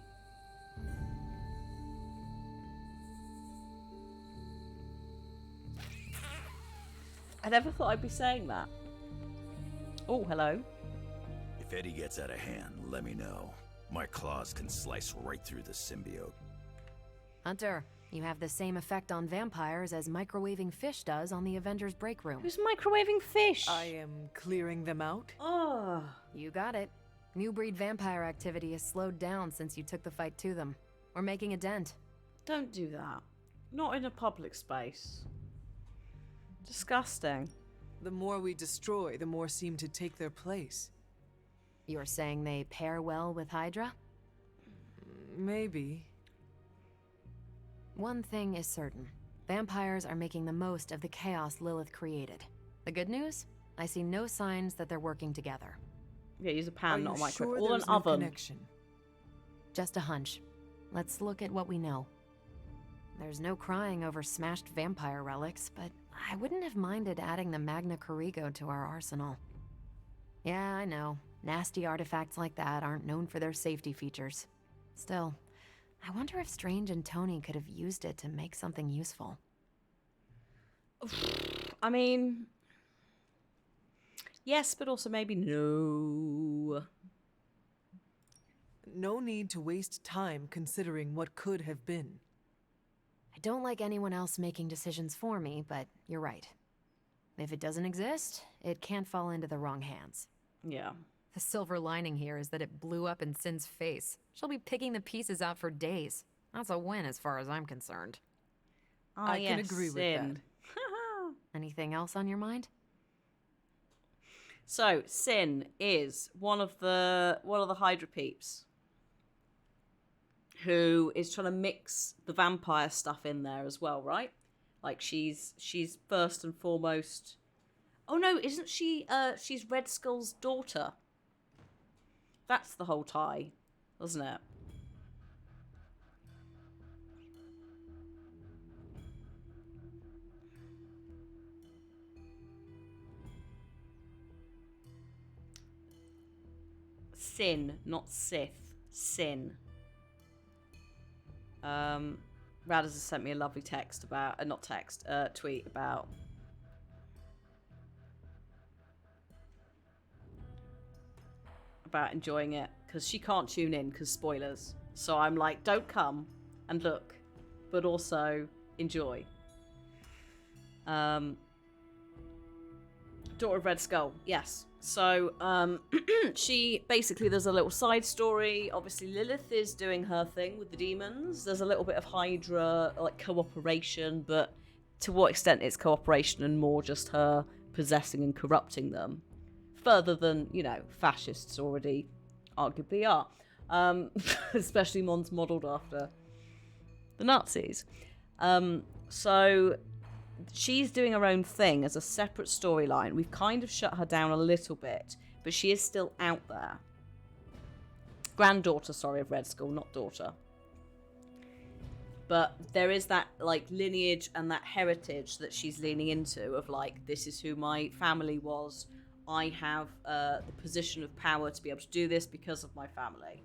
I never thought I'd be saying that. Oh, hello. If Eddie gets out of hand, let me know. My claws can slice right through the symbiote. Hunter, you have the same effect on vampires as microwaving fish does on the Avengers break room. Who's microwaving fish? I am clearing them out. Oh. You got it. New breed vampire activity has slowed down since you took the fight to them. We're making a dent. Don't do that. Not in a public space. Disgusting. The more we destroy, the more seem to take their place. You're saying they pair well with Hydra? Maybe. One thing is certain. Vampires are making the most of the chaos Lilith created. The good news? I see no signs that they're working together. Yeah, use a pan, not a microwave. Or an oven. Connection? Just a hunch. Let's look at what we know. There's no crying over smashed vampire relics, but I wouldn't have minded adding the Magna Corrigo to our arsenal. Yeah, I know. Nasty artifacts like that aren't known for their safety features. Still, I wonder if Strange and Tony could have used it to make something useful. I mean, yes, but also maybe no. No need to waste time considering what could have been. I don't like anyone else making decisions for me, but you're right. If it doesn't exist, it can't fall into the wrong hands. Yeah. The silver lining here is that it blew up in Sin's face. She'll be picking the pieces out for days. That's a win as far as I'm concerned. I can agree with that. Anything else on your mind? So, Sin is one of the Hydra peeps who is trying to mix the vampire stuff in there as well, right? Like she's first and foremost. Oh no, isn't she? She's Red Skull's daughter. That's the whole tie, wasn't it? Sin, not Sith. Sin. Rad has sent me a lovely text about, tweet about enjoying it because she can't tune in because spoilers. So I'm like, don't come and look, but also enjoy. Daughter of Red Skull, yes. So, she basically, there's a little side story. Obviously, Lilith is doing her thing with the demons. There's a little bit of Hydra, like, cooperation, but to what extent it's cooperation and more just her possessing and corrupting them. Further than, you know, fascists already arguably are. Especially ones modelled after the Nazis. So she's doing her own thing as a separate storyline. We've kind of shut her down a little bit, but she is still out there. Granddaughter, sorry, of Red Skull, not daughter. But there is that, like, lineage and that heritage that she's leaning into of, like, this is who my family was. I have the position of power to be able to do this because of my family.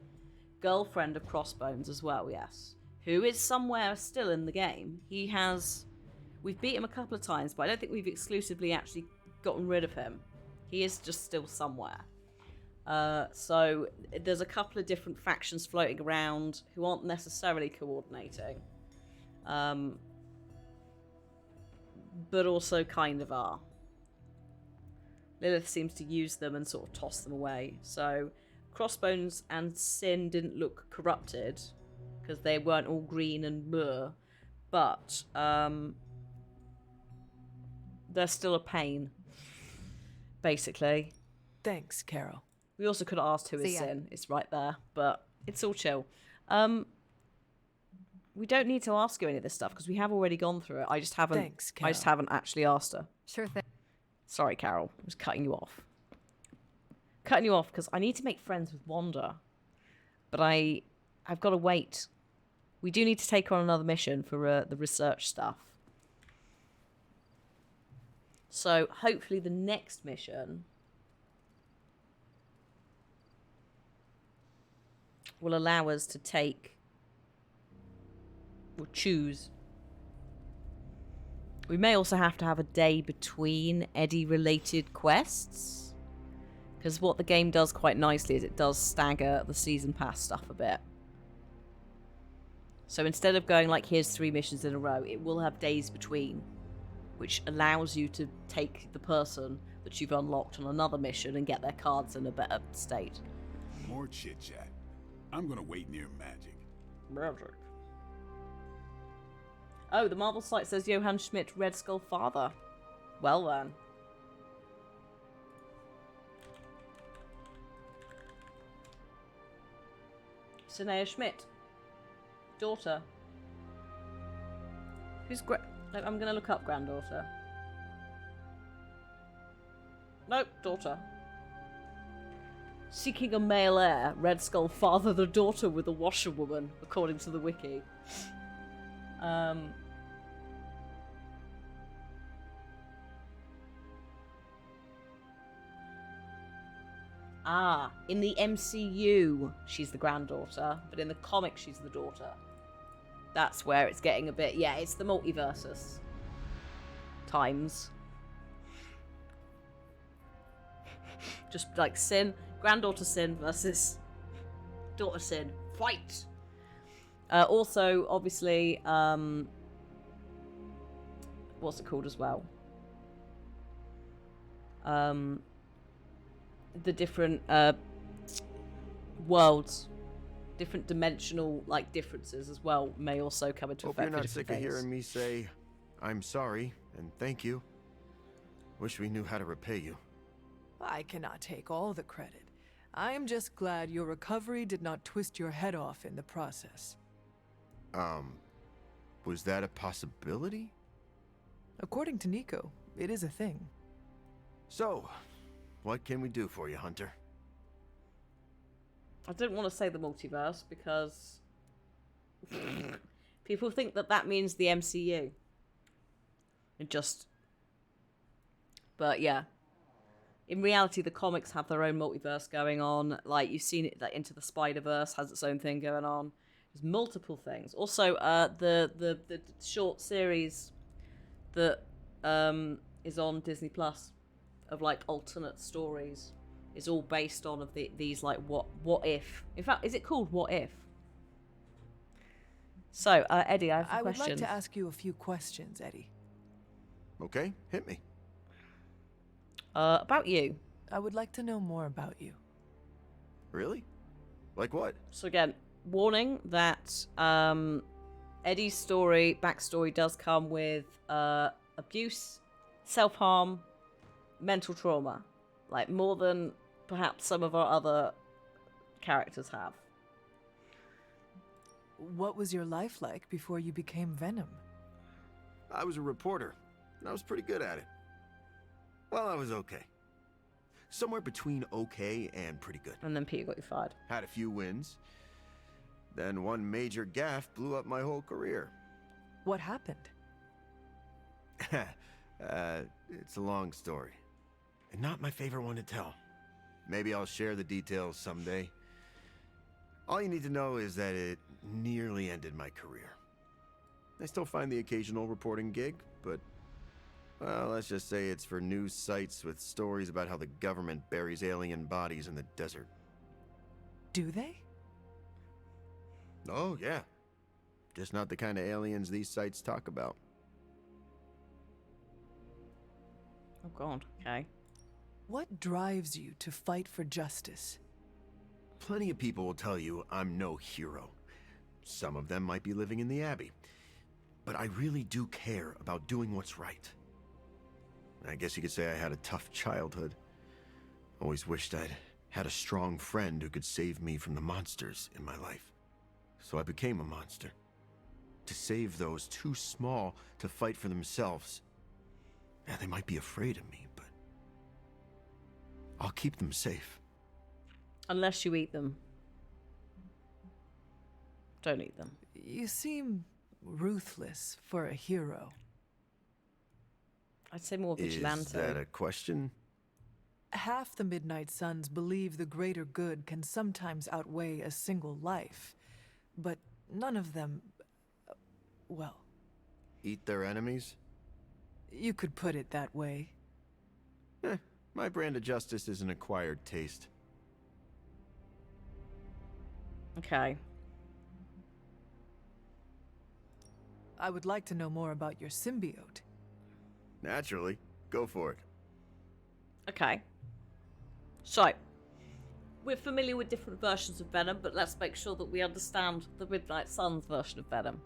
Girlfriend of Crossbones as well, yes. Who is somewhere still in the game. He has... We've beat him a couple of times, but I don't think we've exclusively actually gotten rid of him. He is just still somewhere. So there's a couple of different factions floating around who aren't necessarily coordinating. But also kind of are. Lilith seems to use them and sort of toss them away. So Crossbones and Sin didn't look corrupted because they weren't all green and blur. But they're still a pain, basically. Thanks, Carol. We also could have asked who is Sin. It's right there, but it's all chill. We don't need to ask you any of this stuff because we have already gone through it. I just haven't. Thanks, Carol. I just haven't actually asked her. Sure thing. Sorry, Carol. I was cutting you off. Cutting you off because I need to make friends with Wanda, but I've got to wait. We do need to take her on another mission for the research stuff. So hopefully the next mission will allow us to take or choose. We may also have to have a day between Eddie-related quests, because what the game does quite nicely is it does stagger the season pass stuff a bit. So instead of going like, here's 3 missions in a row, it will have days between, which allows you to take the person that you've unlocked on another mission and get their cards in a better state. More chit-chat. I'm gonna wait near Magic. Magic. Oh, the Marvel site says Johann Schmidt, Red Skull father. Well then. Sinea Schmidt. Daughter. Who's I'm gonna look up granddaughter. Nope, daughter. Seeking a male heir, Red Skull father the daughter with a washerwoman, according to the wiki. In the MCU, she's the granddaughter, but in the comics, she's the daughter. That's where it's getting a bit... Yeah, it's the multiversus times. Just like Sin, granddaughter Sin versus daughter Sin. Fight! Also, obviously, what's it called as well? The different worlds, different dimensional like differences as well may also come into Hope effect. you're not for sick different of hearing things. me say, I'm sorry and thank you. Wish we knew how to repay you. I cannot take all the credit. I am just glad your recovery did not twist your head off in the process. Was that a possibility? According to Nico, it is a thing. So, what can we do for you, Hunter? I don't want to say the multiverse because people think that that means the MCU. But yeah. In reality, the comics have their own multiverse going on. Like, you've seen it, like, Into the Spider-Verse has its own thing going on. There's multiple things. Also, the short series that is on Disney Plus of, like, alternate stories is all based on these, like, what if. In fact, is it called What If? So, Eddie, I have a I would question. like to ask you a few questions, Eddie. Okay, hit me. About you. I would like to know more about you. Really? Like what? So again, warning that Eddie's backstory does come with abuse, self-harm, mental trauma. Like, more than perhaps some of our other characters have. What was your life like before you became Venom? I was a reporter, and I was pretty good at it. Well, I was okay. Somewhere between okay and pretty good. And then Peter got you fired. Had a few wins. Then one major gaffe blew up my whole career. What happened? It's a long story. And not my favorite one to tell. Maybe I'll share the details someday. All you need to know is that it nearly ended my career. I still find the occasional reporting gig, but, well, let's just say it's for news sites with stories about how the government buries alien bodies in the desert. Do they? Oh, yeah. Just not the kind of aliens these sites talk about. Oh, God. Okay. What drives you to fight for justice? Plenty of people will tell you I'm no hero. Some of them might be living in the Abbey. But I really do care about doing what's right. I guess you could say I had a tough childhood. Always wished I'd had a strong friend who could save me from the monsters in my life. So I became a monster. To save those too small to fight for themselves. Yeah, they might be afraid of me, but I'll keep them safe. Unless you eat them. Don't eat them. You seem ruthless for a hero. I'd say more vigilante. Is that a question? Half the Midnight Suns believe the greater good can sometimes outweigh a single life. But none of them, well... Eat their enemies? You could put it that way. My brand of justice is an acquired taste. Okay. I would like to know more about your symbiote. Naturally. Go for it. Okay. So, we're familiar with different versions of Venom, but let's make sure that we understand the Midnight Suns version of Venom.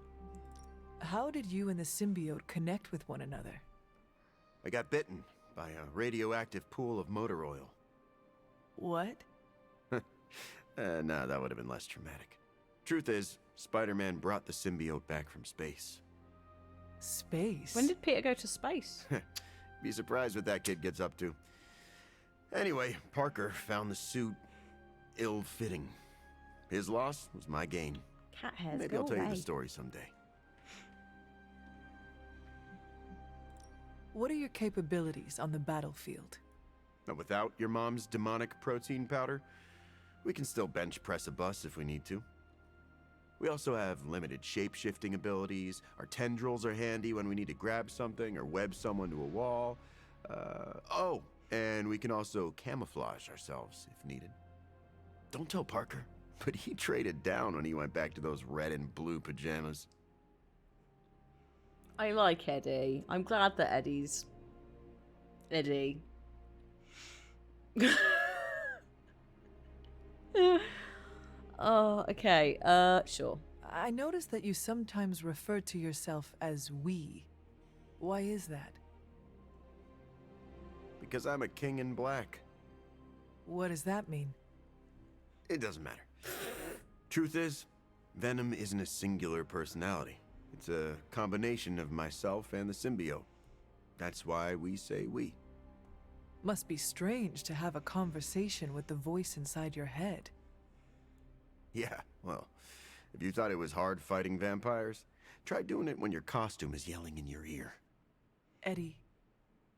How did you and the symbiote connect with one another? I got bitten by a radioactive pool of motor oil. What? No, that would have been less traumatic. Truth is, Spider-Man brought the symbiote back from space. Space? When did Peter go to space? Be surprised what that kid gets up to. Anyway, Parker found the suit ill-fitting. His loss was my gain. Cat hairs, Maybe go I'll tell you away. the story someday. What are your capabilities on the battlefield? But without your mom's demonic protein powder, we can still bench press a bus if we need to. We also have limited shape-shifting abilities. Our tendrils are handy when we need to grab something or web someone to a wall. Oh, And we can also camouflage ourselves if needed. Don't tell Parker, but he traded down when he went back to those red and blue pajamas. I like Eddie. I'm glad that Eddie's... Eddie. Oh, okay. Sure. I noticed that you sometimes refer to yourself as we. Why is that? Because I'm a king in black. What does that mean? It doesn't matter. Truth is, Venom isn't a singular personality. It's a combination of myself and the symbiote. That's why we say we. Must be strange to have a conversation with the voice inside your head. Yeah, well, if you thought it was hard fighting vampires, try doing it when your costume is yelling in your ear. Eddie,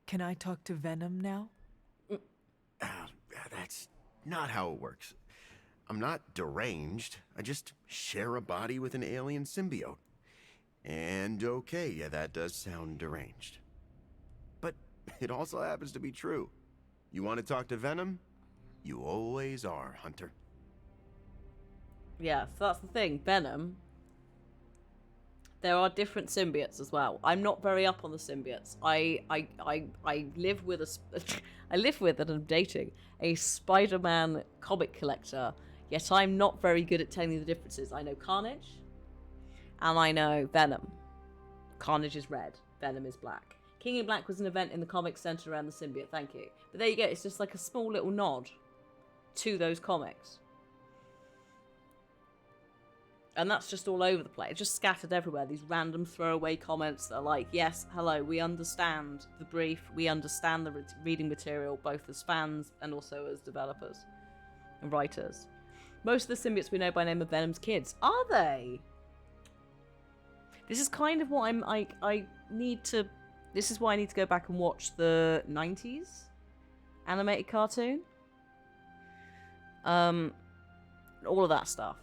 can I talk to Venom now? That's not how it works. I'm not deranged. I just share a body with an alien symbiote. And okay, yeah, that does sound deranged. But it also happens to be true. You want to talk to Venom? You always are, Hunter. Yeah, so that's the thing. Venom. There are different symbiotes as well. I'm not very up on the symbiotes. I live with I live with and I'm dating a Spider-Man comic collector. Yet I'm not very good at telling the differences. I know Carnage, and I know Venom. Carnage is red, Venom is black. King in Black was an event in the comics centered around the symbiote. Thank you. But there you go. It's just like a small little nod to those comics. And that's just all over the place, just scattered everywhere. These random throwaway comments that are like, yes, hello, we understand the brief, we understand the reading material, both as fans and also as developers and writers. Most of the symbiotes we know by name of Venom's kids. Are they? This is kind of what I need to... This is why I need to go back and watch the 90s animated cartoon. All of that stuff.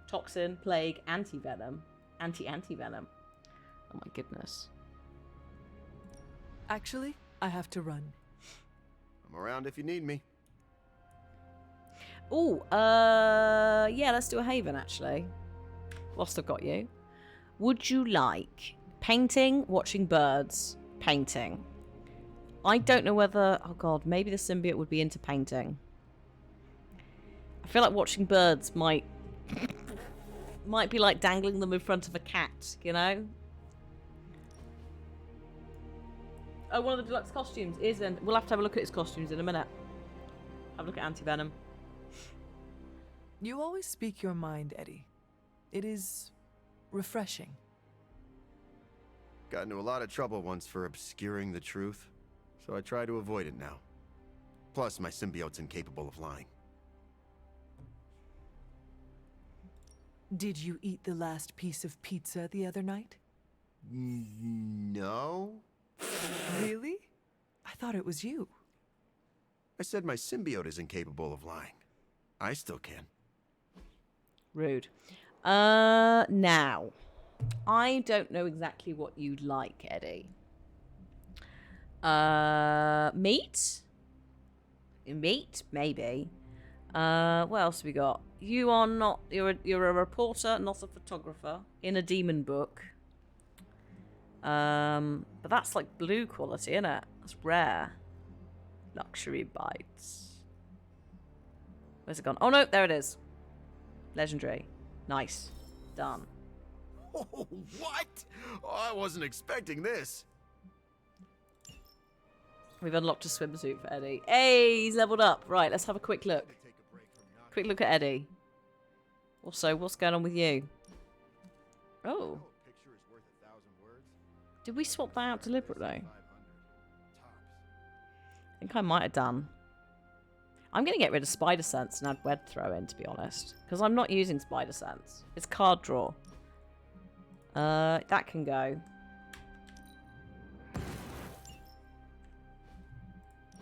Toxin, Plague, Anti-Venom. Anti-Venom. Oh my goodness. Actually, I have to run. I'm around if you need me. Oh, yeah, let's do a Haven, actually. Whilst I've got you. Would you like painting, watching birds, painting? I don't know whether... Oh, God, maybe the symbiote would be into painting. I feel like watching birds might be like dangling them in front of a cat, you know? Oh, one of the deluxe costumes is in... We'll have to have a look at his costumes in a minute. Have a look at Anti-Venom. You always speak your mind, Eddie. It is refreshing. Got into a lot of trouble once for obscuring the truth, so I try to avoid it now. Plus, my symbiote's incapable of lying. Did you eat the last piece of pizza the other night? No. Really? I thought it was you. I said my symbiote is incapable of lying. I still can. Rude. Now, I don't know exactly what you'd like, Eddie. Meat? Meat? Maybe. What else have we got? You are not... You're a reporter, not a photographer, in a demon book. But that's like blue quality, isn't it? That's rare. Luxury bites. Where's it gone? Oh no, there it is. Legendary. Nice. Done. Oh, what? Oh, I wasn't expecting this. We've unlocked a swimsuit for Eddie. Hey, he's leveled up. Right, let's have a quick look. Quick look at Eddie. Also, what's going on with you? Oh. Did we swap that out deliberately? I think I might have done. I'm going to get rid of Spider Sense and add Web Throw in, to be honest. Because I'm not using Spider Sense. It's card draw. That can go.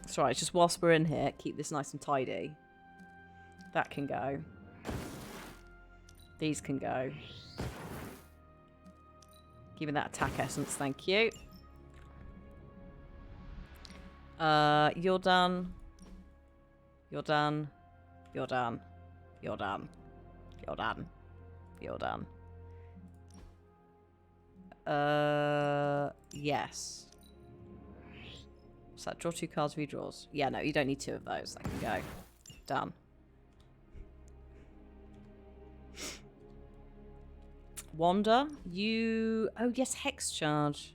That's right, it's just whilst we're in here, keep this nice and tidy. That can go. These can go. Giving that attack essence, thank you. You're done. You're done. You're done. You're done. You're done. You're done. Yes. What's that? Draw 2 cards, redraws. Yeah, no, you don't need 2 of those. I can go. Done. Wander, you... Oh, yes, Hex Charge.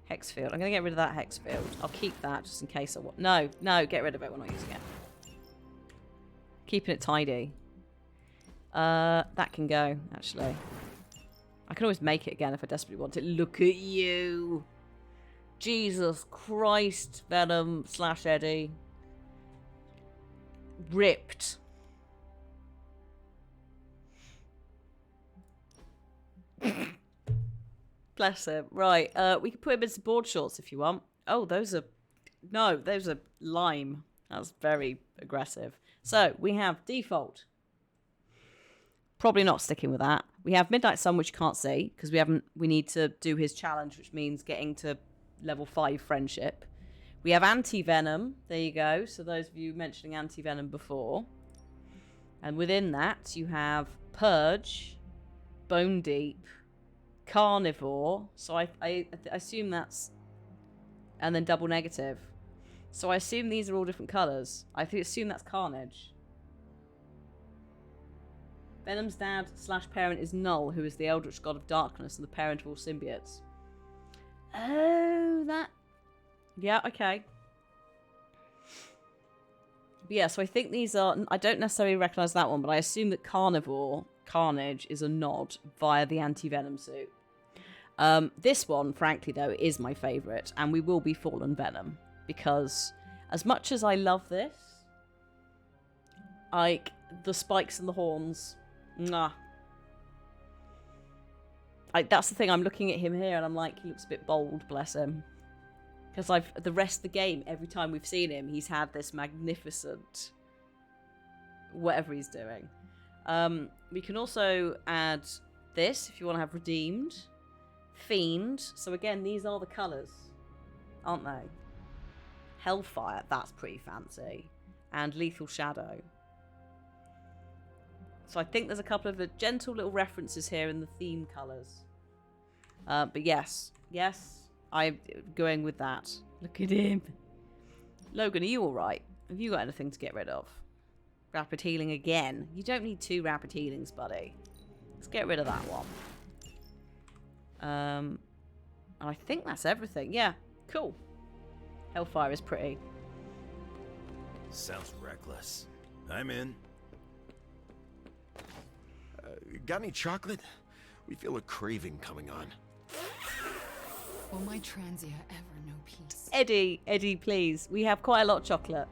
Hex Field. I'm going to get rid of that Hex Field. I'll keep that just in case I want... No, no, get rid of it. We're not using it. Keeping it tidy. That can go, actually. I can always make it again if I desperately want it. Look at you. Jesus Christ, Venom / Eddie. Ripped. Bless him. Right, we can put him in some board shorts if you want. Oh, those are... No, those are lime. That's very aggressive. So, we have default. Probably not sticking with that. We have Midnight Sun, which you can't see, because we need to do his challenge, which means getting to level 5 friendship. We have Anti-Venom. There you go. So those of you mentioning Anti-Venom before. And within that, you have Purge, Bone Deep, Carnivore. So I assume that's... And then Double Negative. So I assume these are all different colours. I assume that's Carnage. Venom's dad / parent is Null, who is the eldritch god of darkness and the parent of all symbiotes. Oh, that... Yeah, okay. But yeah, so I think these are... I don't necessarily recognise that one, but I assume that Carnage, is a nod via the anti-Venom suit. This one, frankly, though, is my favourite, and we will be Fallen Venom, because as much as I love this, like, the spikes and the horns... Nah. That's the thing, I'm looking at him here and I'm like, he looks a bit bold, bless him. Because the rest of the game, every time we've seen him, he's had this magnificent... whatever he's doing. We can also add this, if you want to have Redeemed. Fiend. So again, these are the colours, aren't they? Hellfire, that's pretty fancy. And Lethal Shadow. So I think there's a couple of gentle little references here in the theme colours. But yes, I'm going with that. Look at him. Logan, are you alright? Have you got anything to get rid of? Rapid healing again. You don't need 2 rapid healings, buddy. Let's get rid of that one. And I think that's everything. Yeah, cool. Hellfire is pretty. Sounds reckless. I'm in. Got any chocolate? We feel a craving coming on. Will my Transia ever know peace? Eddie, please. We have quite a lot of chocolate.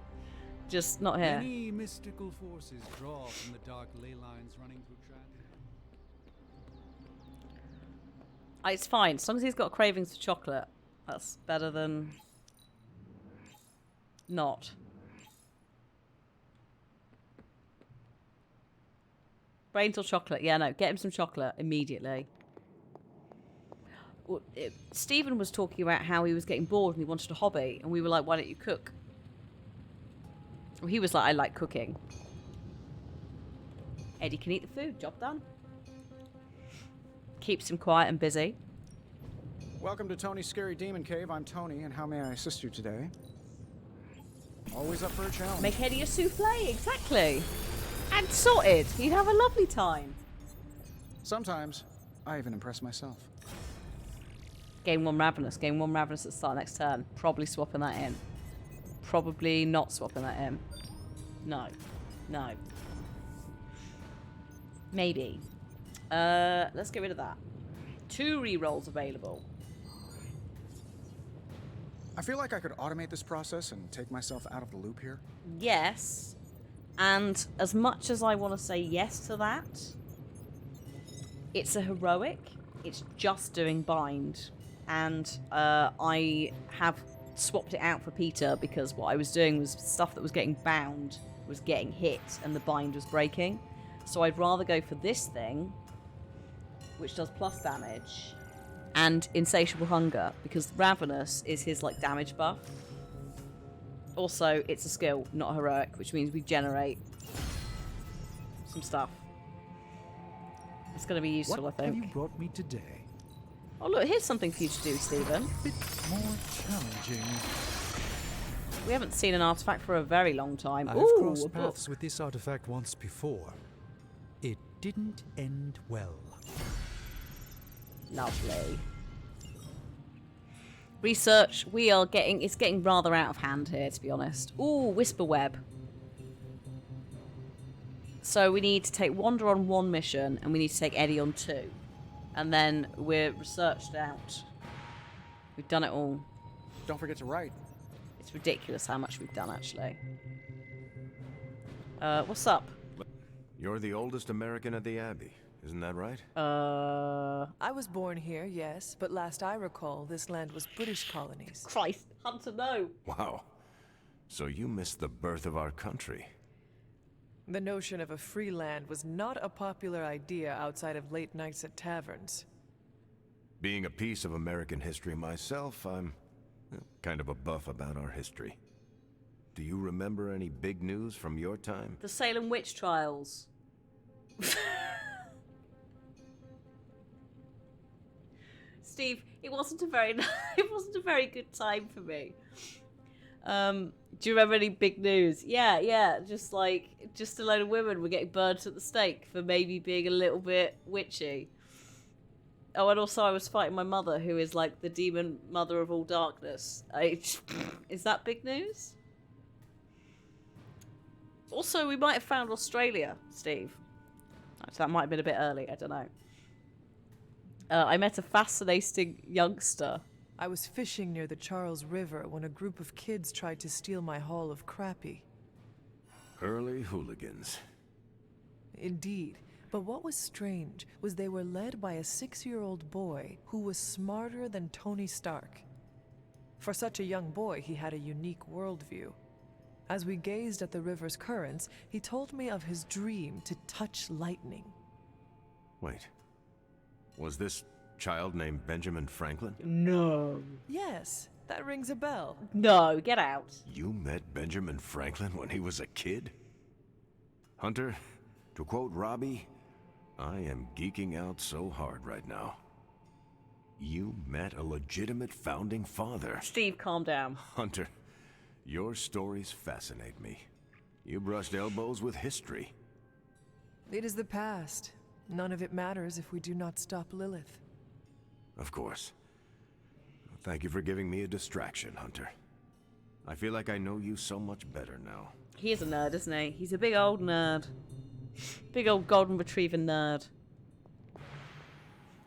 Just not here. Many mystical forces draw from the dark ley lines running through Transia. It's fine. As long as he's got cravings for chocolate. That's better than... not. Brains or chocolate? Yeah, no. Get him some chocolate immediately. Stephen was talking about how he was getting bored and he wanted a hobby. And we were like, why don't you cook? Well, he was like, I like cooking. Eddie can eat the food. Job done. Keeps him quiet and busy. Welcome to Tony's Scary Demon Cave. I'm Tony, and how may I assist you today? Always up for a challenge. Make Eddie a souffle, exactly. And sorted. He'd have a lovely time. Sometimes, I even impress myself. Game 1 Ravenous. Game 1 Ravenous at the start next turn. Probably swapping that in. Probably not swapping that in. No. No. Maybe. Let's get rid of that. 2 rerolls available. I feel like I could automate this process and take myself out of the loop here. Yes. And as much as I want to say yes to that, it's a heroic. It's just doing bind. And I have swapped it out for Peter because what I was doing was stuff that was getting bound was getting hit and the bind was breaking. So I'd rather go for this thing, which does plus damage, and Insatiable Hunger, because Ravenous is his like damage buff. Also, it's a skill, not a heroic, which means we generate some stuff. It's going to be useful, What I think. have you brought me today? Oh, look, here's something for you to do, Stephen. A bit more challenging. We haven't seen an artifact for a very long time. I've Ooh, a crossed book. paths with this artifact once before. It didn't end well. Lovely. Research, it's getting rather out of hand here, to be honest. Ooh, Whisper Web. So we need to take Wander on 1 mission, and we need to take Eddie on 2. And then we're researched out. We've done it all. Don't forget to write. It's ridiculous how much we've done, actually. What's up? You're the oldest American at the Abbey, isn't that right? I was born here, yes, but last I recall, this land was British colonies. Christ, Hunter, no. Wow. So you missed the birth of our country. The notion of a free land was not a popular idea outside of late nights at taverns. Being a piece of American history myself, I'm kind of a buff about our history. Do you remember any big news from your time? The Salem witch trials. Steve, it wasn't a very good time for me. Do you remember any big news? Yeah, just a load of women were getting burned at the stake for maybe being a little bit witchy. Oh, and also I was fighting my mother, who is like the demon mother of all darkness. Is that big news? Also, we might have found Australia, Steve. So that might have been a bit early, I don't know. I met a fascinating youngster. I was fishing near the Charles River when a group of kids tried to steal my haul of crappie. Early hooligans. Indeed. But what was strange was they were led by a 6-year-old boy who was smarter than Tony Stark. For such a young boy, he had a unique worldview. As we gazed at the river's currents, he told me of his dream to touch lightning. Wait. Was this child named Benjamin Franklin? No. Yes, that rings a bell. No, get out. You met Benjamin Franklin when he was a kid? Hunter, to quote Robbie, I am geeking out so hard right now. You met a legitimate founding father. Steve, calm down. Hunter, your stories fascinate me. You brushed elbows with history. It is the past. None of it matters if we do not stop Lilith. Of course. Thank you for giving me a distraction, Hunter. I feel like I know you so much better now. He is a nerd, isn't he? He's a big old nerd. Big old golden retriever nerd.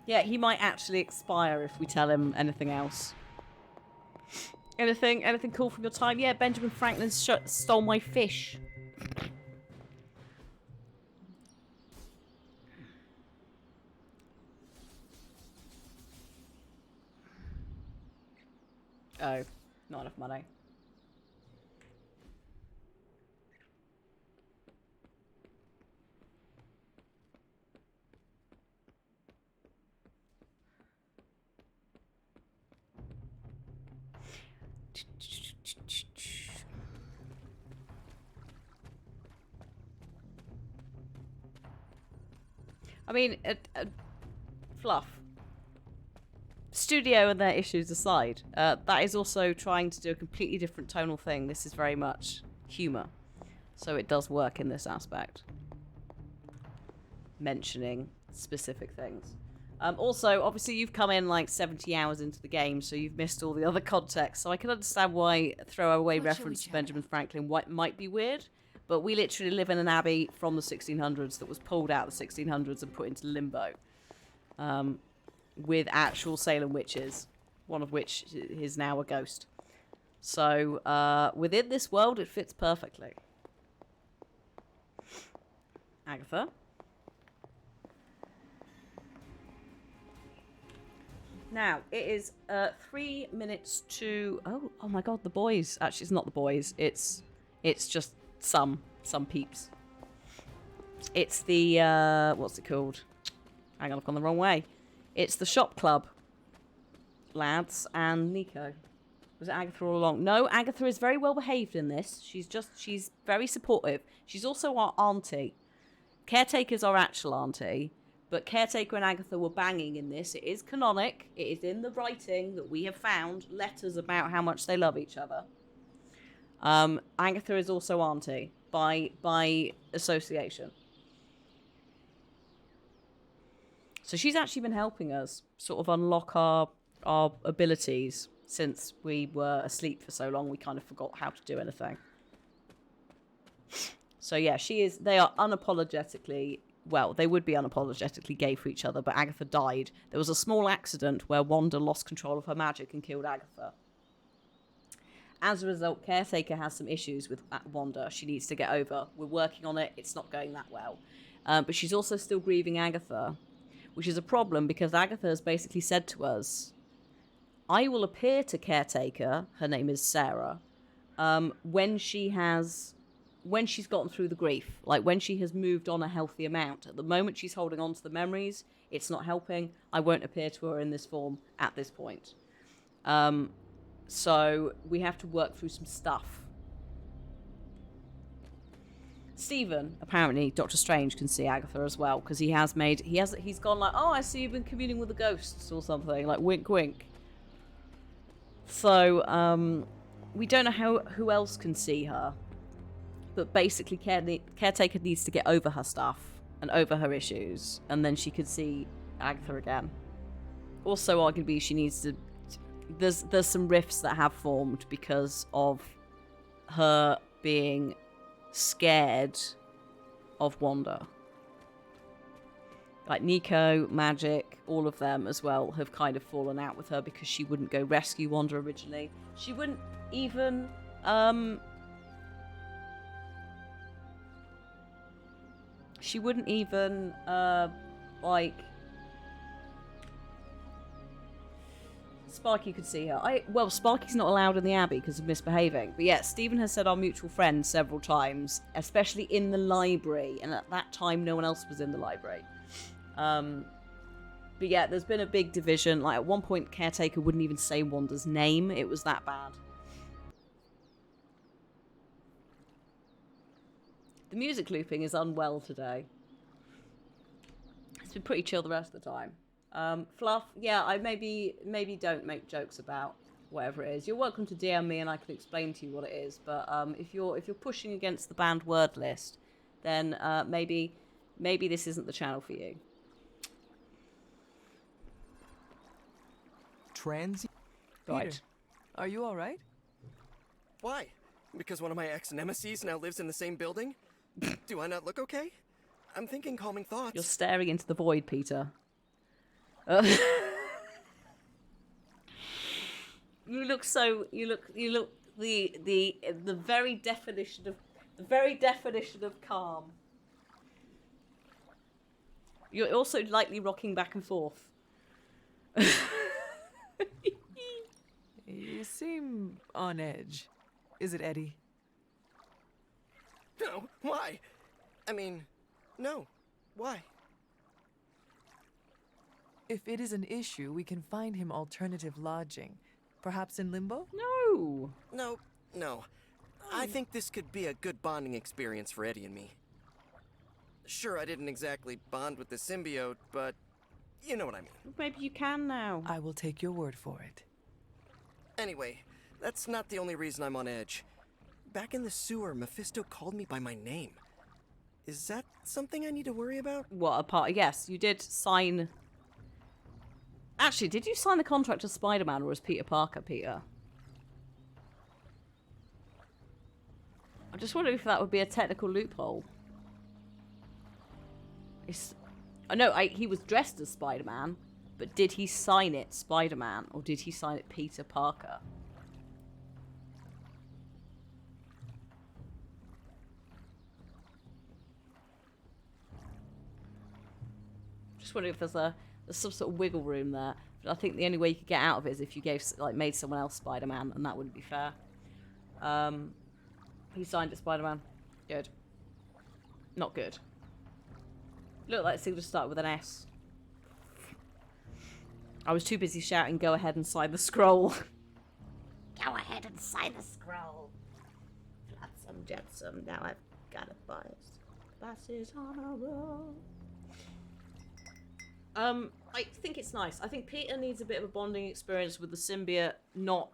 Yeah, he might actually expire if we tell him anything else. Anything cool from your time? Yeah, Benjamin Franklin stole my fish. Oh, not enough money. I mean, fluff. Studio and their issues aside, that is also trying to do a completely different tonal thing. This is very much humour. So it does work in this aspect. Mentioning specific things. Also, obviously you've come in like 70 hours into the game, so you've missed all the other context. So I can understand why throwaway reference to Benjamin Franklin might be weird. But we literally live in an abbey from the 1600s that was pulled out of the 1600s and put into limbo. With actual Salem witches, one of which is now a ghost. So, within this world, it fits perfectly. Agatha? Now, it is 3 minutes to... Oh my god, the boys. Actually, it's not the boys. It's just some peeps. It's the... what's it called? Hang on, I've gone the wrong way. It's the shop club lads and Nico. Was it Agatha all along? No, Agatha is very well behaved in this. She's very supportive. She's also our auntie. Caretaker's our actual auntie, but Caretaker and Agatha were banging in this. It is canonic. It is in the writing that we have found letters about how much they love each other. Agatha is also auntie by association. So she's actually been helping us sort of unlock our abilities. Since we were asleep for so long, we kind of forgot how to do anything. So yeah, they are unapologetically, well, they would be unapologetically gay for each other, but Agatha died. There was a small accident where Wanda lost control of her magic and killed Agatha. As a result, Caretaker has some issues with Wanda she needs to get over. We're working on it. It's not going that well. But she's also still grieving Agatha, which is a problem because Agatha has basically said to us, I will appear to Caretaker, her name is Sarah, when she's gotten through the grief, like when she has moved on a healthy amount. At the moment she's holding on to the memories, it's not helping. I won't appear to her in this form at this point. So we have to work through some stuff. Stephen, apparently Doctor Strange can see Agatha as well, because he's gone like, oh, I see you've been communing with the ghosts or something, like wink wink. So, we don't know who else can see her. But basically, Caretaker needs to get over her stuff and over her issues, and then she could see Agatha again. Also, arguably, she needs to... There's some rifts that have formed because of her being scared of Wanda. Like Nico, Magic, all of them as well have kind of fallen out with her because she wouldn't go rescue Wanda originally. She wouldn't even like Sparky could see her. Well, Sparky's not allowed in the Abbey because of misbehaving. But yeah, Stephen has said our mutual friend several times, especially in the library, and at that time no one else was in the library. But yeah, there's been a big division. Like at one point, Caretaker wouldn't even say Wanda's name. It was that bad. The music looping is unwell today. It's been pretty chill the rest of the time. Fluff, yeah, I maybe don't make jokes about whatever it is. You're welcome to DM me and I can explain to you what it is. But if you're pushing against the banned word list, then maybe this isn't the channel for you. Peter, are you all right? Why? Because one of my ex-nemesis now lives in the same building? Do I not look okay? I'm thinking calming thoughts. You're staring into the void, Peter. You look the very definition of calm. You're also lightly rocking back and forth. You seem on edge. Is it Eddie? No, why? I mean, no, why? If it is an issue, we can find him alternative lodging. Perhaps in Limbo? No. No. I think this could be a good bonding experience for Eddie and me. Sure, I didn't exactly bond with the symbiote, but you know what I mean. Maybe you can now. I will take your word for it. Anyway, that's not the only reason I'm on edge. Back in the sewer, Mephisto called me by my name. Is that something I need to worry about? What, yes, you did sign... Actually, did you sign the contract as Spider-Man or as Peter Parker, Peter? I just wondered if that would be a technical loophole. He was dressed as Spider-Man, but did he sign it Spider-Man or did he sign it Peter Parker? Just wondering if there's some sort of wiggle room there. But I think the only way you could get out of it is if you made someone else Spider-Man, and that wouldn't be fair. He signed it Spider-Man. Good. Not good. Looked like it seemed to start with an S. I was too busy shouting, go ahead and sign the scroll. Go ahead and sign the scroll. Flotsam jetsam. Now I've got a bus. Bus is on a roll. I think it's nice. I think Peter needs a bit of a bonding experience with the symbiote, not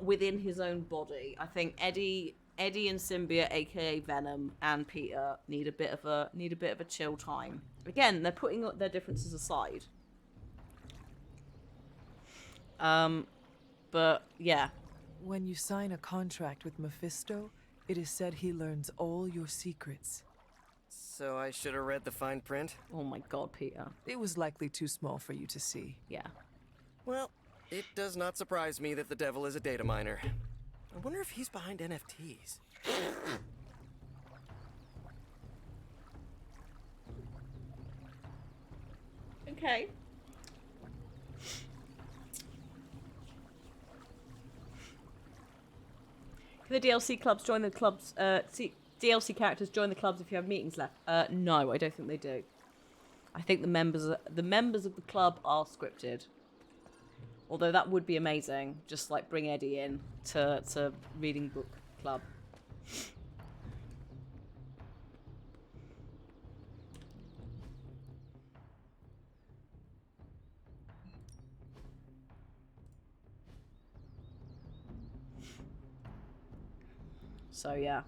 within his own body. I think Eddie and symbiote, aka Venom, and Peter need a bit of a chill time. Again, they're putting their differences aside. But yeah. When you sign a contract with Mephisto, it is said he learns all your secrets. So I should have read the fine print? Oh my god, Peter. It was likely too small for you to see. Yeah. Well, it does not surprise me that the devil is a data miner. I wonder if he's behind NFTs. Okay. Can the DLC clubs join the clubs? DLC characters join the clubs if you have meetings left? No, I don't think they do. I think the members of the club are scripted. Although that would be amazing. Just like bring Eddie in to reading book club. So yeah.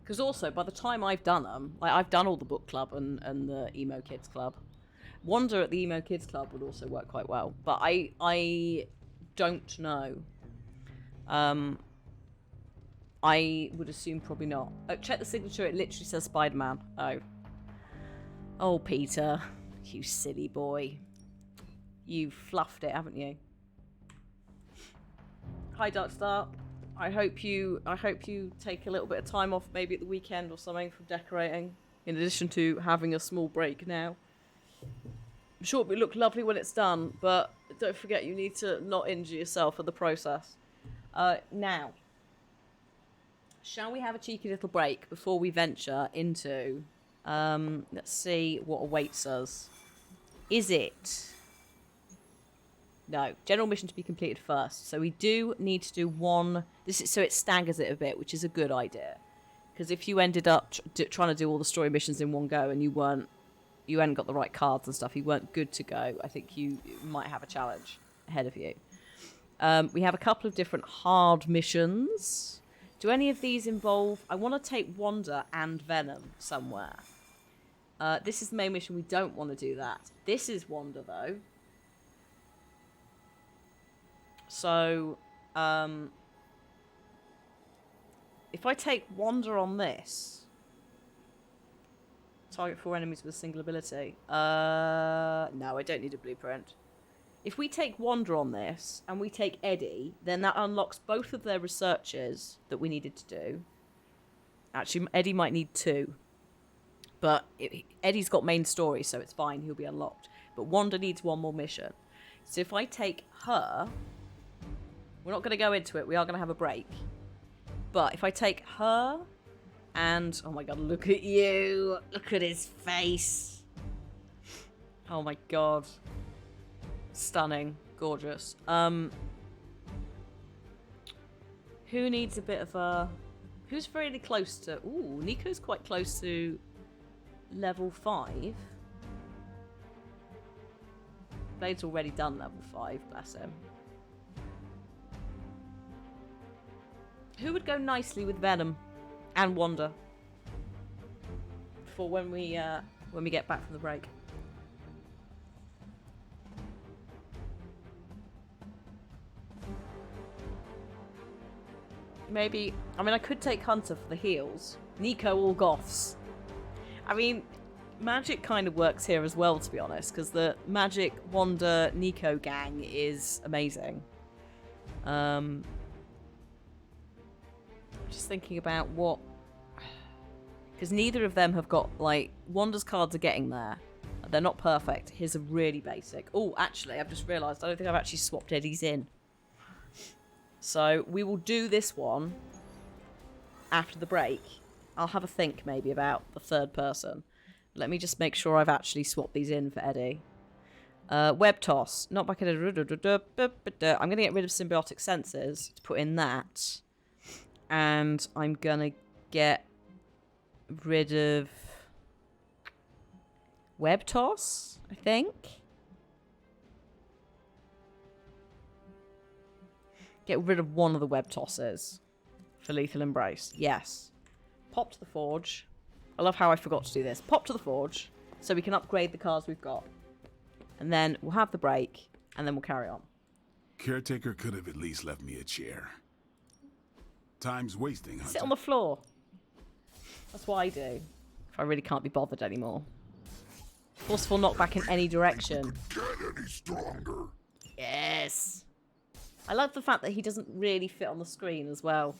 Because also, by the time I've done them, like I've done all the book club and the emo kids club. Wander at the emo kids club would also work quite well, but I don't know. I would assume probably not. Oh, check the signature. It literally says Spider-Man. Oh, Peter, you silly boy. You fluffed it, haven't you? Hi, Darkstar. I hope you take a little bit of time off, maybe at the weekend or something, from decorating. In addition to having a small break now. I'm sure it'll look lovely when it's done, but don't forget you need to not injure yourself in the process. Now, shall we have a cheeky little break before we venture into? Let's see what awaits us. Is it? No, general mission to be completed first. So we do need to do one. So it staggers it a bit, which is a good idea. Because if you ended up trying to do all the story missions in one go and you hadn't got the right cards and stuff, you weren't good to go, I think you might have a challenge ahead of you. We have a couple of different hard missions. Do any of these involve? I want to take Wanda and Venom somewhere. This is the main mission. We don't want to do that. This is Wanda though. So, if I take Wanda on this, target 4 enemies with a single ability. No, I don't need a blueprint. If we take Wanda on this, and we take Eddie, then that unlocks both of their researches that we needed to do. Actually, Eddie might need 2. But Eddie's got main story, so it's fine. He'll be unlocked. But Wanda needs one more mission. So if I take her... We're not going to go into it. We are going to have a break. But if I take her and... Oh my god, look at you. Look at his face. Oh my god. Stunning. Gorgeous. Who needs a bit of a... Who's really close to... Ooh, Nico's quite close to level 5. Blade's already done level 5, bless him. Who would go nicely with Venom and Wanda for when we get back from the break? Maybe, I mean, I could take Hunter for the heals. Nico all goths. I mean, magic kind of works here as well, to be honest, because the magic Wanda Nico gang is amazing. Just thinking about what... Because neither of them have got, like... Wanda's cards are getting there. They're not perfect. His are really basic. Oh, actually, I've just realised I don't think I've actually swapped Eddie's in. So, we will do this one after the break. I'll have a think, maybe, about the third person. Let me just make sure I've actually swapped these in for Eddie. Web toss. Not back at I'm going to get rid of symbiotic senses to put in that. And I'm going to get rid of web toss, I think. Get rid of one of the web tosses for lethal embrace. Yes. Pop to the forge. I love how I forgot to do this. Pop to the forge so we can upgrade the cars we've got. And then we'll have the break, and then we'll carry on. Caretaker could have at least left me a chair. Time's wasting, Hunter. Sit on the floor. That's what I do. If I really can't be bothered anymore. Forceful knockback in any direction. Get any stronger. Yes. I love the fact that he doesn't really fit on the screen as well.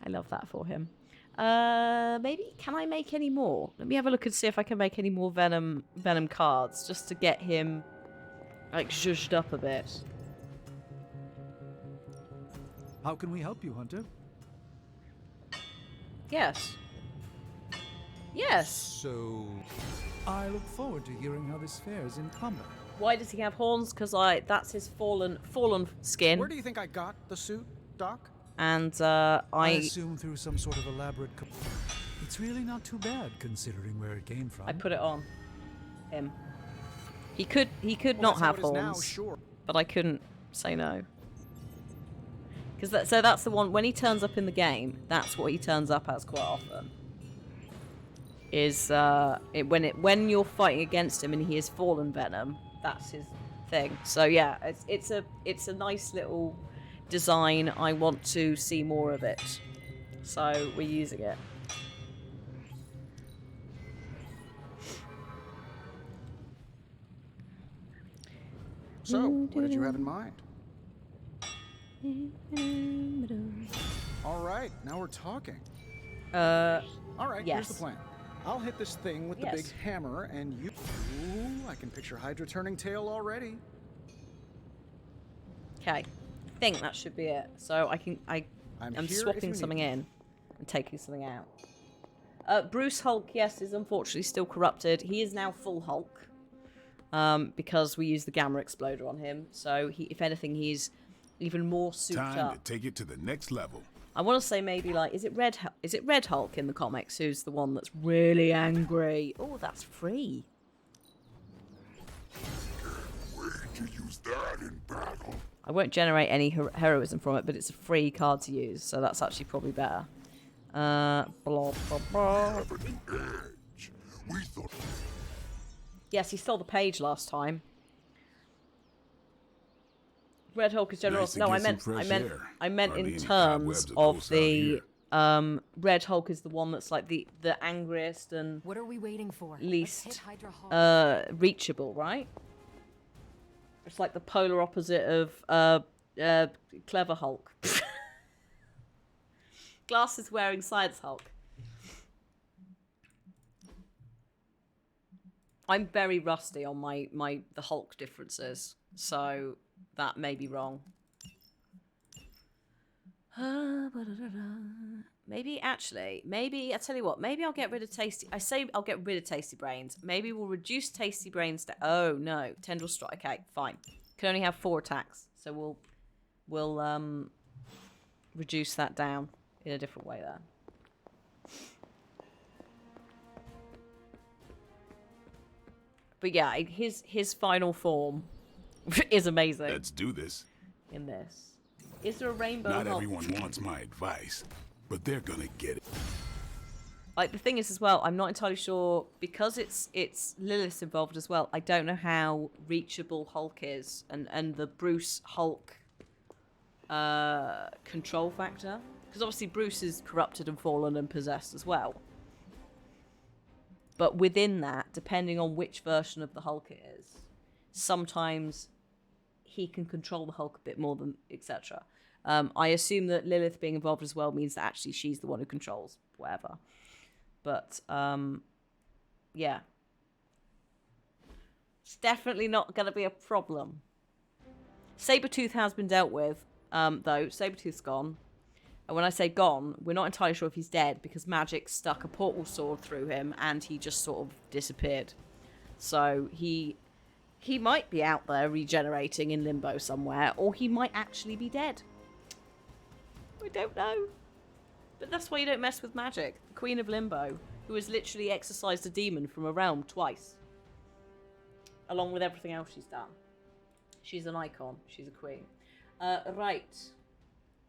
I love that for him. Maybe, can I make any more? Let me have a look and see if I can make any more Venom cards, just to get him, like, zhuzhed up a bit. How can we help you, Hunter? Yes. Yes. So, I look forward to hearing how this fares in combat. Why does he have horns? Because that's his fallen skin. Where do you think I got the suit, Doc? And I assume through some sort of elaborate. It's really not too bad considering where it came from. I put it on him. He could not have horns, now, sure. But I couldn't say no. Because that's the one when he turns up in the game. That's what he turns up as quite often. Is when you're fighting against him and he is fallen Venom. That's his thing. So yeah, it's a nice little design. I want to see more of it, so we're using it. So, what did you have in mind? All right, now we're talking. All right, yes. Here's the plan. I'll hit this thing with the big hammer, and you... Ooh, I can picture Hydra turning tail already. Okay. I think that should be it. So I'm swapping something in and taking something out. Bruce Hulk, yes, is unfortunately still corrupted. He is now full Hulk. Because we used the gamma exploder on him. So if anything, he's even more souped up. Time to take it to the next level. I want to say maybe like, is it Red Hulk in the comics who's the one that's really angry? Oh, that's free. Wait to use that in battle. I won't generate any heroism from it, but it's a free card to use, so that's actually probably better. Blah, blah, blah. Yes, he stole the page last time. Red Hulk is generous. No, I meant in terms of the Red Hulk is the one that's like the angriest and what are we waiting for? Least reachable, right? It's like the polar opposite of Clever Hulk. Glasses wearing Science Hulk. I'm very rusty on the Hulk differences, so that may be wrong. Maybe I tell you what, maybe I'll get rid of I'll get rid of Tasty Brains. Maybe we'll reduce Tasty Brains to, oh no, Tendril Strike. Okay, fine. Can only have 4 attacks, so we'll reduce that down in a different way there. But yeah, his final form is amazing. Let's do this. In this. Is there a rainbow? Not everyone wants my advice, but they're gonna get it. Like, the thing is as well, I'm not entirely sure, because it's Lilith involved as well, I don't know how reachable Hulk is and the Bruce Hulk control factor. Because obviously Bruce is corrupted and fallen and possessed as well. But within that, depending on which version of the Hulk it is, sometimes he can control the Hulk a bit more than etc. I assume that Lilith being involved as well means that actually she's the one who controls whatever. But yeah, it's definitely not going to be a problem. Sabretooth has been dealt with, though. Sabretooth's gone. And when I say gone, we're not entirely sure if he's dead because magic stuck a portal sword through him and he just sort of disappeared. So he might be out there regenerating in limbo somewhere, or he might actually be dead. We don't know. But that's why you don't mess with magic. The Queen of Limbo, who has literally exorcised a demon from a realm twice. Along with everything else she's done. She's an icon. She's a queen. Right.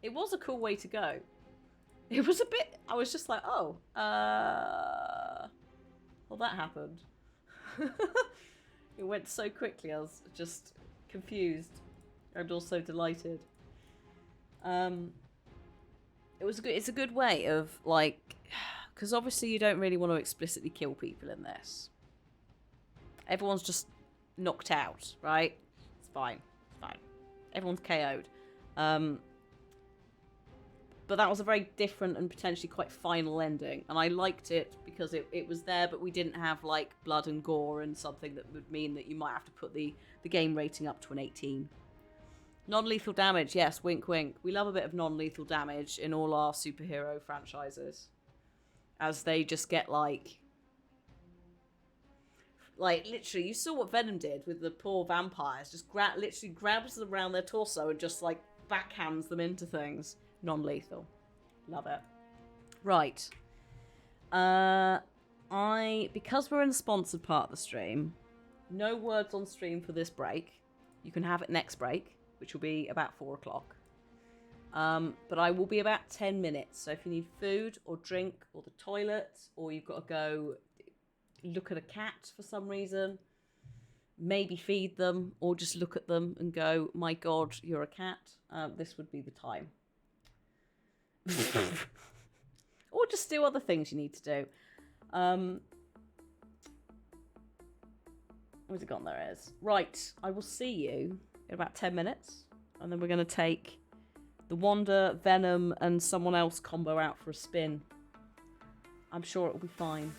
It was a cool way to go. It was a bit... I was just like, oh. Well, that happened. It went so quickly. I was just confused. And also delighted. It's a good way of, like... Because obviously you don't really want to explicitly kill people in this. Everyone's just knocked out, right? It's fine. It's fine. Everyone's KO'd. But that was a very different and potentially quite final ending. And I liked it because it was there, but we didn't have, like, blood and gore and something that would mean that you might have to put the game rating up to an 18. Non-lethal damage, yes, wink wink. We love a bit of non-lethal damage in all our superhero franchises. As they just get, like, literally, you saw what Venom did with the poor vampires. Just literally grabs them around their torso and just, like, backhands them into things. Non-lethal. Love it. Right. Because we're in the sponsored part of the stream, no words on stream for this break. You can have it next break, which will be about 4 o'clock. But I will be about 10 minutes. So if you need food or drink or the toilet, or you've got to go look at a cat for some reason, maybe feed them, or just look at them and go, my God, you're a cat, this would be the time. Or just do other things you need to do. Where's it gone? There it is. Right, I will see you in about 10 minutes, and then we're going to take the Wanda, Venom, and someone else combo out for a spin. I'm sure it'll be fine.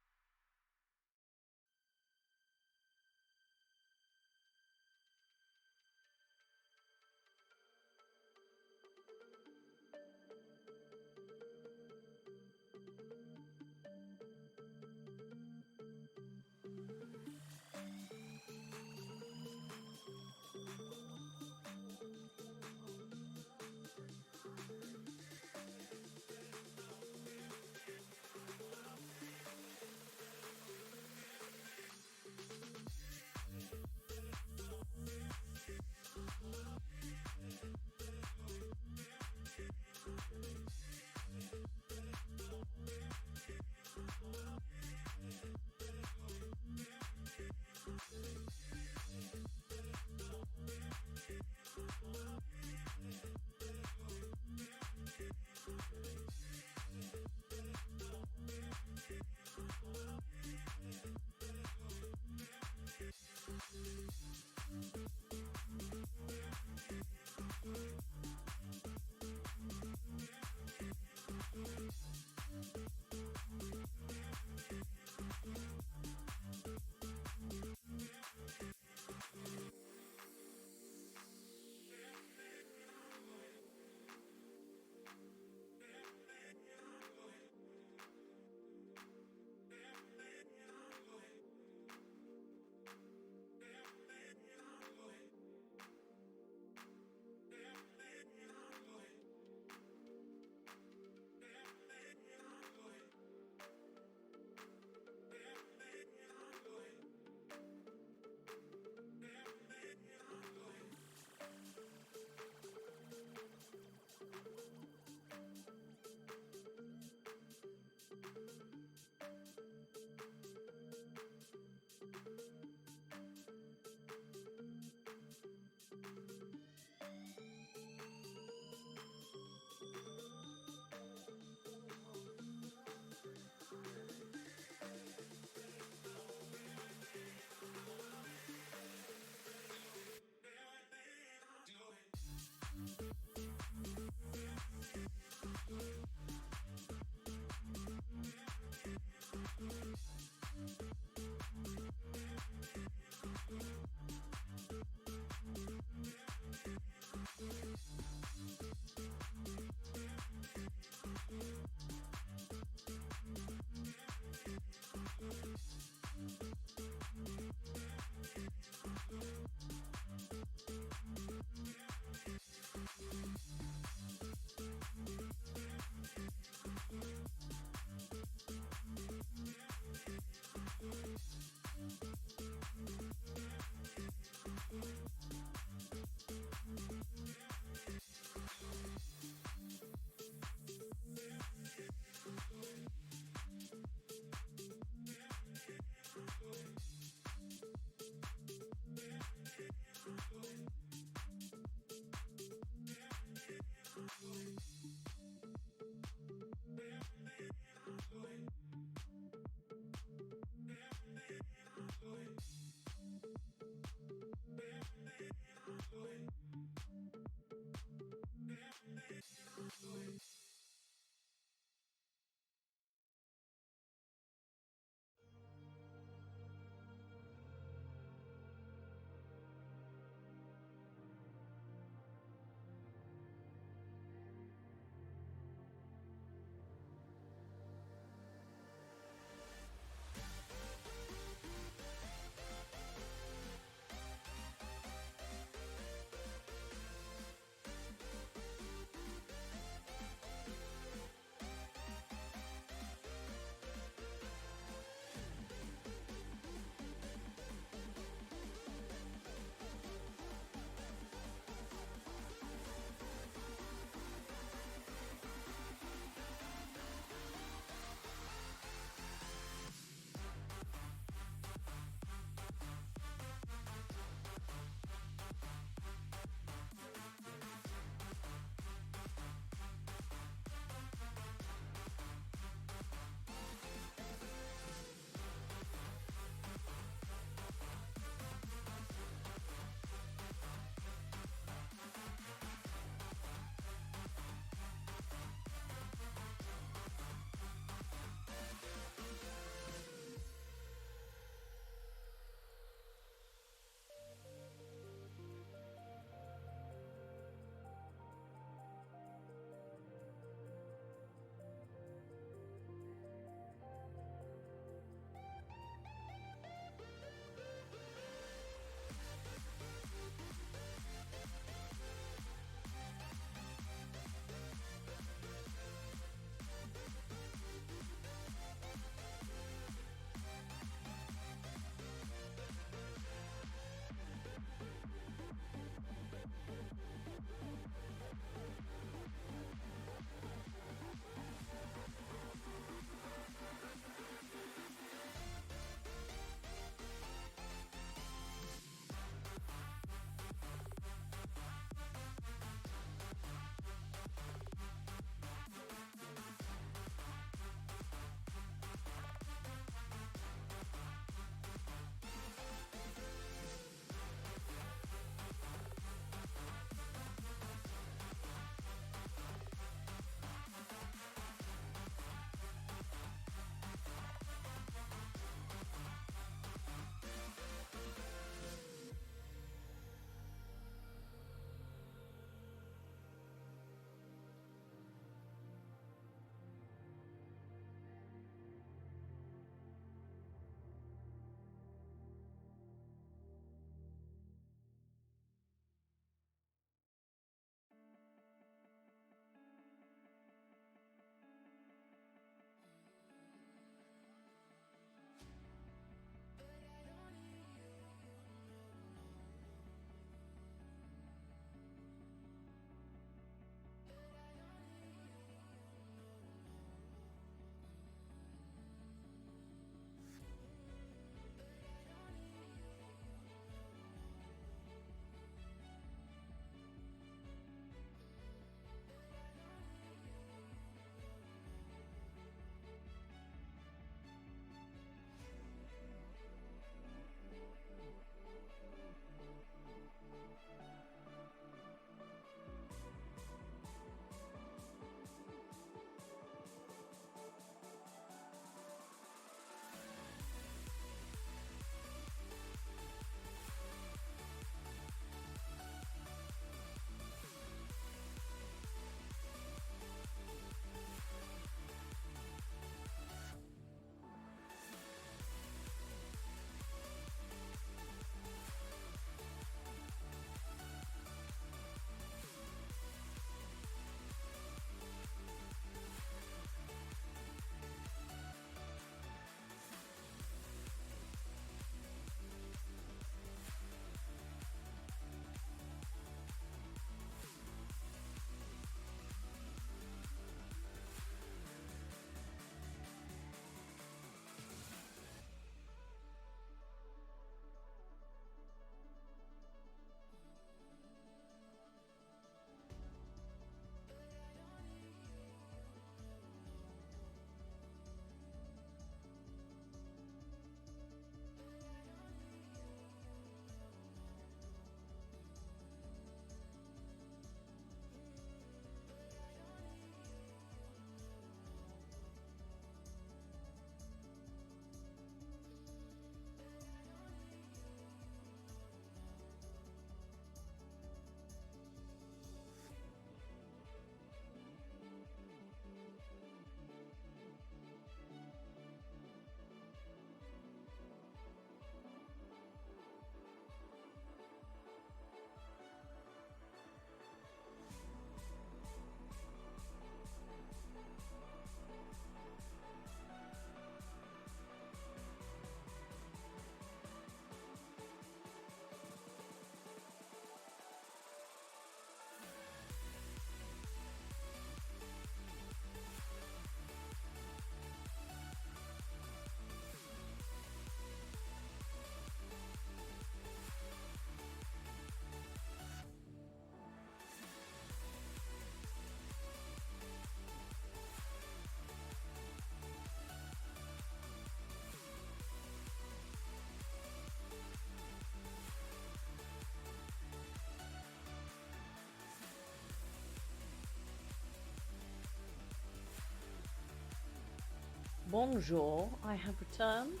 Bonjour, I have returned.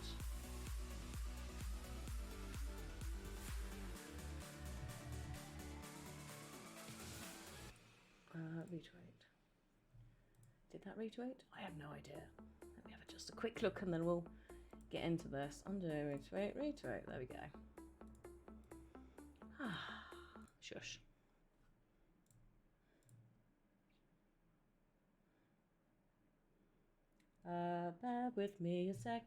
Retweet. Did that retweet? I have no idea. Let me have just a quick look and then we'll get into this. Undo, retweet, retweet. There we go. Shush. Bear with me a second.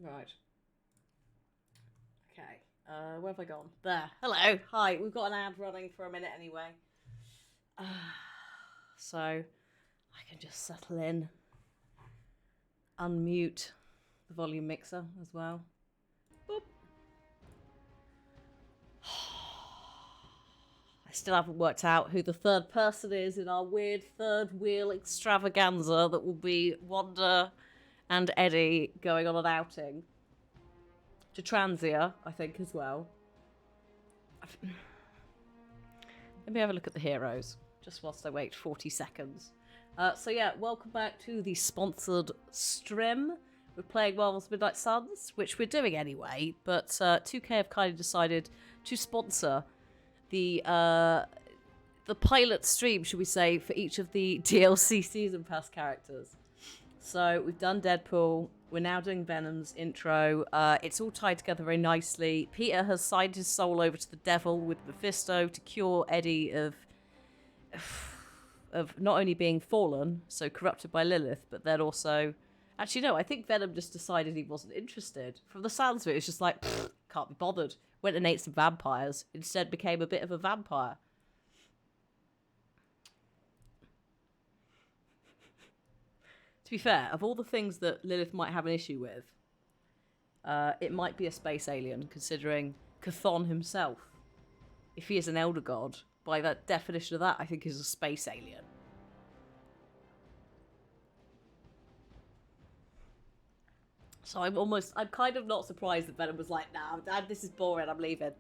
Right. Okay. Where have I gone? There. Hello. Hi. We've got an ad running for a minute anyway. So I can just settle in. Unmute the volume mixer as well. Boop. I still haven't worked out who the third person is in our weird third wheel extravaganza that will be Wanda and Eddie going on an outing. To Transia, I think, as well. Let me have a look at the heroes, just whilst I wait 40 seconds. So yeah, welcome back to the sponsored stream. We're playing Marvel's Midnight Suns, which we're doing anyway, but 2K have kind of decided to sponsor the pilot stream, should we say, for each of the DLC Season Pass characters. So we've done Deadpool. We're now doing Venom's intro. It's all tied together very nicely. Peter has signed his soul over to the devil with Mephisto to cure Eddie of not only being fallen, so corrupted by Lilith, but then also... Actually, no, I think Venom just decided he wasn't interested. From the sounds of it, it's just like, can't be bothered. Went and ate some vampires. Instead became a bit of a vampire. To be fair, of all the things that Lilith might have an issue with, it might be a space alien, considering Chthon himself, if he is an elder god, by that definition of that, I think is a space alien. So I'm kind of not surprised that Venom was like, nah, Dad, this is boring, I'm leaving.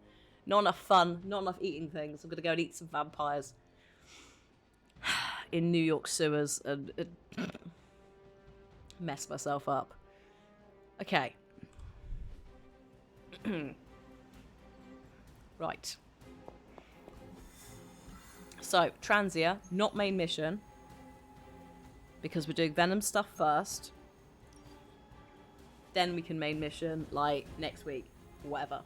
Not enough fun, not enough eating things. I'm going to go and eat some vampires in New York sewers and mess myself up. Okay. Right. So, Transia, not main mission. Because we're doing Venom stuff first. Then we can main mission, like, next week. Whatever.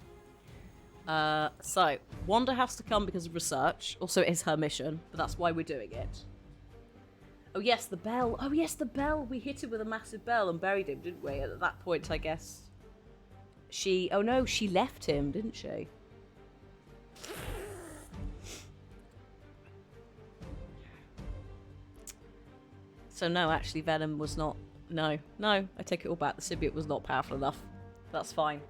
So, Wanda has to come because of research. Also, it is her mission, but that's why we're doing it. Oh, yes, the bell. Oh, yes, the bell. We hit him with a massive bell and buried him, didn't we? At that point, I guess. Oh, no, she left him, didn't she? So, no, actually, Venom was not... No, I take it all back. The symbiote was not powerful enough. That's fine.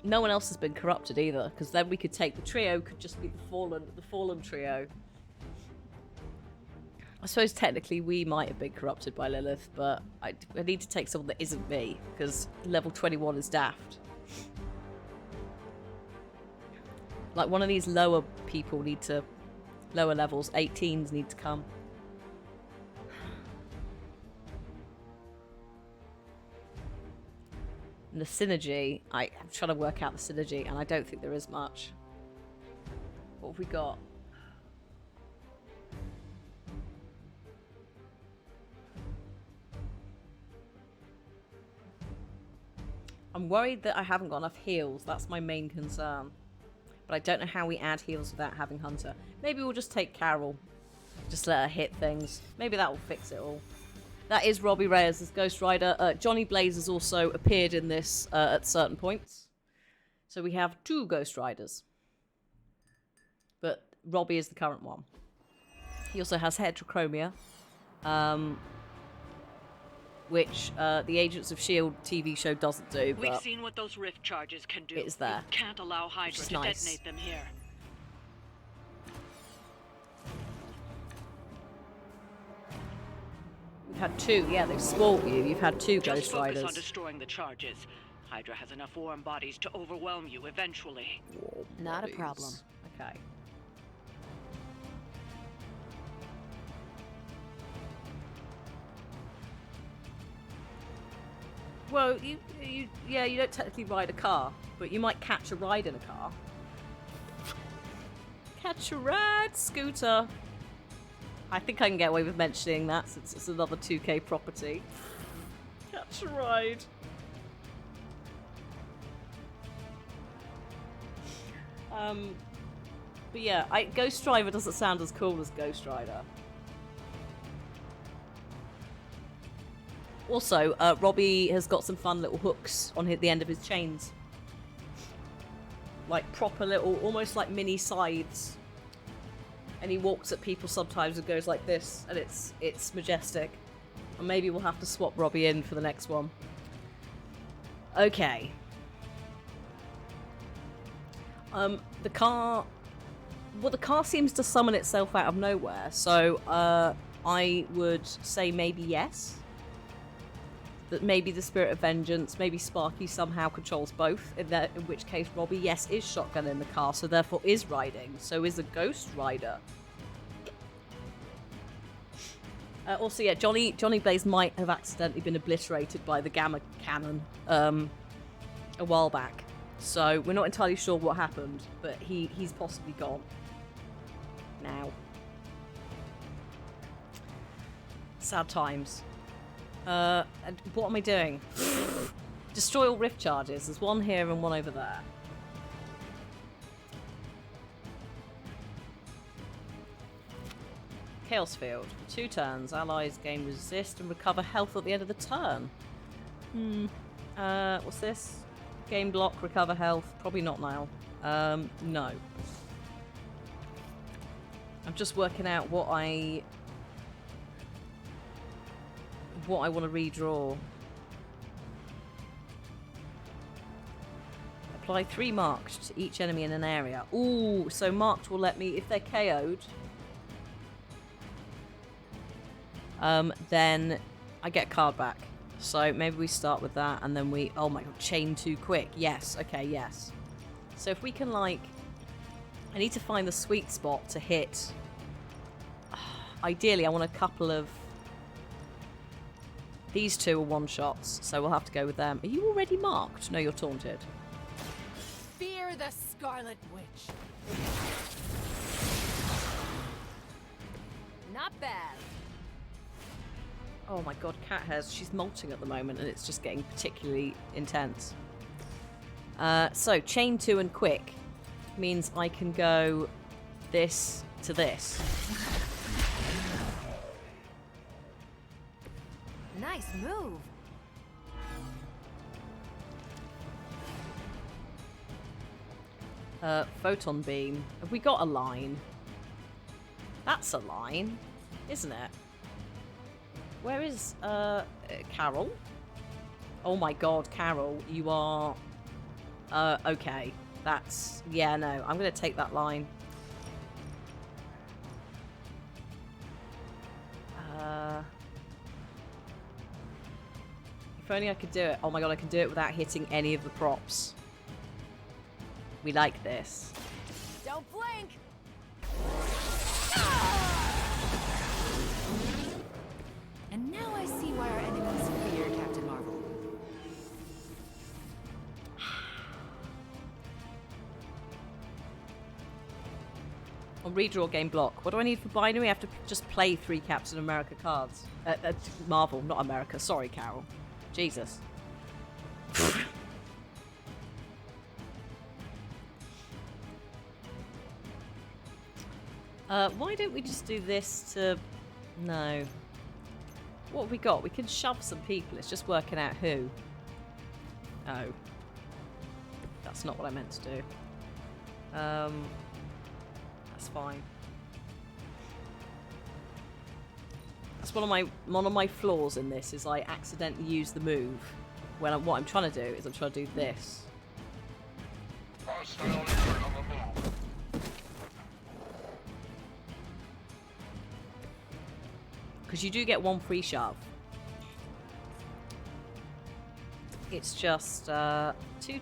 No one else has been corrupted either, because then we could take the trio, could just be the fallen trio. I suppose technically we might have been corrupted by Lilith, but I need to take someone that isn't me, because level 21 is daft. Like, one of these lower people lower levels, 18s need to come. And the synergy, I'm trying to work out the synergy, and I don't think there is much. What have we got? I'm worried that I haven't got enough heals. That's my main concern. But I don't know how we add heals without having Hunter. Maybe we'll just take Carol. Just let her hit things. Maybe that will fix it all. That is Robbie Reyes as Ghost Rider. Johnny Blaze has also appeared in this at certain points. So we have 2 Ghost Riders. But Robbie is the current one. He also has heterochromia. which the Agents of S.H.I.E.L.D. TV show doesn't do, We've but seen what those rift charges can do. it's there. We can't allow Hydra Which is to nice. detonate them here. You've had two, yeah, they've spoiled you. You've had two Just Ghost focus Riders. on destroying the charges. Hydra has enough warm bodies to overwhelm you eventually. Not a problem. Okay. Well, you don't technically ride a car, but you might catch a ride in a car. Catch a ride, scooter. I think I can get away with mentioning that since it's another 2K property. Catch a ride. But yeah, Ghost Rider doesn't sound as cool as Ghost Rider. Also, Robbie has got some fun little hooks on the end of his chains. Like proper little, almost like mini scythes. And he walks at people sometimes and goes like this, and it's majestic. And maybe we'll have to swap Robbie in for the next one. Okay. The car seems to summon itself out of nowhere, so I would say maybe yes. That maybe the Spirit of Vengeance, maybe Sparky somehow controls both, in which case Robbie, yes, is shotgun in the car, so therefore is riding, so is a Ghost Rider. Also, yeah, Johnny Blaze might have accidentally been obliterated by the Gamma Cannon a while back. So we're not entirely sure what happened, but he's possibly gone now. Sad times. And what am I doing? Destroy all rift charges. There's one here and one over there. Chaos Field. 2 turns. Allies gain resist and recover health at the end of the turn. What's this? Game block, recover health. Probably not now. No. I'm just working out what I want to redraw. Apply 3 marked to each enemy in an area. Ooh, so marked will let me, if they're KO'd, then I get a card back. So maybe we start with that, and then we... Oh my god, chain too quick. Yes, okay, yes. So if we can, like... I need to find the sweet spot to hit. Ideally, I want a couple of... These 2 are one-shots, so we'll have to go with them. Are you already marked? No, you're taunted. Fear the Scarlet Witch. Not bad. Oh my god, Cat Hairs. She's molting at the moment, and it's just getting particularly intense. So, chain 2 and quick means I can go this to this. Nice move. Photon beam. Have we got a line? That's a line, isn't it? Where is, Carol? Oh my god, Carol, you are... okay. That's... Yeah, no, I'm gonna take that line. If only I could do it. Oh my god, I can do it without hitting any of the props. We like this. Don't blink! And now I see why our enemies fear Captain Marvel. On redraw game block. What do I need for binary? I have to just play 3 Captain America cards. Marvel, not America. Sorry, Carol. Jesus. Why don't we just do this to... No. What have we got? We can shove some people. It's just working out who. Oh. That's not what I meant to do. That's fine. That's one of my flaws in this is I accidentally use the move when what I'm trying to do is I'm trying to do this. Because you do get one free shove. It's just 2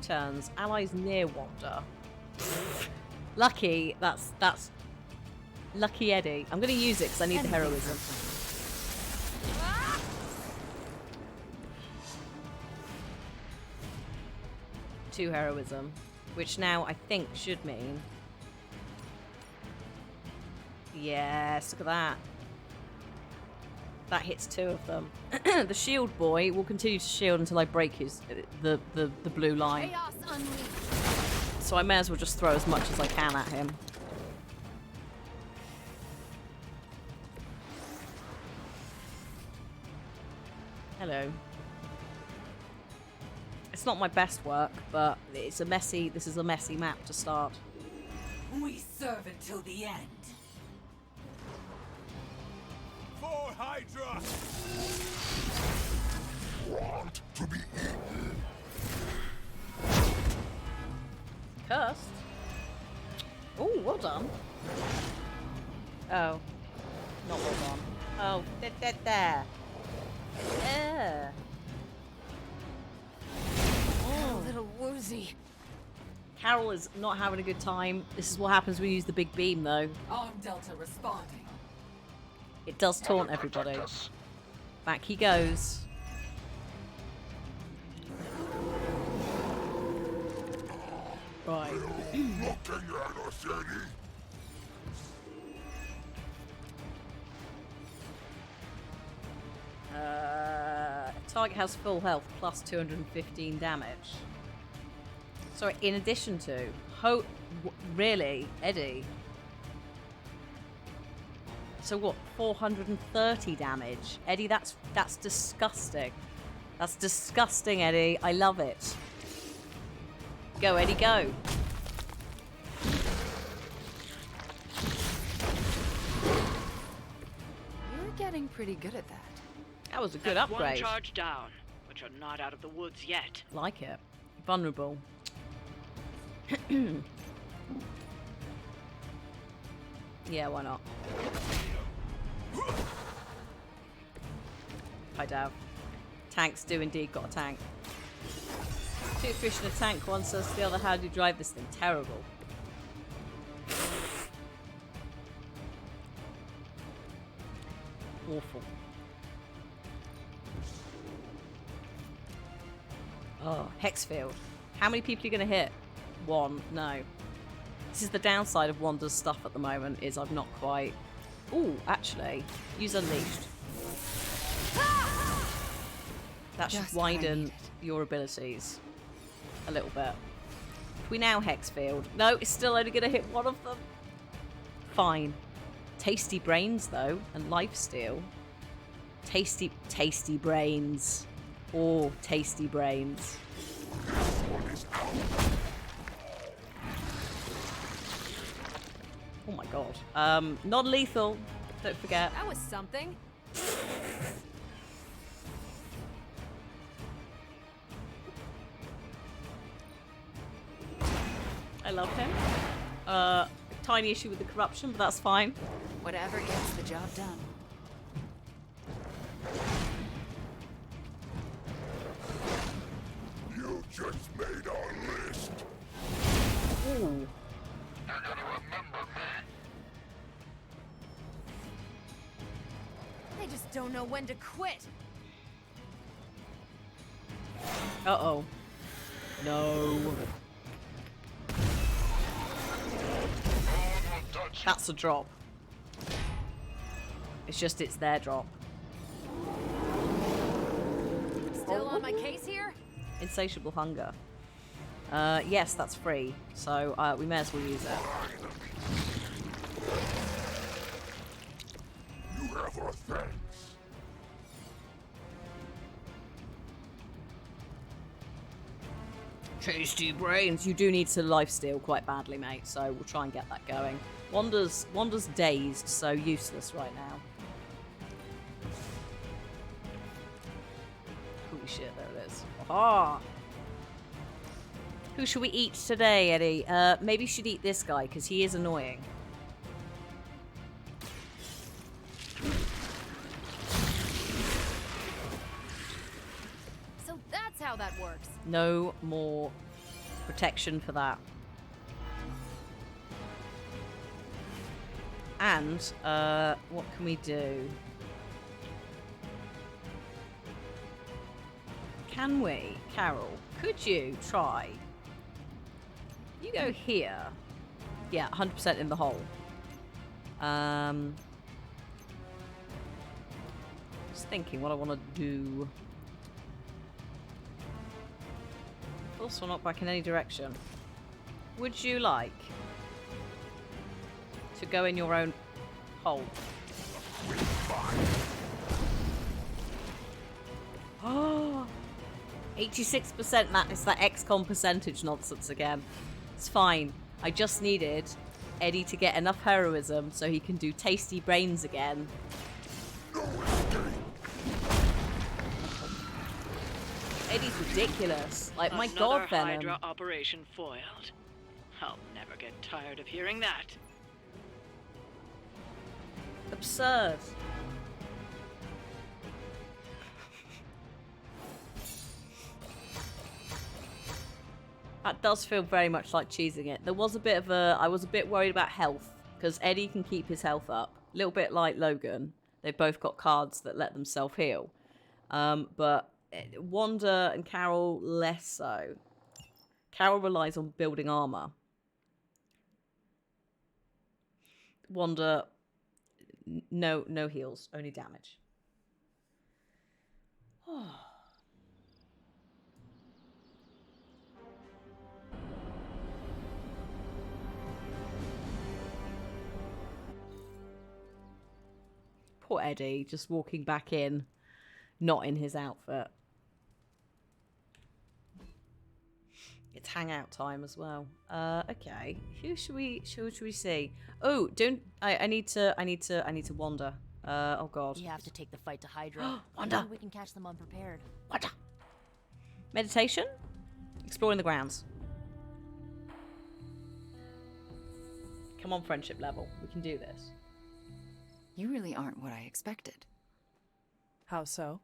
turns. Allies near Wanda. Lucky. That's lucky Eddie. I'm going to use it because I need the heroism. Two heroism, which now I think should mean. Yes, look at that. That hits 2 of them. The shield boy will continue to shield until I break the blue line. So I may as well just throw as much as I can at him. Hello. It's not my best work, but this is a messy map to start. We serve until the end. For Hydra! Want to be eaten? Cursed? Oh, well done. Oh. Not well done. Oh, there. Yeah. Oh, a little woozy. Carol is not having a good time. This is what happens when you use the big beam, though. Arm Delta responding. It does taunt everybody. Back he goes. Right. Looking at us, Eddie. Target has full health plus 215 damage. Sorry, in addition to. Really? Eddie? So what? 430 damage? Eddie, that's disgusting. That's disgusting, Eddie. I love it. Go, Eddie, go. You're getting pretty good at that. That was a good That's upgrade. One charge down, but you're not out of the woods yet. Like it. Vulnerable. Yeah, why not? Hi, Dav. Tanks do indeed got a tank. 2 fish in a tank, one says to the other, how do you drive this thing? Terrible. Awful. Oh, Hexfield. How many people are you going to hit? 1. No. This is the downside of Wanda's stuff at the moment, is I've not quite... Ooh, actually. Use Unleashed. That should widen your abilities a little bit. If we now Hexfield. No, it's still only going to hit 1 of them. Fine. Tasty brains, though, and lifesteal. Tasty brains. Oh, tasty brains. Oh my god. Non-lethal. Don't forget. That was something. I love him. Tiny issue with the corruption, but that's fine. Whatever gets the job done. You just made our list. Ooh. You're gonna remember me. They just don't know when to quit. Uh-oh. No. That's a drop. It's just it's their drop. Still on my case here? Insatiable hunger. Yes, that's free. So we may as well use it. You have our thanks. Tasty brains. You do need to lifesteal quite badly, mate. So we'll try and get that going. Wanda's dazed, so useless right now. Holy shit, there it is. Aha! Who should we eat today, Eddie? Maybe you should eat this guy, because he is annoying. So that's how that works. No more protection for that. And, what can we do? Can we? Carol, could you try? You go here. Yeah, 100% in the hole. Just thinking what I want to do. Also not back in any direction. Would you like to go in your own hole? Oh, 86%, Matt. It's that XCOM percentage nonsense again. It's fine. I just needed Eddie to get enough heroism so he can do tasty brains again. Eddie's ridiculous. Like, my god, Venom. Another Hydra operation foiled. I'll never get tired of hearing that. Absurd. That does feel very much like cheesing it. There was a bit of a... I was a bit worried about health, because Eddie can keep his health up. A little bit like Logan. They've both got cards that let them self-heal. But Wanda and Carol, less so. Carol relies on building armor. Wanda, no heals, only damage. Poor Eddie, just walking back in, not in his outfit. It's hangout time as well. Okay. Who should we see? Oh, I need to wander. Oh god. We have to take the fight to Hydra. Wanda. Maybe we can catch them unprepared. Wanda. Meditation? Exploring the grounds. Come on, friendship level. We can do this. You really aren't what I expected. How so?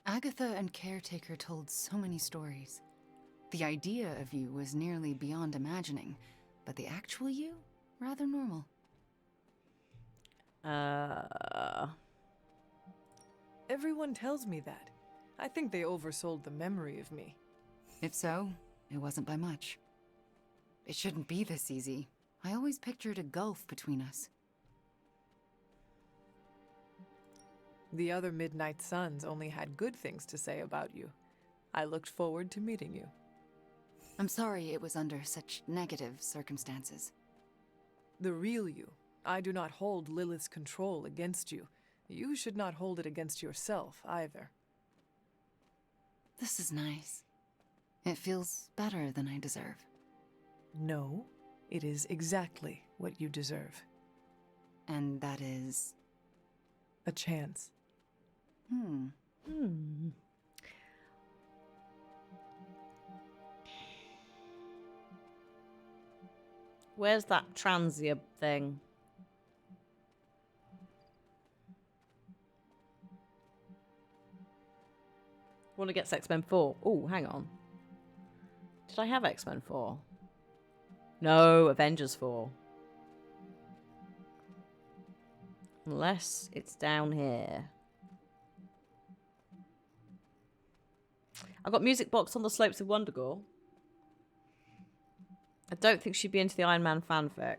Agatha and Caretaker told so many stories. The idea of you was nearly beyond imagining, but the actual you, rather normal. Everyone tells me that. I think they oversold the memory of me. If so, it wasn't by much. It shouldn't be this easy. I always pictured a gulf between us. The other Midnight Suns only had good things to say about you. I looked forward to meeting you. I'm sorry it was under such negative circumstances. The real you. I do not hold Lilith's control against you. You should not hold it against yourself, either. This is nice. It feels better than I deserve. No, it is exactly what you deserve. And that is? A chance. Where's that Transia thing? Want to get X-Men 4? Oh, hang on. Did I have X-Men 4? No, Avengers 4. Unless it's down here. I've got Music Box on the Slopes of Wondergore. I don't think she'd be into the Iron Man fanfic.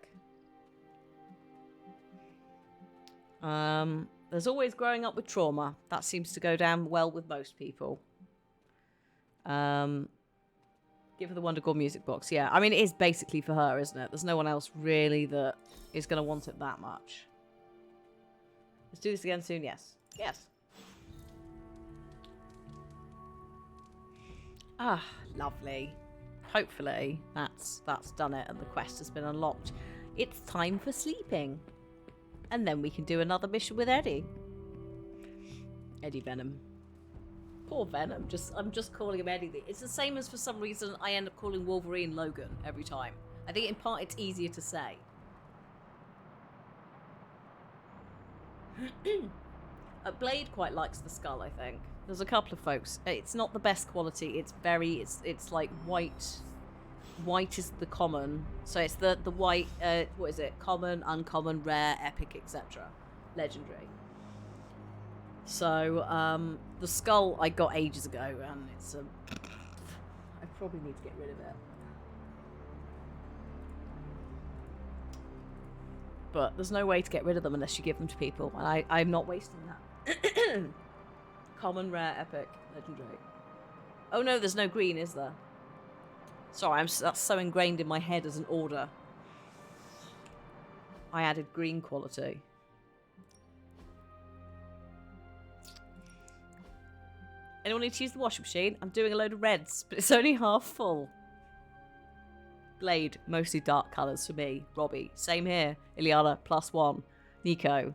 There's always growing up with trauma. That seems to go down well with most people. Give her the Wondergore Music Box. Yeah, I mean, it is basically for her, isn't it? There's no one else really that is going to want it that much. Let's do this again soon, yes. Yes. Ah, lovely. Hopefully that's done it and the quest has been unlocked. It's time for sleeping. And then we can do another mission with Eddie. Eddie Venom. Poor Venom. I'm just calling him anything. It's the same as for some reason I end up calling Wolverine Logan every time. I think in part it's easier to say. Blade quite likes the skull, I think. There's a couple of folks. It's not the best quality. It's like white. White is the common. So it's the white, what is it? Common, uncommon, rare, epic, etc. Legendary. So, the skull I got ages ago, and it's I probably need to get rid of it. But there's no way to get rid of them unless you give them to people, and I'm not wasting that. Common, rare, epic, legendary. Oh no, there's no green, is there? Sorry, that's so ingrained in my head as an order. I added green quality. Anyone need to use the washing machine? I'm doing a load of reds, but it's only half full. Blade, mostly dark colours for me. Robbie, same here. Ileana, +1. Nico.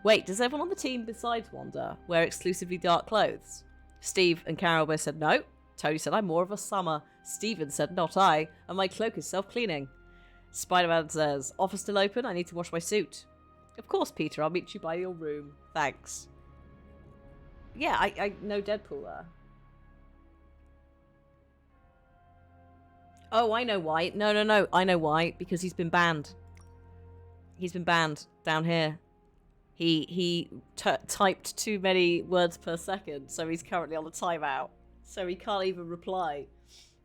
Wait, does everyone on the team besides Wanda wear exclusively dark clothes? Steve and Carol both said no. Tony said I'm more of a summer. Steven said not I, and my cloak is self-cleaning. Spider-Man says, office still open? I need to wash my suit. Of course, Peter, I'll meet you by your room. Thanks. Yeah, I know Deadpool there. Oh, I know why. No. I know why. Because he's been banned. He's been banned down here. He typed too many words per second, so he's currently on a timeout. So he can't even reply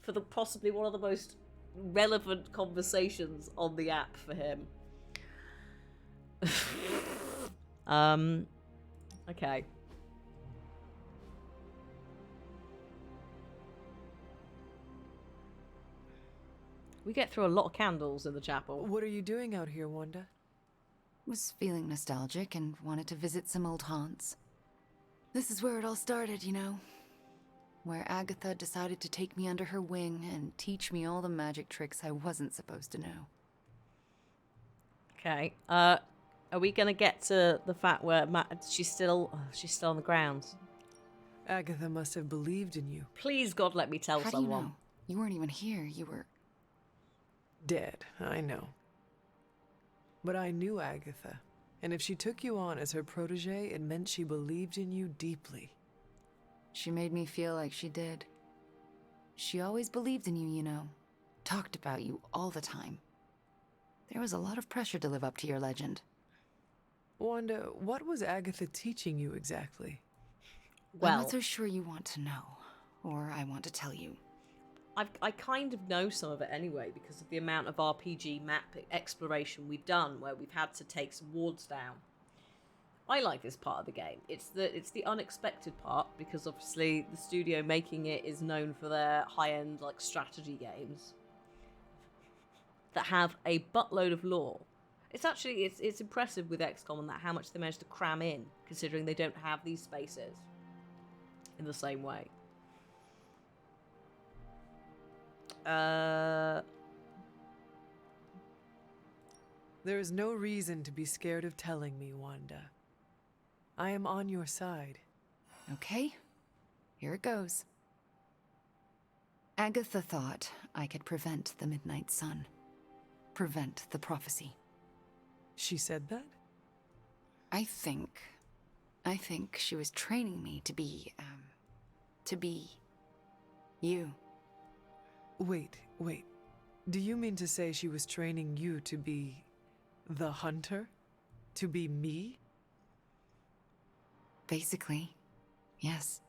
for the possibly one of the most relevant conversations on the app for him. Okay. We get through a lot of candles in the chapel. What are you doing out here, Wanda? Was feeling nostalgic and wanted to visit some old haunts. This is where it all started, you know. Where Agatha decided to take me under her wing and teach me all the magic tricks I wasn't supposed to know. Okay. Are we gonna get to the fact where she's still on the ground? Agatha must have believed in you. Please, God, let me tell How someone. do you know? You weren't even here. You were... Dead, I know. But I knew Agatha, and if she took you on as her protege, it meant she believed in you deeply. She made me feel like she did. She always believed in you, you know. Talked about you all the time. There was a lot of pressure to live up to your legend. Wanda, what was Agatha teaching you exactly? Well, I'm not so sure you want to know, or I want to tell you. I kind of know some of it anyway because of the amount of RPG map exploration we've done where we've had to take some wards down. I like this part of the game. It's the unexpected part because obviously the studio making it is known for their high-end like strategy games that have a buttload of lore. It's impressive with XCOM and that how much they managed to cram in considering they don't have these spaces in the same way. There is no reason to be scared of telling me, Wanda. I am on your side. Okay, here it goes. Agatha thought I could prevent the Midnight Sun. Prevent the prophecy. She said that? I think she was training me to be you. Wait. Do you mean to say she was training you to be the hunter? To be me? Basically, yes.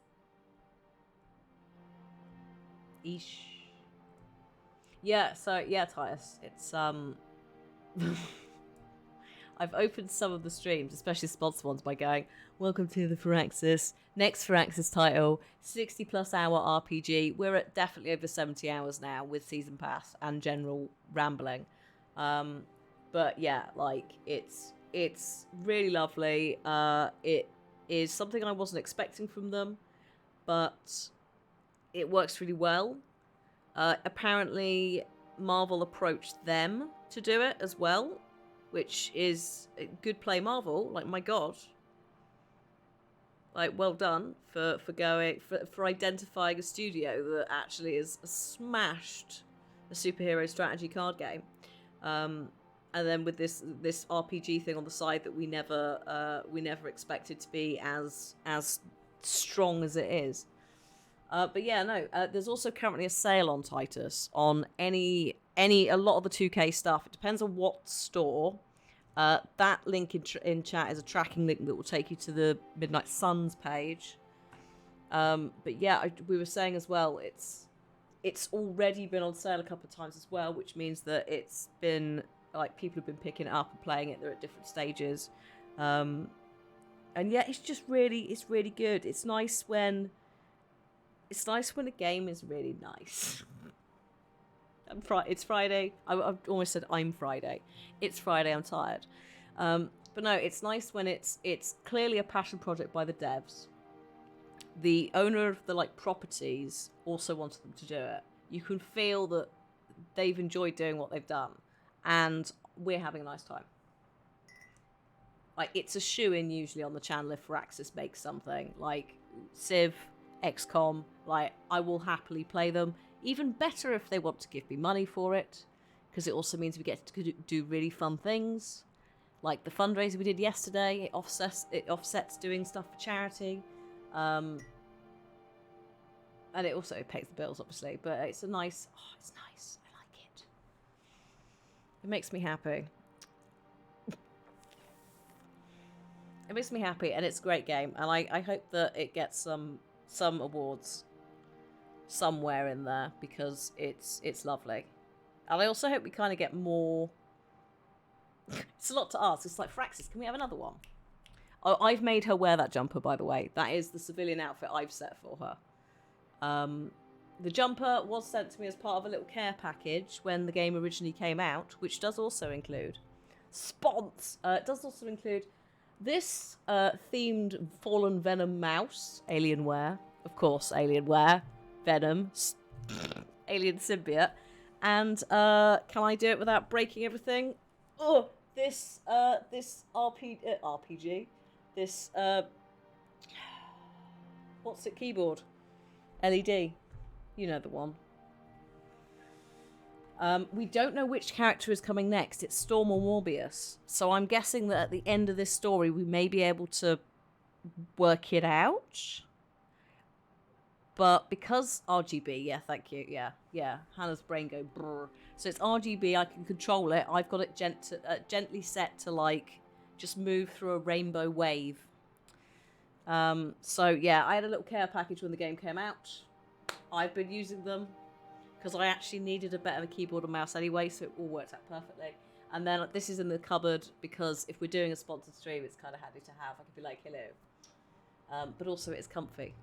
Eesh. Yeah, so, yeah, Titus, it's, I've opened some of the streams, especially sponsored ones, by going, welcome to the Firaxis, next Firaxis title, 60+ hour RPG. We're at definitely over 70 hours now with Season Pass and general rambling. But yeah, like, it's really lovely. It is something I wasn't expecting from them, but it works really well. Apparently, Marvel approached them to do it as well, which is good play, Marvel. Like, my God. Like, well done for identifying a studio that actually has smashed a superhero strategy card game. And then with this RPG thing on the side that we never expected to be as strong as it is. But yeah, no. There's also currently a sale on Titus on a lot of the 2K stuff. It depends on what store. That link in chat is a tracking link that will take you to the Midnight Suns page. But yeah, we were saying as well, it's already been on sale a couple of times as well, which means that it's been like people have been picking it up and playing it. They're at different stages, and yeah, it's really good. It's nice when a game is really nice. It's Friday. I almost said I'm Friday. It's Friday. I'm tired. But no, it's nice when it's clearly a passion project by the devs. The owner of the properties also wanted them to do it. You can feel that they've enjoyed doing what they've done, and we're having a nice time. Like, it's a shoe-in usually on the channel if Firaxis makes something like Civ, XCOM. Like, I will happily play them. Even better if they want to give me money for it, because it also means we get to do really fun things, like the fundraiser we did yesterday. It offsets doing stuff for charity, and it also pays the bills, obviously. But it's nice. It's nice. I like it. It makes me happy. It makes me happy, and it's a great game, and I hope that it gets some awards somewhere in there, because it's lovely. And I also hope we kind of get more. It's a lot to ask. It's like, Firaxis, can we have another one? Oh, I've made her wear that jumper, by the way. That is the civilian outfit I've set for her. The jumper was sent to me as part of a little care package when the game originally came out, which does also include spons. It does also include this themed Fallen Venom mouse, Alienware, of course, Alienware, Venom, Alien symbiote, and can I do it without breaking everything? Oh, this RPG, this what's it? Keyboard, LED, you know the one. We don't know which character is coming next. It's Storm or Morbius. So I'm guessing that at the end of this story, we may be able to work it out. But because RGB, yeah, thank you, yeah. Hannah's brain go brrr. So it's RGB, I can control it. I've got it gently set to, just move through a rainbow wave. So yeah, I had a little care package when the game came out. I've been using them, because I actually needed a better keyboard and mouse anyway, so it all worked out perfectly. And then this is in the cupboard, because if we're doing a sponsored stream, it's kind of handy to have. I could be like, hello. But also it's comfy.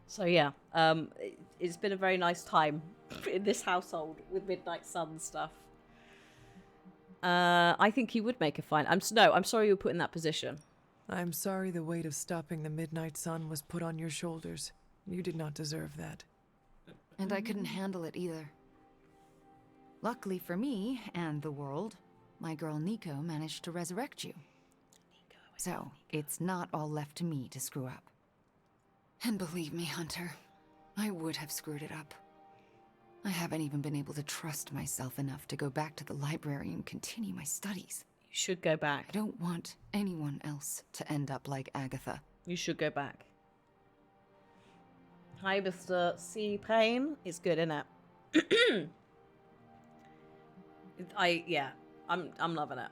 So yeah, it's been a very nice time in this household with Midnight Sun stuff. I think he would make a fine... I'm sorry you were put in that position. I'm sorry the weight of stopping the Midnight Sun was put on your shoulders. You did not deserve that. And I couldn't handle it either. Luckily for me, and the world, my girl Nico managed to resurrect you. So, it's not all left to me to screw up. And believe me, Hunter, I would have screwed it up. I haven't even been able to trust myself enough to go back to the library and continue my studies. You should go back. I don't want anyone else to end up like Agatha. You should go back. Hi, Mr. C. Payne. It's good, isn't it? I'm loving it.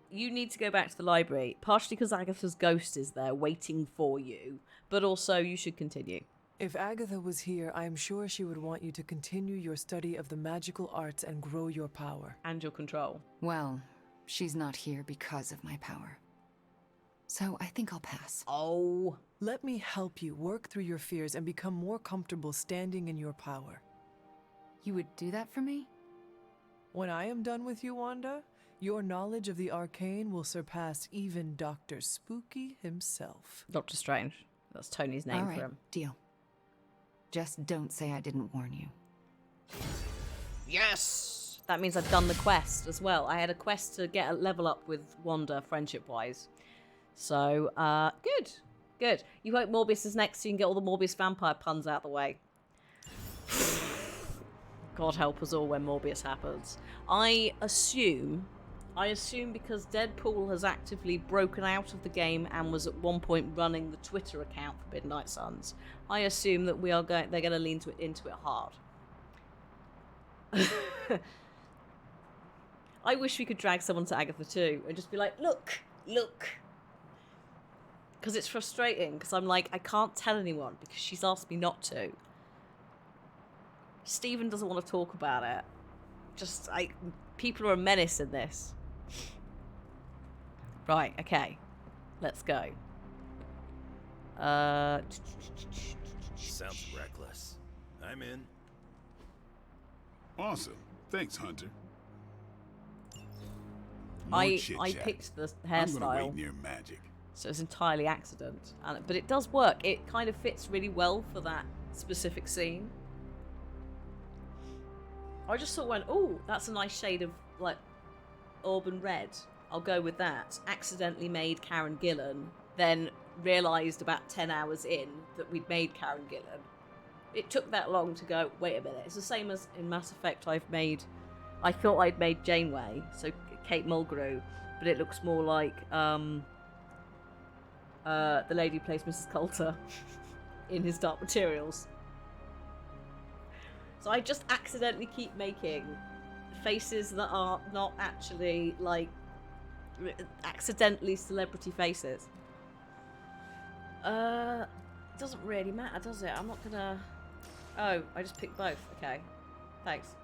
You need to go back to the library, partially because Agatha's ghost is there waiting for you, but also you should continue. If Agatha was here, I am sure she would want you to continue your study of the magical arts and grow your power. And your control. Well, she's not here because of my power. So I think I'll pass. Oh. Let me help you work through your fears and become more comfortable standing in your power. You would do that for me? When I am done with you, Wanda, your knowledge of the arcane will surpass even Dr. Spooky himself. Doctor Strange. That's Tony's name All right, for him. Deal. Just don't say I didn't warn you. Yes! that means I've done the quest as well. I had a quest to get a level up with Wanda, friendship-wise. So, good. Good. You hope Morbius is next so you can get all the Morbius vampire puns out the way. God help us all when Morbius happens. I assume because Deadpool has actively broken out of the game and was at one point running the Twitter account for Midnight Suns, I assume that they're going to lean into it hard. I wish we could drag someone to Agatha too and just be like, look. Because it's frustrating, because I'm like, I can't tell anyone because she's asked me not to. Stephen doesn't want to talk about it. People are a menace in this. Right, okay. Let's go. Sounds reckless. I'm in. Awesome. Thanks, Hunter. I picked the hairstyle. I'm gonna wait near magic. So it's entirely accident. But it does work. It kind of fits really well for that specific scene. I just sort of went, oh, that's a nice shade of, like, auburn red. I'll go with that. Accidentally made Karen Gillan, then realised about 10 hours in that we'd made Karen Gillan. It took that long to go, wait a minute. It's the same as in Mass Effect I thought I'd made Janeway, so Kate Mulgrew, but it looks more like, the lady who plays Mrs. Coulter in his Dark Materials. So I just accidentally keep making faces that are not actually, like, accidentally celebrity faces. It doesn't really matter, does it? I'm not gonna... Oh, I just picked both. Okay. Thanks.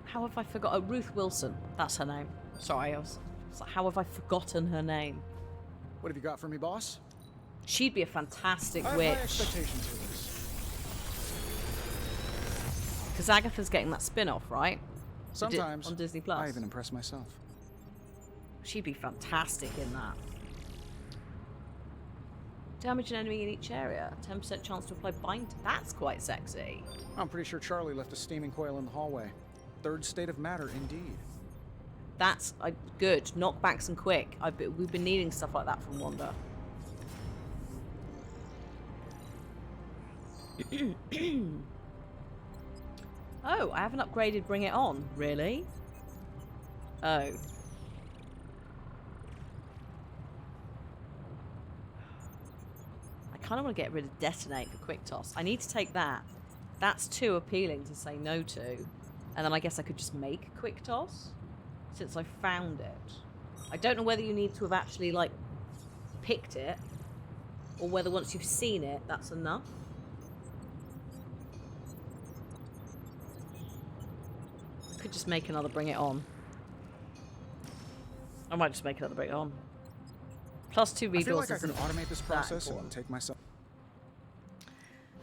How have I forgot? Oh, Ruth Wilson. That's her name. Sorry, I was like, how have I forgotten her name? What have you got for me, boss? She'd be a fantastic I have witch. high expectations for this. Because Agatha's getting that spin-off, right? Sometimes. On Disney Plus. I even impress myself. She'd be fantastic in that. Damage an enemy in each area. 10% chance to apply bind. That's quite sexy. I'm pretty sure Charlie left a steaming coil in the hallway. Third state of matter, indeed. That's good. Knockbacks and quick. We've been needing stuff like that from Wanda. Oh, I haven't upgraded Bring It On. Really? Oh. I kind of want to get rid of Detonate for Quick Toss. I need to take that. That's too appealing to say no to. And then I guess I could just make Quick Toss since I found it. I don't know whether you need to have actually, like, picked it or whether once you've seen it, that's enough. I could just make another Bring It On. I might just make another Bring It On. Plus 2 resources. I feel like I could automate this process and take myself.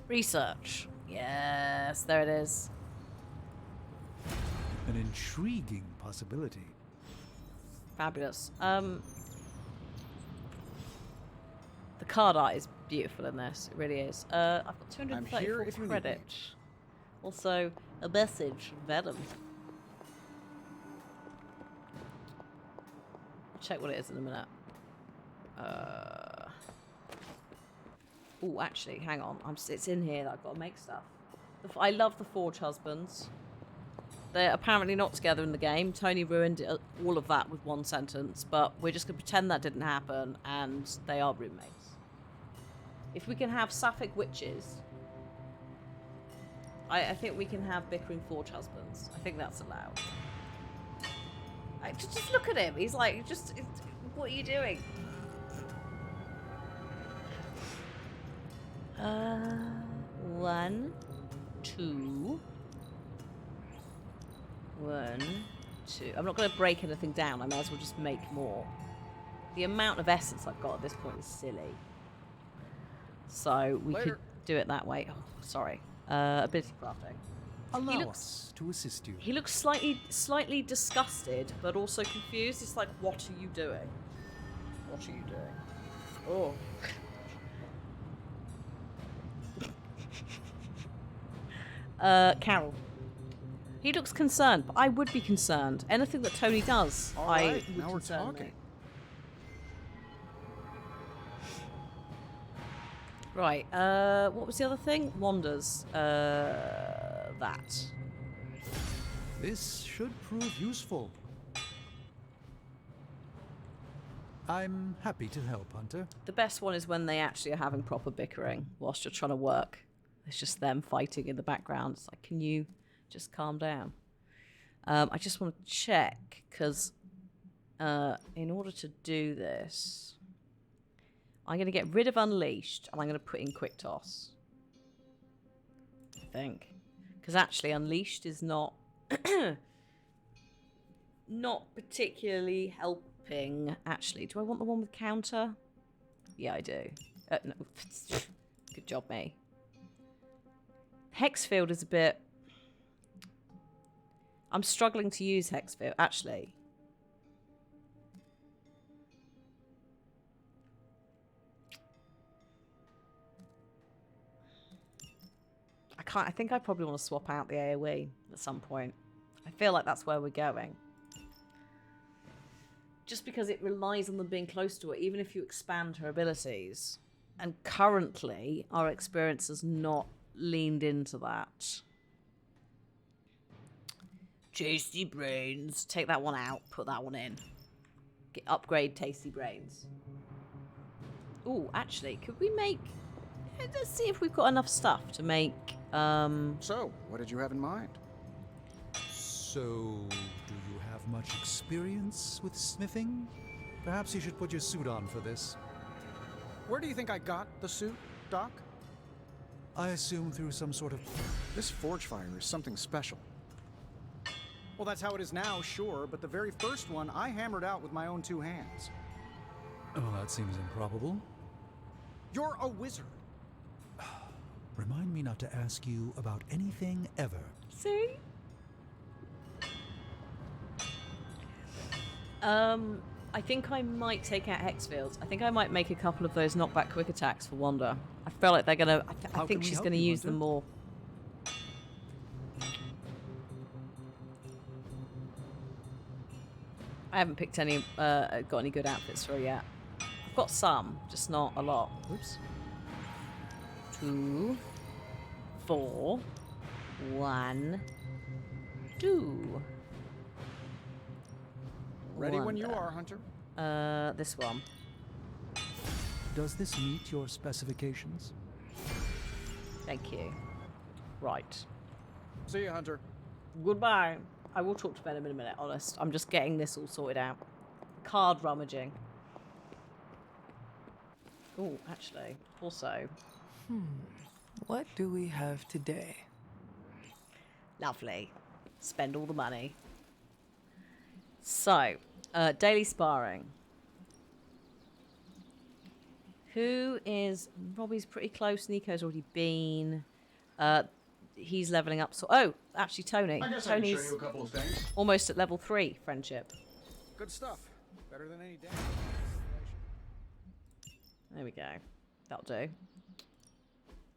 Research. Yes, there it is. An intriguing possibility. Fabulous. The card art is beautiful in this. It really is. I've got 234 credit. Also, a message from Venom. I'll check what it is in a minute. Oh, actually, hang on. It's in here that I've got to make stuff. I love the Forge Husbands. They're apparently not together in the game. Tony ruined all of that with one sentence, but we're just going to pretend that didn't happen, and they are roommates. If we can have sapphic witches, I think we can have bickering Forge Husbands. I think that's allowed. Just look at him. He's like, what are you doing? 1, 2. 1, 2. I'm not going to break anything down. I may as well just make more. The amount of essence I've got at this point is silly. So we could do it that way. Oh, sorry. Ability crafting. Allow us to assist you. He looks slightly disgusted, but also confused. It's like, what are you doing? What are you doing? Oh. Carol. He looks concerned, but I would be concerned. Anything that Tony does, All I right, would now we're concern talking. me. Right, what was the other thing? Wanders. That. This should prove useful. I'm happy to help, Hunter. The best one is when they actually are having proper bickering whilst you're trying to work. It's just them fighting in the background. It's like, can you just calm down? I just want to check, because in order to do this, I'm going to get rid of Unleashed, and I'm going to put in Quick Toss. I think. Because actually, Unleashed is not... not particularly helping, actually. Do I want the one with counter? Yeah, I do. No. Good job, me. Hexfield is a bit... I'm struggling to use Hexfield, actually. I think I probably want to swap out the AoE at some point. I feel like that's where we're going. Just because it relies on them being close to her, even if you expand her abilities. And currently, our experience has not leaned into that. Tasty Brains. Take that one out, put that one in. Upgrade Tasty Brains. Ooh, actually, could we make... Let's see if we've got enough stuff to make... So, what did you have in mind? So, do you have much experience with smithing? Perhaps you should put your suit on for this. Where do you think I got the suit, Doc? I assume through some sort of... This forge fire is something special. Well, that's how it is now, sure, but the very first one I hammered out with my own 2 hands. Oh, that seems improbable. You're a wizard. Remind me not to ask you about anything ever. See? I think I might take out Hexfields. I think I might make a couple of those knockback quick attacks for Wanda. I feel like they're gonna... I think she's gonna use them more. I haven't picked any, got any good outfits for her yet. I've got some, just not a lot. Oops. 2, 4, 1, 2. Ready when you are, Hunter. This one. Does this meet your specifications? Thank you. Right. See you, Hunter. Goodbye. I will talk to Venom in a minute, honest. I'm just getting this all sorted out. Card rummaging. Oh, actually, also... What do we have today? Lovely. Spend all the money. So, daily sparring. Who is... Robbie's pretty close. Nico's already been. He's leveling up. So, oh, actually, Tony. I guess Tony's I can show you a couple of things. almost at level 3 friendship. Good stuff. Better than any damage. There we go. That'll do.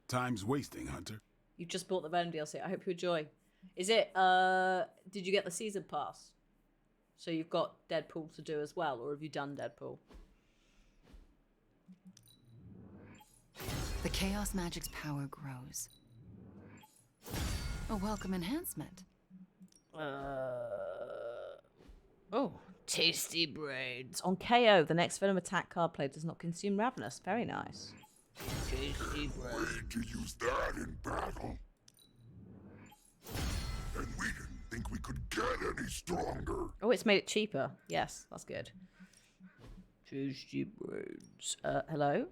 Time's wasting, Hunter. You just bought the Venom DLC. I hope you enjoy. Is it, did you get the season pass? So you've got Deadpool to do as well, or have you done Deadpool? The chaos magic's power grows. A welcome enhancement. Oh, Tasty Brains. On KO, the next Venom attack card played does not consume Ravenous. Very nice. Tasty Brains. Way to use that in battle. And we didn't think we could get any stronger. Oh, it's made it cheaper. Yes, that's good. Tasty Brains. Hello?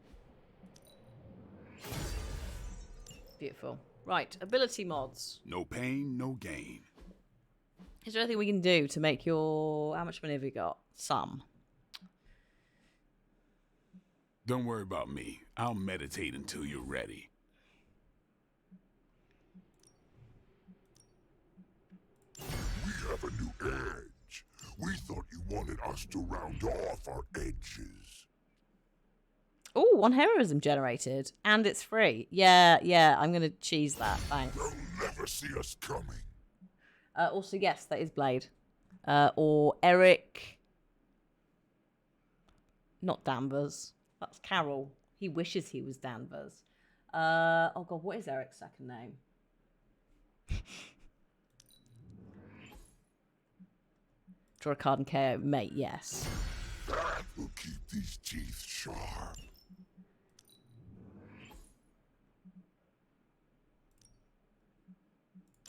Beautiful. Right, ability mods. No pain, no gain. Is there anything we can do to make your... How much money have we got? Some. Don't worry about me. I'll meditate until you're ready. We have a new edge. We thought you wanted us to round off our edges. Oh, 1 heroism generated. And it's free. Yeah, I'm going to cheese that. Thanks. They'll never never see us coming. Also, yes, that is Blade. Or Eric. Not Danvers. That's Carol. He wishes he was Danvers. Oh god, what is Eric's second name? Draw a card and KO. Mate, yes. That will keep these teeth sharp.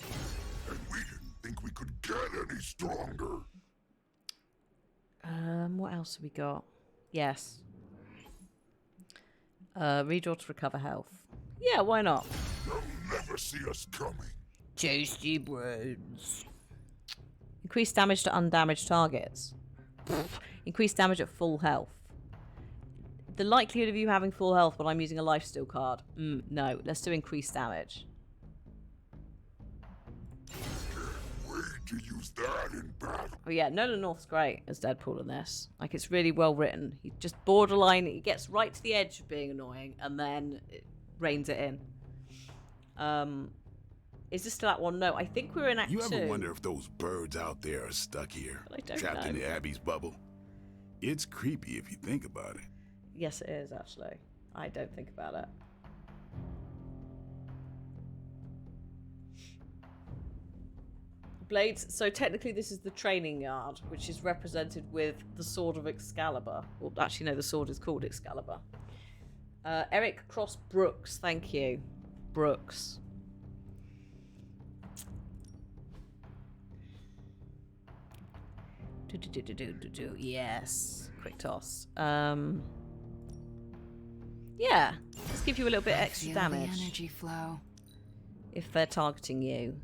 And we didn't think we could get any stronger. What else have we got? Yes. Redraw to recover health. Yeah, why not? They'll never see us coming. Tasty brains. Increase damage to undamaged targets. Increase damage at full health. The likelihood of you having full health when I'm using a lifesteal card. No, let's do increased damage. Wait to use that in battle. Oh yeah, Nolan North's great as Deadpool in this. Like, it's really well written. He just borderline, he gets right to the edge of being annoying and then it reins it in. Is this still Act 1? No, I think we're in Act 2. You ever wonder if those birds out there are stuck here, trapped in the Abbey's bubble? It's creepy if you think about it. Yes, it is, actually. I don't think about it. Blades. So technically this is the training yard, which is represented with the Sword of Excalibur. Well, actually, no, the sword is called Excalibur. Eric Cross Brooks, thank you. Brooks. Yes. Quick toss. Yeah. Let's give you a little bit extra damage. The energy flow. If they're targeting you.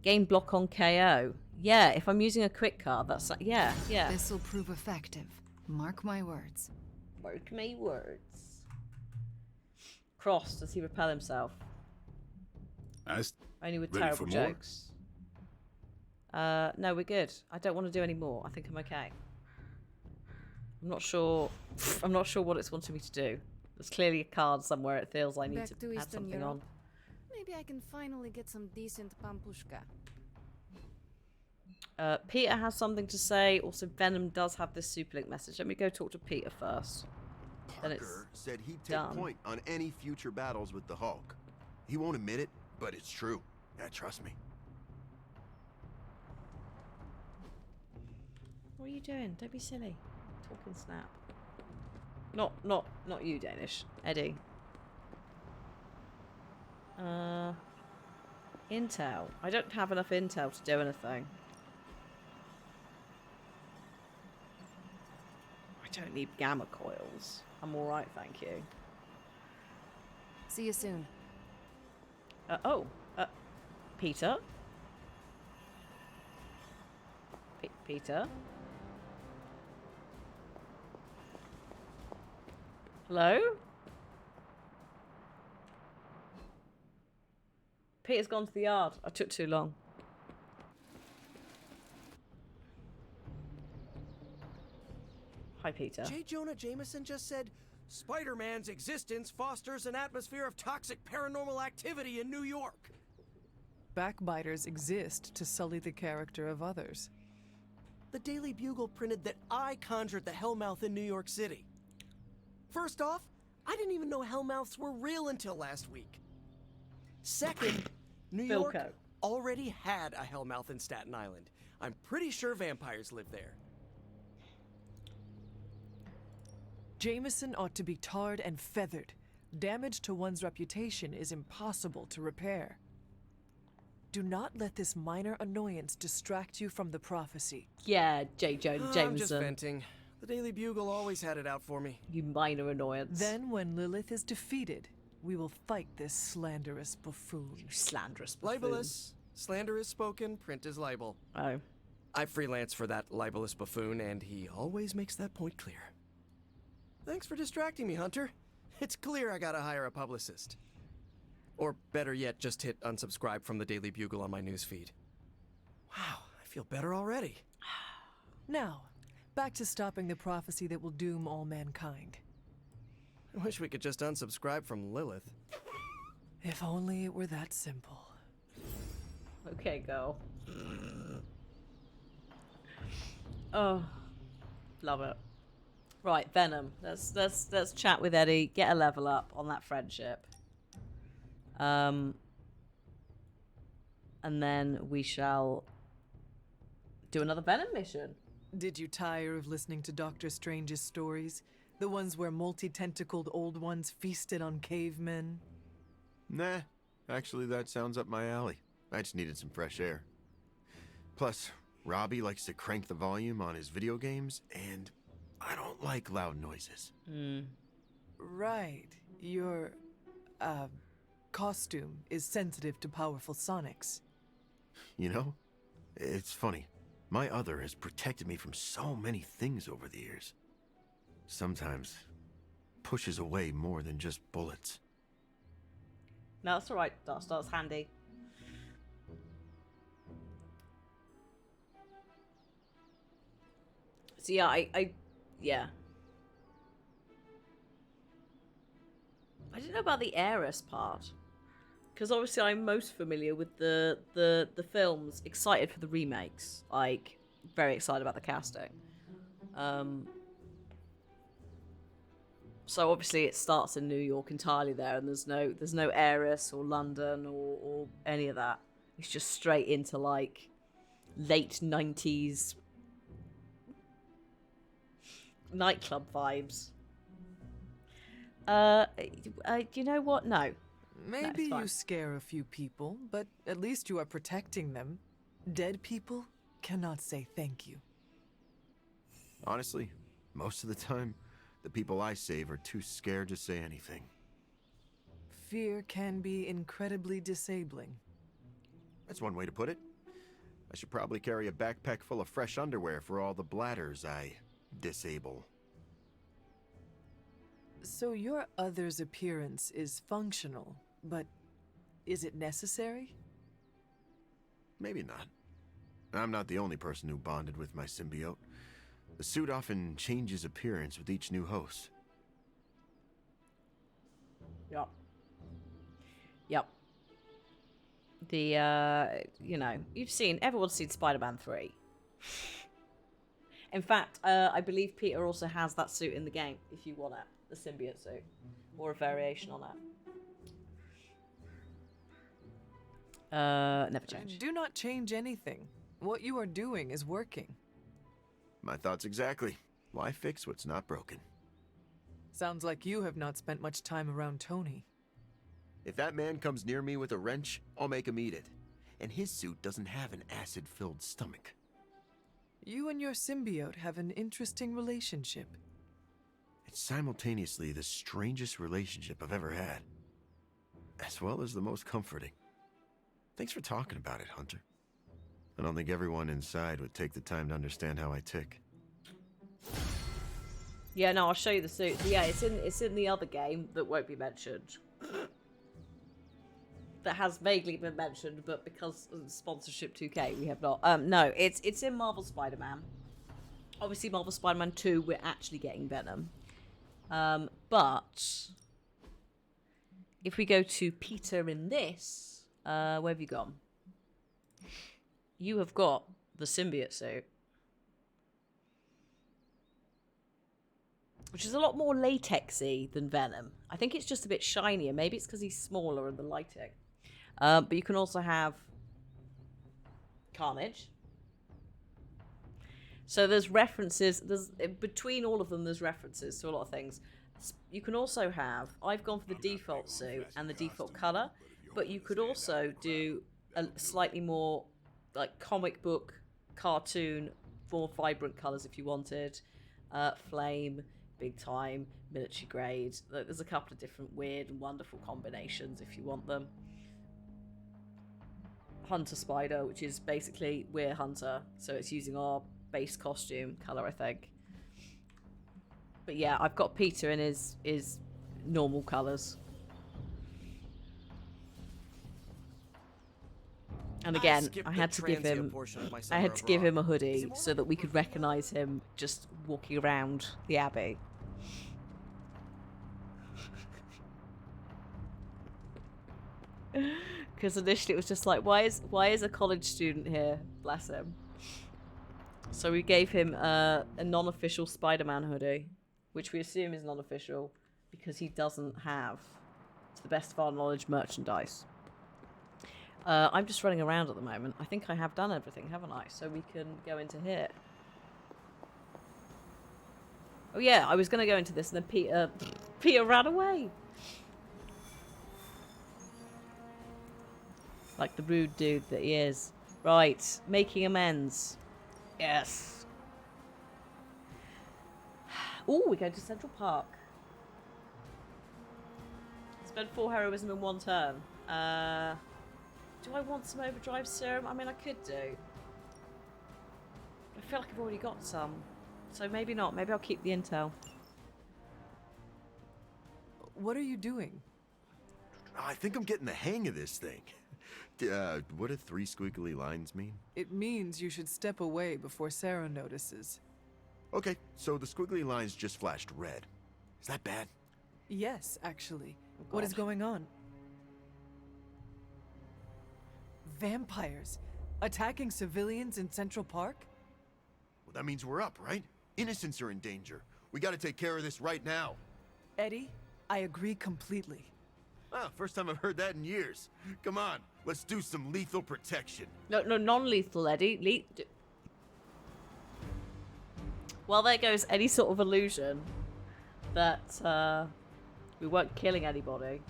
Gain block on KO. Yeah, if I'm using a quick card, that's... Yeah. This'll prove effective. Mark my words. Mark my words. Cross, does he repel himself? Only with terrible jokes. No, we're good. I don't want to do any more. I think I'm okay. I'm not sure what it's wanting me to do. There's clearly a card somewhere. It feels I need to add something Europe. on. Maybe I can finally get some decent pampushka. Peter has something to say. Also, Venom does have this Superlink message. Let me go talk to Peter first. Parker said he'd take point on any future battles with the Hulk. He won't admit it, but it's true. Yeah, trust me. What are you doing? Don't be silly. Talking snap. Not you, Danish. Eddie. Intel. I don't have enough intel to do anything. I don't need gamma coils. I'm alright, thank you. See you soon. Peter? Peter? Hello? Peter's gone to the yard. I took too long. Hi, Peter. J. Jonah Jameson just said, Spider-Man's existence fosters an atmosphere of toxic paranormal activity in New York. Backbiters exist to sully the character of others. The Daily Bugle printed that I conjured the Hellmouth in New York City. First off, I didn't even know Hellmouths were real until last week. Second, New York already had a Hellmouth in Staten Island. I'm pretty sure vampires live there. Jameson ought to be tarred and feathered. Damage to one's reputation is impossible to repair. Do not let this minor annoyance distract you from the prophecy. Yeah, J. Jonah Jameson. I'm just venting. The Daily Bugle always had it out for me. You minor annoyance. Then, when Lilith is defeated, we will fight this slanderous buffoon. You slanderous buffoon. Libelous. Slander is spoken, print is libel. Oh. I freelance for that libelous buffoon, and he always makes that point clear. Thanks for distracting me, Hunter. It's clear I gotta hire a publicist. Or better yet, just hit unsubscribe from the Daily Bugle on my newsfeed. Wow, I feel better already. Now, back to stopping the prophecy that will doom all mankind. I wish we could just unsubscribe from Lilith. If only it were that simple. Okay, girl. Oh, love it. Right, Venom. Let's chat with Eddie. Get a level up on that friendship. And then we shall do another Venom mission. Did you tire of listening to Doctor Strange's stories? The ones where multi-tentacled old ones feasted on cavemen? Nah, actually that sounds up my alley. I just needed some fresh air. Plus, Robbie likes to crank the volume on his video games, and I don't like loud noises. Right. Your, costume is sensitive to powerful sonics. You know, it's funny. My other has protected me from so many things over the years. Sometimes pushes away more than just bullets. No, that's alright, that's handy. So yeah, yeah. I didn't know about the heiress part. Because obviously I'm most familiar with the films, excited for the remakes. Like, very excited about the casting. So obviously it starts in New York entirely there, and there's no heiress or London or any of that. It's just straight into like late 90s nightclub vibes. You know what? No. Maybe you scare a few people, but at least you are protecting them. Dead people cannot say thank you. Honestly, most of the time, the people I save are too scared to say anything. Fear can be incredibly disabling. That's one way to put it. I should probably carry a backpack full of fresh underwear for all the bladders I disable. So your other's appearance is functional, but is it necessary? Maybe not. I'm not the only person who bonded with my symbiote. The suit often changes appearance with each new host. Yep. Yep. The, you know, everyone's seen Spider-Man 3. In fact, I believe Peter also has that suit in the game, if you want it. The symbiote suit. Or a variation on it. Never change. Do not change anything. What you are doing is working. My thoughts exactly. Why fix what's not broken? Sounds like you have not spent much time around Tony. If that man comes near me with a wrench, I'll make him eat it. And his suit doesn't have an acid-filled stomach. You and your symbiote have an interesting relationship. It's simultaneously the strangest relationship I've ever had. As well as the most comforting. Thanks for talking about it, Hunter. I don't think everyone inside would take the time to understand how I tick. Yeah, no, I'll show you the suit. So yeah, it's in the other game that won't be mentioned. That has vaguely been mentioned, but because of sponsorship 2K, we have not. No, it's in Marvel Spider-Man. Obviously, Marvel Spider-Man 2, we're actually getting Venom. But if we go to Peter in this, where have you gone? You have got the symbiote suit, which is a lot more latexy than Venom. I think it's just a bit shinier. Maybe it's because he's smaller and the lighting. But you can also have Carnage. So there's references. Between all of them, there's references to a lot of things. You can also have. I've gone for the default suit and the default color, but you could also do a slightly more like comic book, cartoon, more vibrant colors if you wanted. Flame, big time, military grade. There's a couple of different weird and wonderful combinations if you want them. Hunter Spider, which is basically we're Hunter, so it's using our base costume color, I think. But yeah, I've got Peter in his normal colors. And again, I had to give him a hoodie so that we could recognize him just walking around the Abbey. Because initially it was just like, why is a college student here? Bless him. So we gave him a non-official Spider-Man hoodie, which we assume is non-official because he doesn't have, to the best of our knowledge, merchandise. I'm just running around at the moment. I think I have done everything, haven't I? So we can go into here. Oh yeah, I was going to go into this and then Peter ran away. Like the rude dude that he is. Right, making amends. Yes. Ooh, we're going to Central Park. Spend 4 heroism in 1 turn. Do I want some overdrive serum? I mean, I could do. I feel like I've already got some. So maybe not. Maybe I'll keep the intel. What are you doing? I think I'm getting the hang of this thing. What do 3 squiggly lines mean? It means you should step away before Sarah notices. Okay, so the squiggly lines just flashed red. Is that bad? Yes, actually. Oh, what is going on? Vampires attacking civilians in Central Park? Well, that means we're up, right? Innocents are in danger. We gotta take care of this right now. Eddie, I agree completely. Ah, first time I've heard that in years. Come on, let's do some lethal protection. No, non-lethal, Eddie. Well, there goes any sort of illusion that we weren't killing anybody.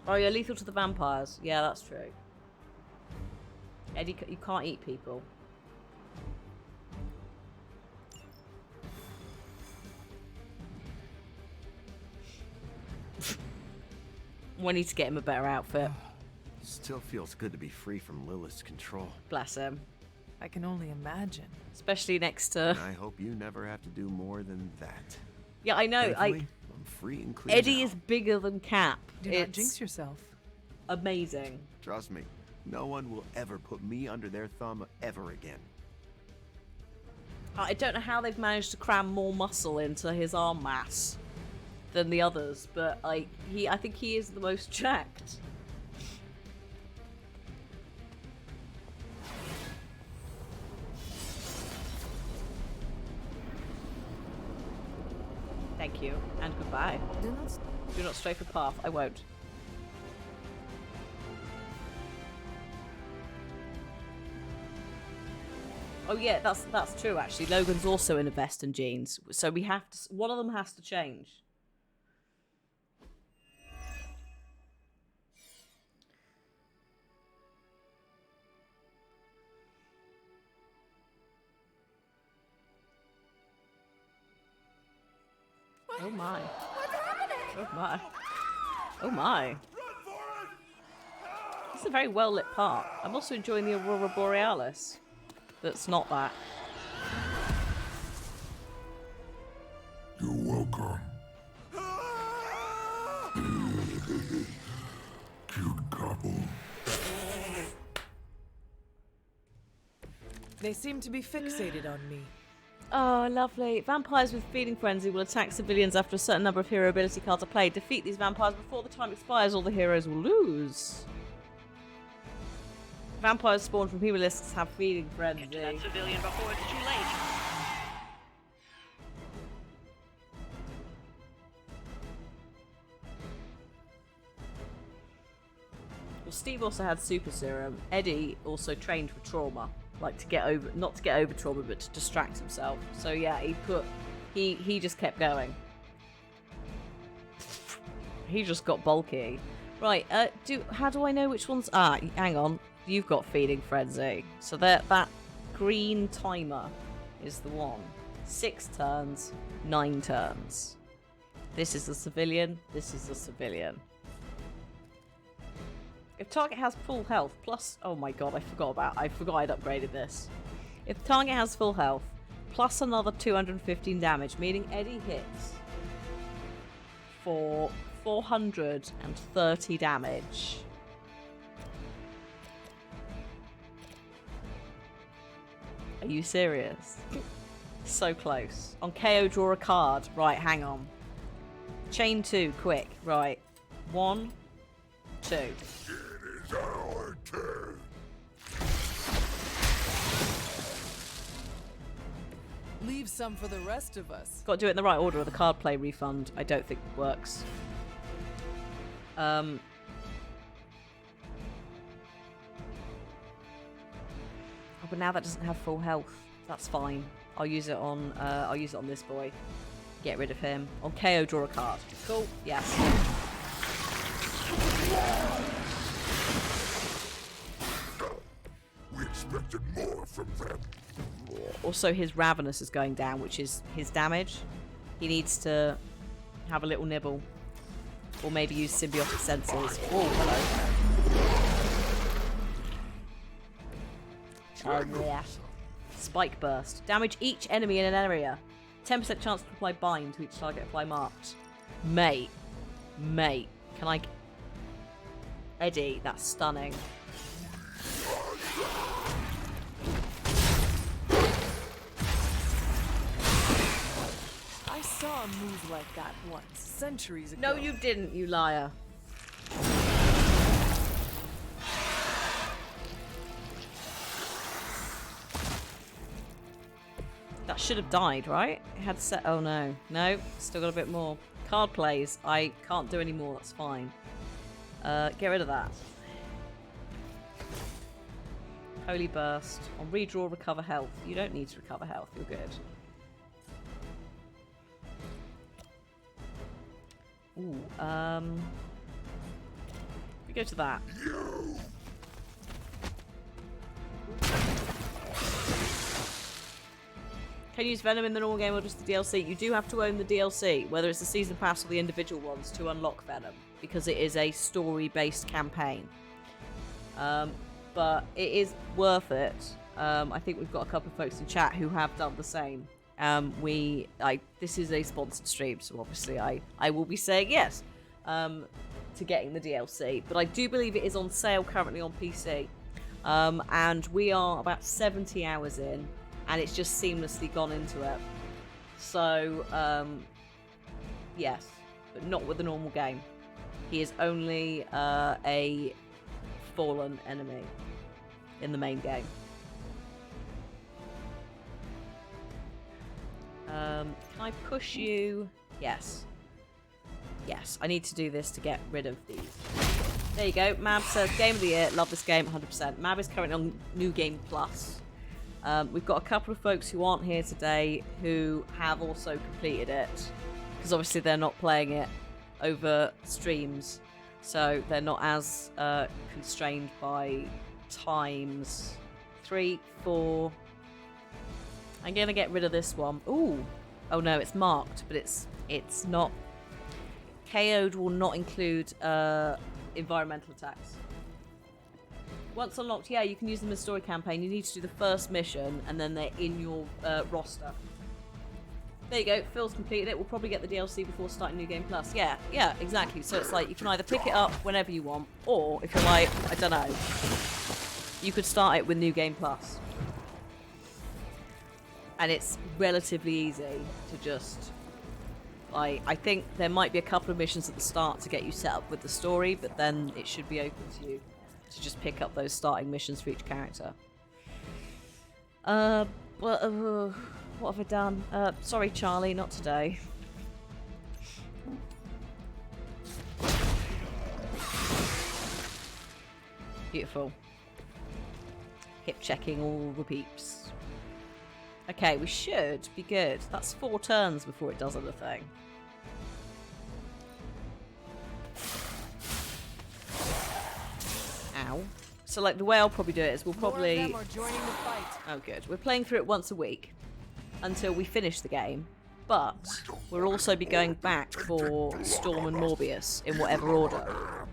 Oh, yeah, lethal to the vampires. Yeah, that's true. Eddie, you can't eat people. We need to get him a better outfit. Still feels good to be free from Lilith's control. Bless him. I can only imagine. Especially next to... And I hope you never have to do more than that. Yeah, I know. I'm free and clear Eddie now. is bigger than Cap. Do not jinx yourself. Amazing. Trust me, no one will ever put me under their thumb ever again. I don't know how they've managed to cram more muscle into his arm mass than the others, but I think he is the most jacked. Thank you, and goodbye. Do not stray for path. I won't. Oh yeah, that's true actually. Logan's also in a vest and jeans, so we have to. One of them has to change. Oh my. Oh my. Oh my. This is a very well lit park. I'm also enjoying the Aurora Borealis. That's not that. You're welcome. Cute couple. They seem to be fixated on me. Oh, lovely. Vampires with feeding frenzy will attack civilians after a certain number of hero ability cards are played. Defeat these vampires before the time expires, or the heroes will lose. Vampires spawned from hemolisks have feeding frenzy. Get to that civilian before it's too late. Well, Steve also had super serum. Eddie also trained for trauma, like to get over, not to get over trauma, but to distract himself. So yeah, he just kept going. He just got bulky. Right, how do I know which ones? Ah, hang on. You've got feeding frenzy. So that green timer is the one. 6 turns, 9 turns. This is the civilian, this is the civilian. If target has full health, plus... Oh my god, I forgot I'd upgraded this. If the target has full health, plus another 215 damage, meaning Eddie hits for 430 damage. Are you serious? So close. On KO, draw a card. Right, hang on. Chain 2, quick. Right. 1, 2. It is our turn. Leave some for the rest of us. Got to do it in the right order, or the card play refund I don't think works. Oh, but now that doesn't have full health. That's fine. I'll use it on this boy. Get rid of him. On KO, draw a card. Cool. Yes. We expected more from them. Also, his Ravenous is going down, which is his damage. He needs to have a little nibble. Or maybe use symbiotic senses. Oh, hello. Oh, yeah. Spike Burst. Damage each enemy in an area. 10% chance to apply bind to each target apply marked. Mate. Can I... Eddie, that's stunning. I saw a move like that once, centuries ago. No, you didn't, you liar. That should have died, right? It had set. Oh no. No, still got a bit more. Card plays. I can't do any more, that's fine. Get rid of that. Holy Burst. On redraw, recover health. You don't need to recover health, you're good. Ooh, we go to that. Can you use Venom in the normal game or just the DLC? You do have to own the DLC, whether it's the season pass or the individual ones, to unlock Venom, because it is a story-based campaign. But it is worth it. I think we've got a couple of folks in chat who have done the same. This is a sponsored stream, so obviously I will be saying yes to getting the DLC. But I do believe it is on sale currently on PC. And we are about 70 hours in, and it's just seamlessly gone into it. So, yes, but not with the normal game. He is only a fallen enemy in the main game. Can I push you? Yes. Yes, I need to do this to get rid of these. There you go. Mab says, Game of the Year. Love this game, 100%. Mab is currently on New Game Plus. We've got a couple of folks who aren't here today who have also completed it. Because obviously they're not playing it over streams. So they're not as constrained by times. 3, 4... I'm gonna get rid of this one. Ooh. Oh no, it's marked, but it's not. KO'd will not include environmental attacks. Once unlocked, yeah, you can use them in the story campaign. You need to do the first mission, and then they're in your roster. There you go. Phil's completed it. We'll probably get the DLC before starting New Game Plus. Yeah, exactly. So it's like you can either pick it up whenever you want, or if you're like, I don't know, you could start it with New Game Plus. And it's relatively easy to just... I think there might be a couple of missions at the start to get you set up with the story, but then it should be open to you to just pick up those starting missions for each character. What have I done? Sorry, Charlie, not today. Beautiful. Hip checking all the peeps. Okay, we should be good. That's 4 turns before it does anything. Ow. So, like, the way I'll probably do it is we'll probably... More of them are joining the fight. Oh, good. We're playing through it once a week until we finish the game. But we'll also be going back for Storm and Morbius in whatever order.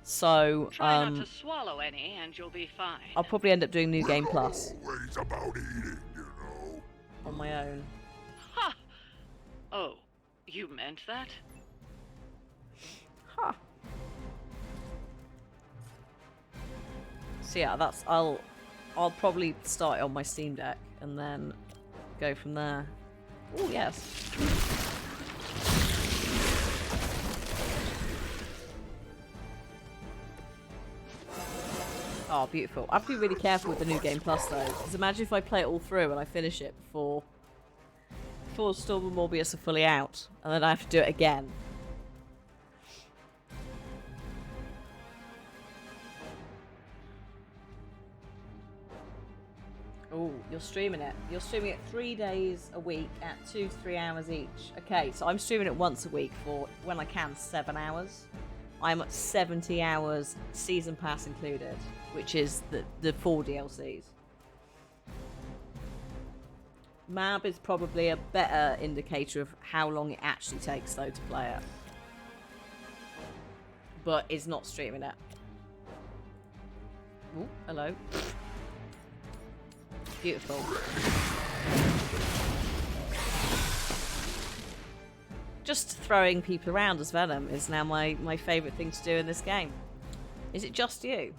So, Try not to swallow any and you'll be fine. I'll probably end up doing New Game Plus. Always about eating, you know. On my own. Ha! Oh, you meant that? Huh. So yeah, that's I'll probably start it on my Steam Deck and then go from there. Oh yes. Oh, beautiful. I have to be really careful with the New Game Plus, though. Because imagine if I play it all through and I finish it before Storm and Morbius are fully out. And then I have to do it again. Oh, you're streaming it. You're streaming it 3 days a week at 2 to 3 hours each. Okay, so I'm streaming it once a week for, when I can, 7 hours. I'm at 70 hours, season pass included, which is the 4 DLCs. Mab is probably a better indicator of how long it actually takes, though, to play it. But is not streaming it. Oh, hello. Beautiful. Just throwing people around as Venom is now my favourite thing to do in this game. Is it just you?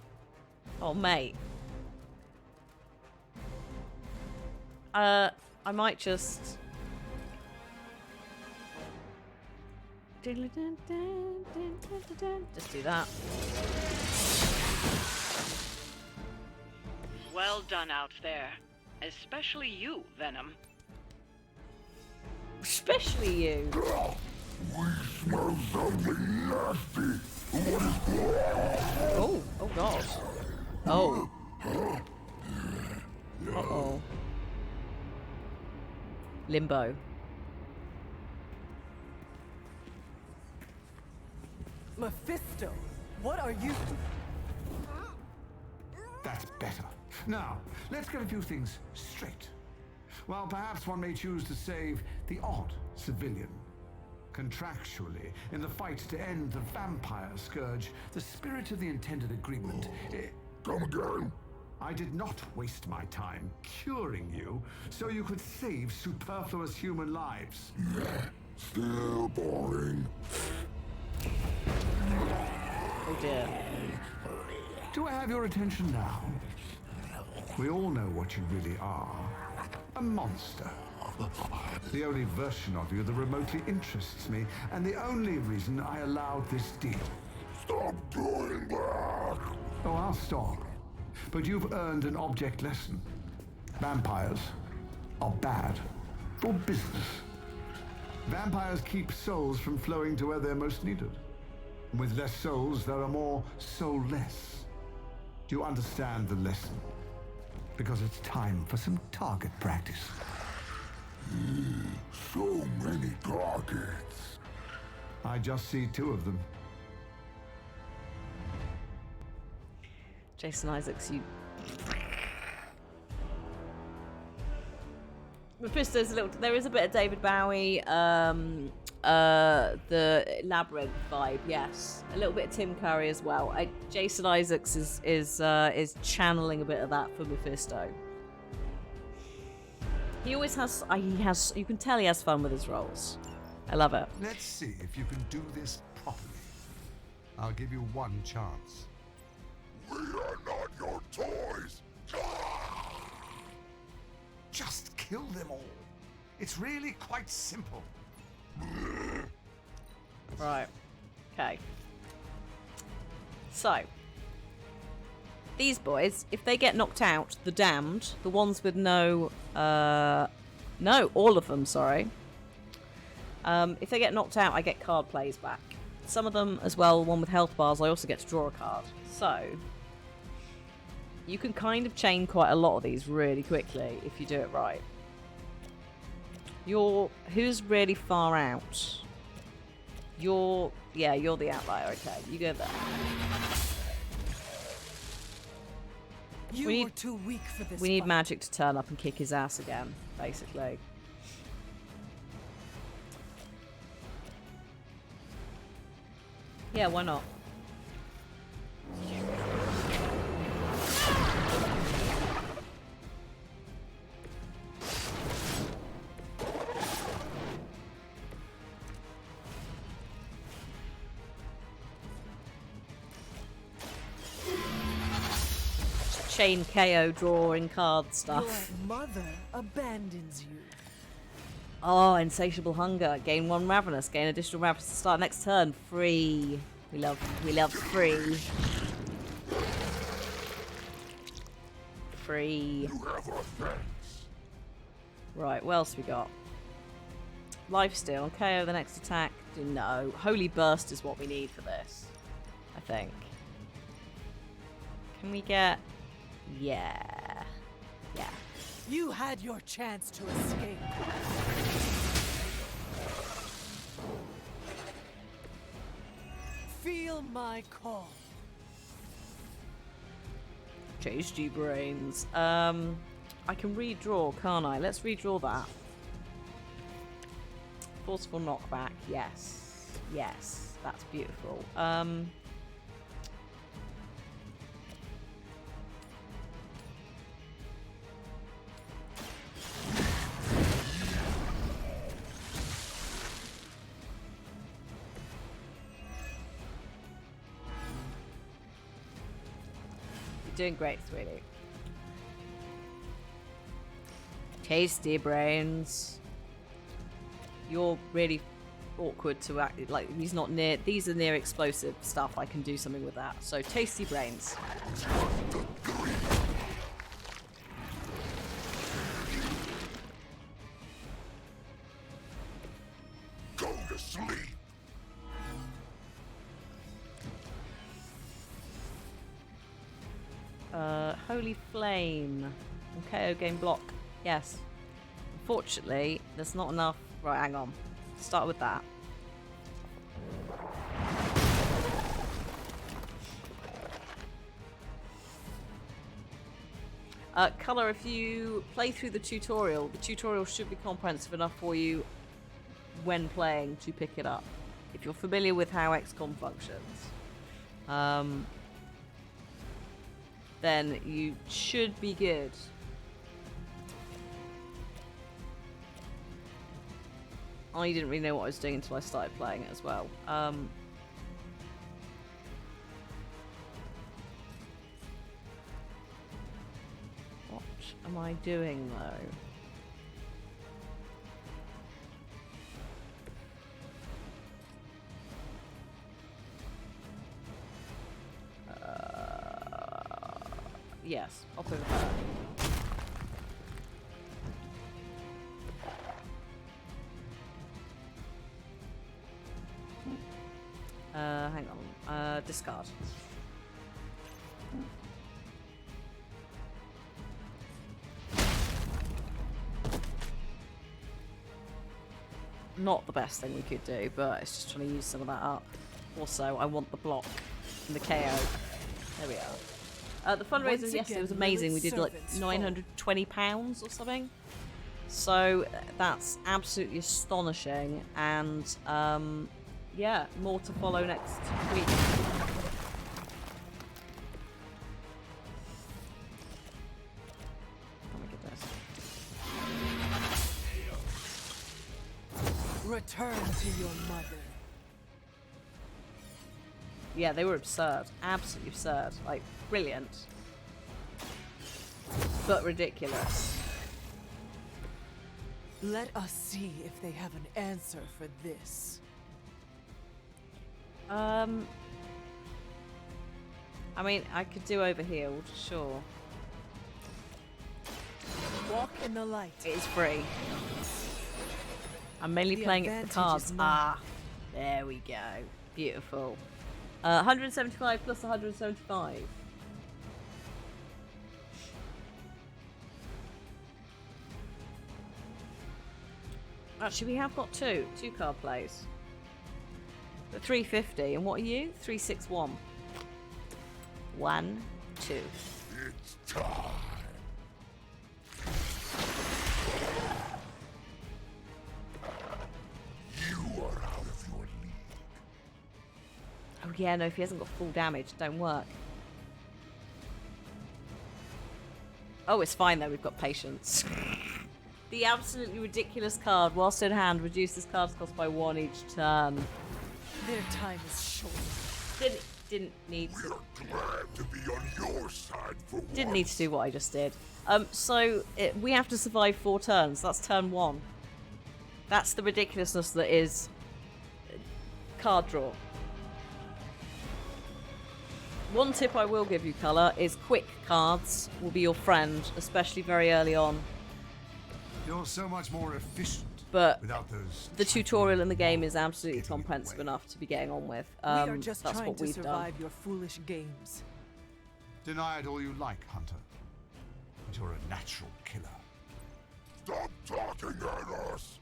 Oh, mate. I might just... Just do that. Well done out there. Especially you, Venom. Especially you. We smell something nasty. What is that? Oh god. Oh. Uh-oh. Limbo. Mephisto, what are you... That's better. Now, let's get a few things straight. While perhaps one may choose to save the odd civilian. Contractually, in the fight to end the vampire scourge, the spirit of the intended agreement... Come again? I did not waste my time curing you so you could save superfluous human lives. Still boring. Oh dear. Do I have your attention now? We all know what you really are. A monster. The only version of you that remotely interests me, and the only reason I allowed this deal. Stop doing that! Oh, I'll stop. But you've earned an object lesson. Vampires are bad for business. Vampires keep souls from flowing to where they're most needed. With less souls, there are more soulless. Do you understand the lesson? Because it's time for some target practice. So many targets. I just see 2 of them. Jason Isaacs, you... Mephisto's a little... There is a bit of David Bowie, the Labyrinth vibe, yes. A little bit of Tim Curry as well. Jason Isaacs is channeling a bit of that for Mephisto. He always has... You can tell he has fun with his roles. I love it. Let's see if you can do this properly. I'll give you one chance. We are not your toys. Just kill them all. It's really quite simple. Right. Okay. So, these boys, if they get knocked out, the damned, the ones with no, all of them, sorry. If they get knocked out, I get card plays back. Some of them as well, one with health bars, I also get to draw a card. So, you can kind of chain quite a lot of these really quickly if you do it right. Who's really far out? You're the outlier, okay. You go there. You were too weak for this. We need fight. Magic to turn up and kick his ass again, basically. Yeah, why not? Chain KO drawing card stuff. Your mother abandons you. Oh, insatiable hunger. Gain 1 ravenous. Gain additional ravenous to start next turn. Free. We love free. free. You have our thanks. Right, what else we got? Lifesteal. KO the next attack. No. Holy Burst is what we need for this, I think. Can we get... Yeah. Yeah. You had your chance to escape. Feel my call. Tasty brains. I can redraw, can't I? Let's redraw that. Forceful knockback. Yes. Yes. That's beautiful. Doing great, sweetie. Tasty brains. You're really awkward to act like he's not near. These are near explosive stuff. I can do something with that. So tasty brains. Go to sleep. Holy Flame. KO game block. Yes. Unfortunately, there's not enough. Right, hang on. Start with that. Colour, if you play through the tutorial should be comprehensive enough for you when playing to pick it up. If you're familiar with how XCOM functions. Then you should be good. I didn't really know what I was doing until I started playing it as well. What am I doing though? Yes, I'll put it there. Hang on. Discard. Not the best thing we could do, but it's just trying to use some of that up. Also, I want the block and the KO. There we are. The fundraiser yesterday was amazing. We did like £920 or something. So that's absolutely astonishing. And yeah, more to follow next week. Oh my goodness. Return to your mother. Yeah, they were absurd. Absolutely absurd. Like, brilliant. But ridiculous. Let us see if they have an answer for this. I mean, I could do overhealed, sure. Walk in the light. It is free. I'm mainly playing it for cards. Ah, there we go. Beautiful. 175 plus 175. Actually, we have got two card plays. But 350, and what are you? 361. 1, 2. It's time. You are out of your league. Oh yeah, no, if he hasn't got full damage, don't work. Oh, it's fine though, we've got patience. The absolutely ridiculous card, whilst in hand, reduces cards cost by 1 each turn. Their time is short. Didn't need to. We're glad to be on your side for Didn't need to do what I just did. So we have to survive 4 turns. That's turn 1. That's the ridiculousness that is card draw. One tip I will give you, Colour, is quick cards will be your friend, especially very early on. You're so much more efficient But without those. the tutorial in the game is absolutely comprehensive enough to be getting on with. We are just that's trying what to we've survive done. your foolish games. Deny it all you like, Hunter. But you're a natural killer. Stop talking at us!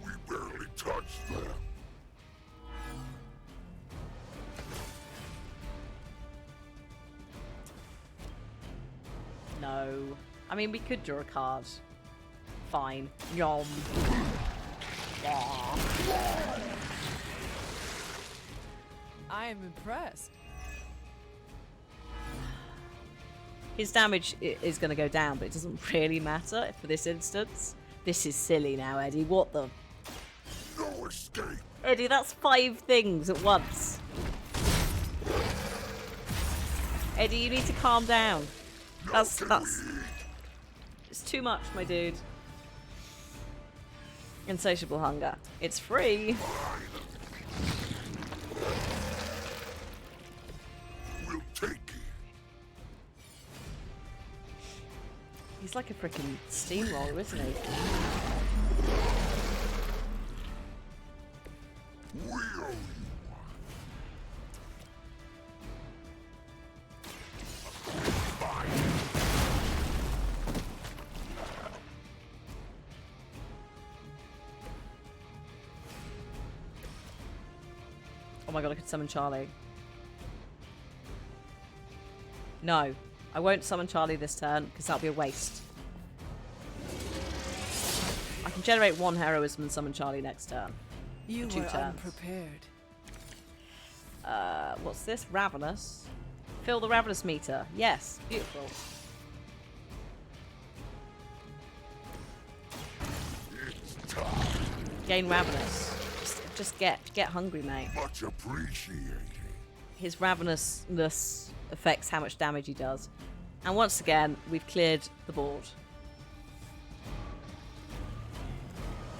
We barely touched them. No. I mean, we could draw a card. Fine. Yum. I am impressed. His damage is going to go down, but it doesn't really matter for this instance. This is silly now, Eddie. What the? No escape. Eddie, that's 5 things at once. Eddie, you need to calm down. That's it's too much, my dude. Insatiable hunger. It's free. We'll take it. He's like a freaking steamroller, isn't he? We owe you. Oh my god, I could summon Charlie. No, I won't summon Charlie this turn because that'll be a waste. I can generate 1 heroism and summon Charlie next turn. You for 2 were turns. unprepared. What's this? Ravenous. Fill the Ravenous meter. Yes, beautiful. Gain Ravenous. Just get hungry, mate. Much appreciated. His ravenousness affects how much damage he does. And once again, we've cleared the board.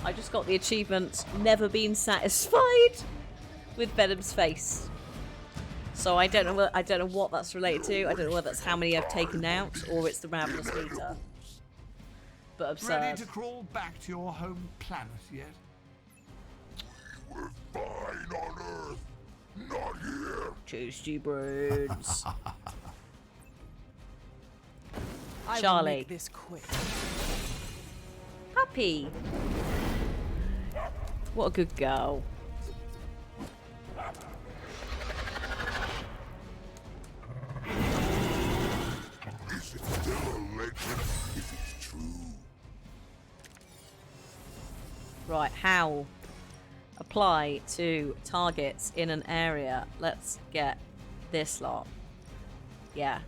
I just got the achievement, never been satisfied with Venom's face. So I don't know what that's related to. I don't know whether that's how many I've taken out or it's the Ravenous meter. But absurd. Ready to crawl back to your home planet yet? We're fine on Earth, not here. Tasty birds. I will Charlie. make this quick. Puppy. What a good girl. Is it still a legend if it's true? Right, how? Apply to targets in an area. Let's get this lot. Yeah.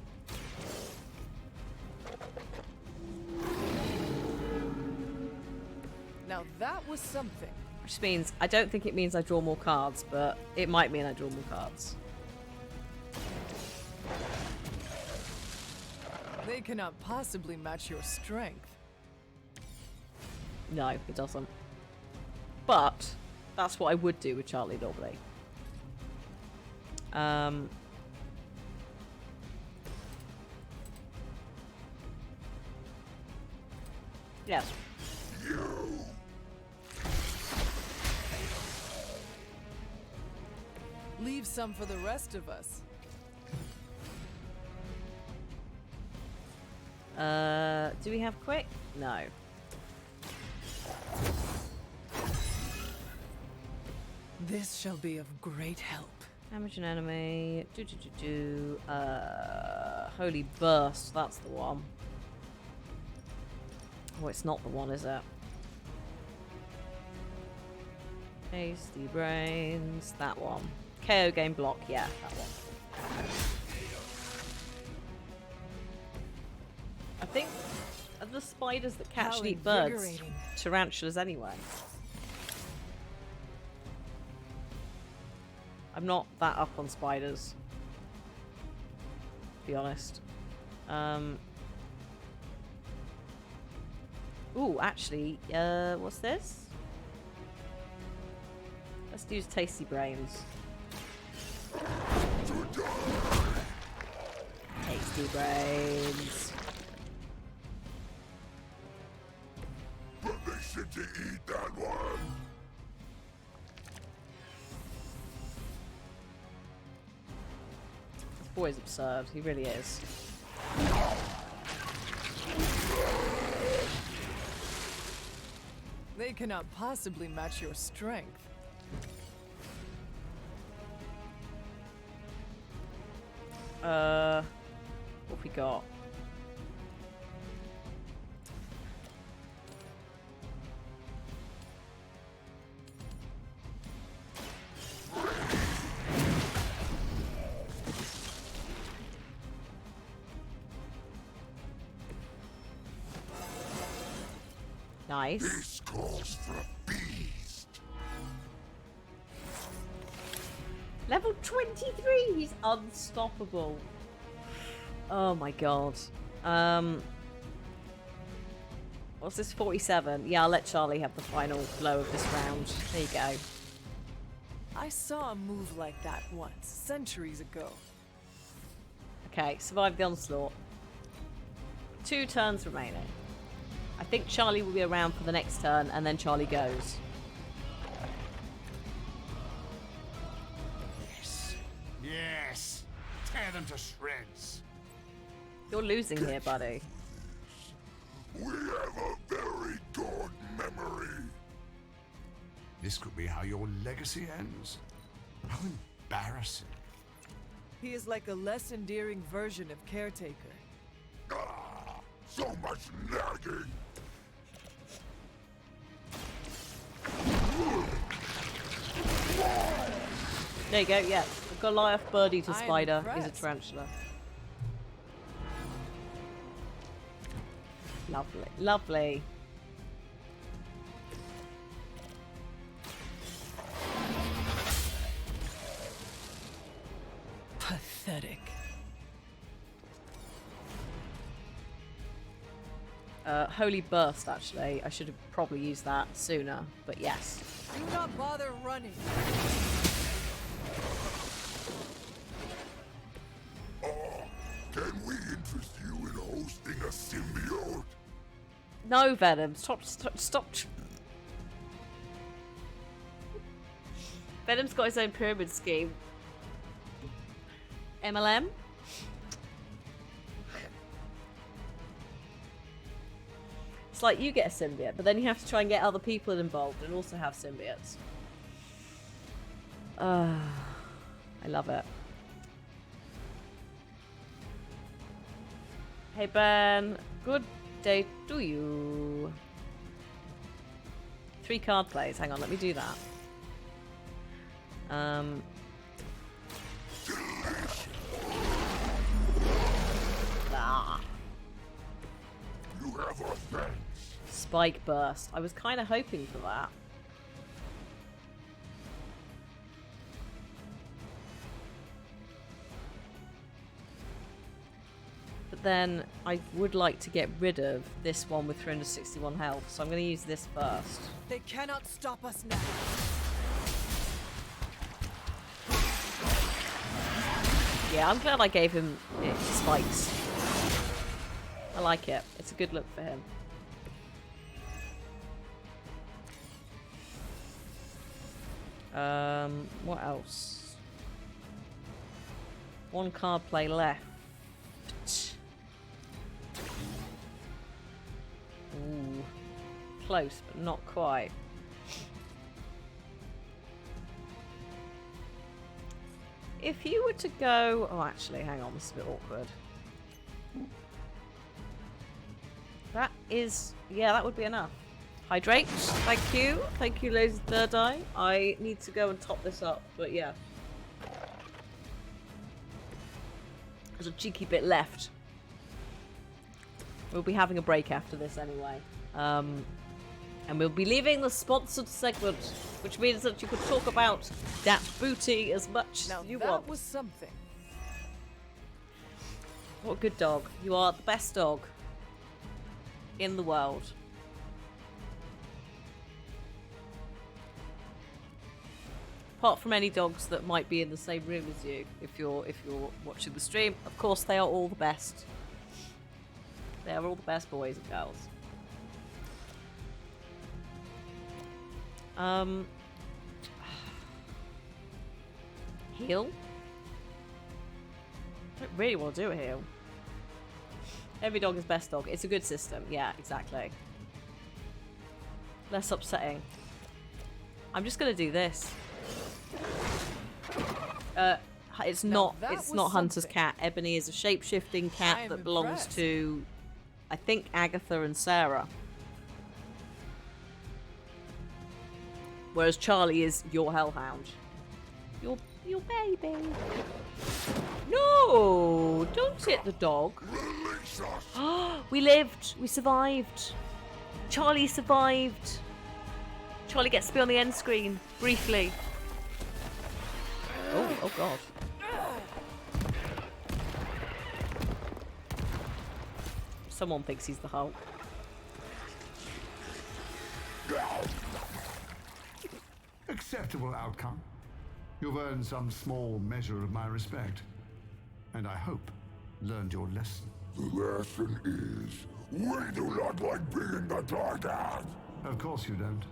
Now that was something. Which means, I don't think it means I draw more cards, but it might mean I draw more cards. They cannot possibly match your strength. No, it doesn't. But that's what I would do with Charlie normally. Yes. Leave some for the rest of us. Do we have quick? No. This shall be of great help. Damage an enemy. Holy burst. That's the one. Oh, it's not the one, is it? Hasty brains. That one. KO game block. Yeah, that one. I think are the spiders that catch How and eat birds invigorating. tarantulas anyway. I'm not that up on spiders, to be honest. Ooh, actually, what's this? Let's use Tasty Brains. Tasty Brains. Permission to eat that one. This boy is absurd. He really is. They cannot possibly match your strength. What have we got? Nice. This calls for a beast. Level 23! He's unstoppable. Oh my god. What's this, 47? Yeah, I'll let Charlie have the final blow of this round. There you go. I saw a move like that once, centuries ago. Okay, survive the onslaught. 2 turns remaining. I think Charlie will be around for the next turn, and then Charlie goes. Yes. Yes. Tear them to shreds. You're losing here, buddy. We have a very good memory. This could be how your legacy ends. How embarrassing. He is like a less endearing version of Caretaker. So much nagging. There you go, yeah. A Goliath birdie to I am spider is a impressed. tarantula. Lovely, lovely. Pathetic. Holy Burst, actually. I should have probably used that sooner, but yes. Do not bother running. Can we interest you in hosting a symbiote? No, Venom. Stop. Venom's got his own pyramid scheme. MLM? It's like you get a symbiote, but then you have to try and get other people involved and also have symbiotes. I love it. Hey Ben, good day to you. 3 card plays. Hang on, let me do that. You have our thanks. Spike Burst. I was kind of hoping for that. But then I would like to get rid of this one with 361 health, so I'm going to use this first. They cannot stop us now. Yeah, I'm glad I gave him spikes. I like it. It's a good look for him. What else? 1 card play left. Ooh. Close, but not quite. If you were to go... Oh, actually, hang on. This is a bit awkward. That is... Yeah, that would be enough. Hydrate. Thank you. Thank you, Lazy Third Eye. I need to go and top this up, but yeah. There's a cheeky bit left. We'll be having a break after this anyway. And we'll be leaving the sponsored segment, which means that you can talk about that booty as much Now as you that want. was something. What a good dog. You are the best dog in the world. Apart from any dogs that might be in the same room as you, if you're watching the stream, of course they are all the best. They are all the best boys and girls. Heal? I don't really want to do a heal. Every dog is best dog. It's a good system. Yeah, exactly. Less upsetting. I'm just gonna do this. It's not Hunter's cat. Ebony is a shape-shifting cat that belongs to, I think, Agatha and Sarah. Whereas Charlie is your hellhound. Your baby. No! Don't hit the dog. We lived. We survived. Charlie survived. Charlie gets to be on the end screen briefly. Oh god. Someone thinks he's the Hulk. Acceptable outcome. You've earned some small measure of my respect. And I hope learned your lesson. The lesson is, we do not like being the target. Of course you don't.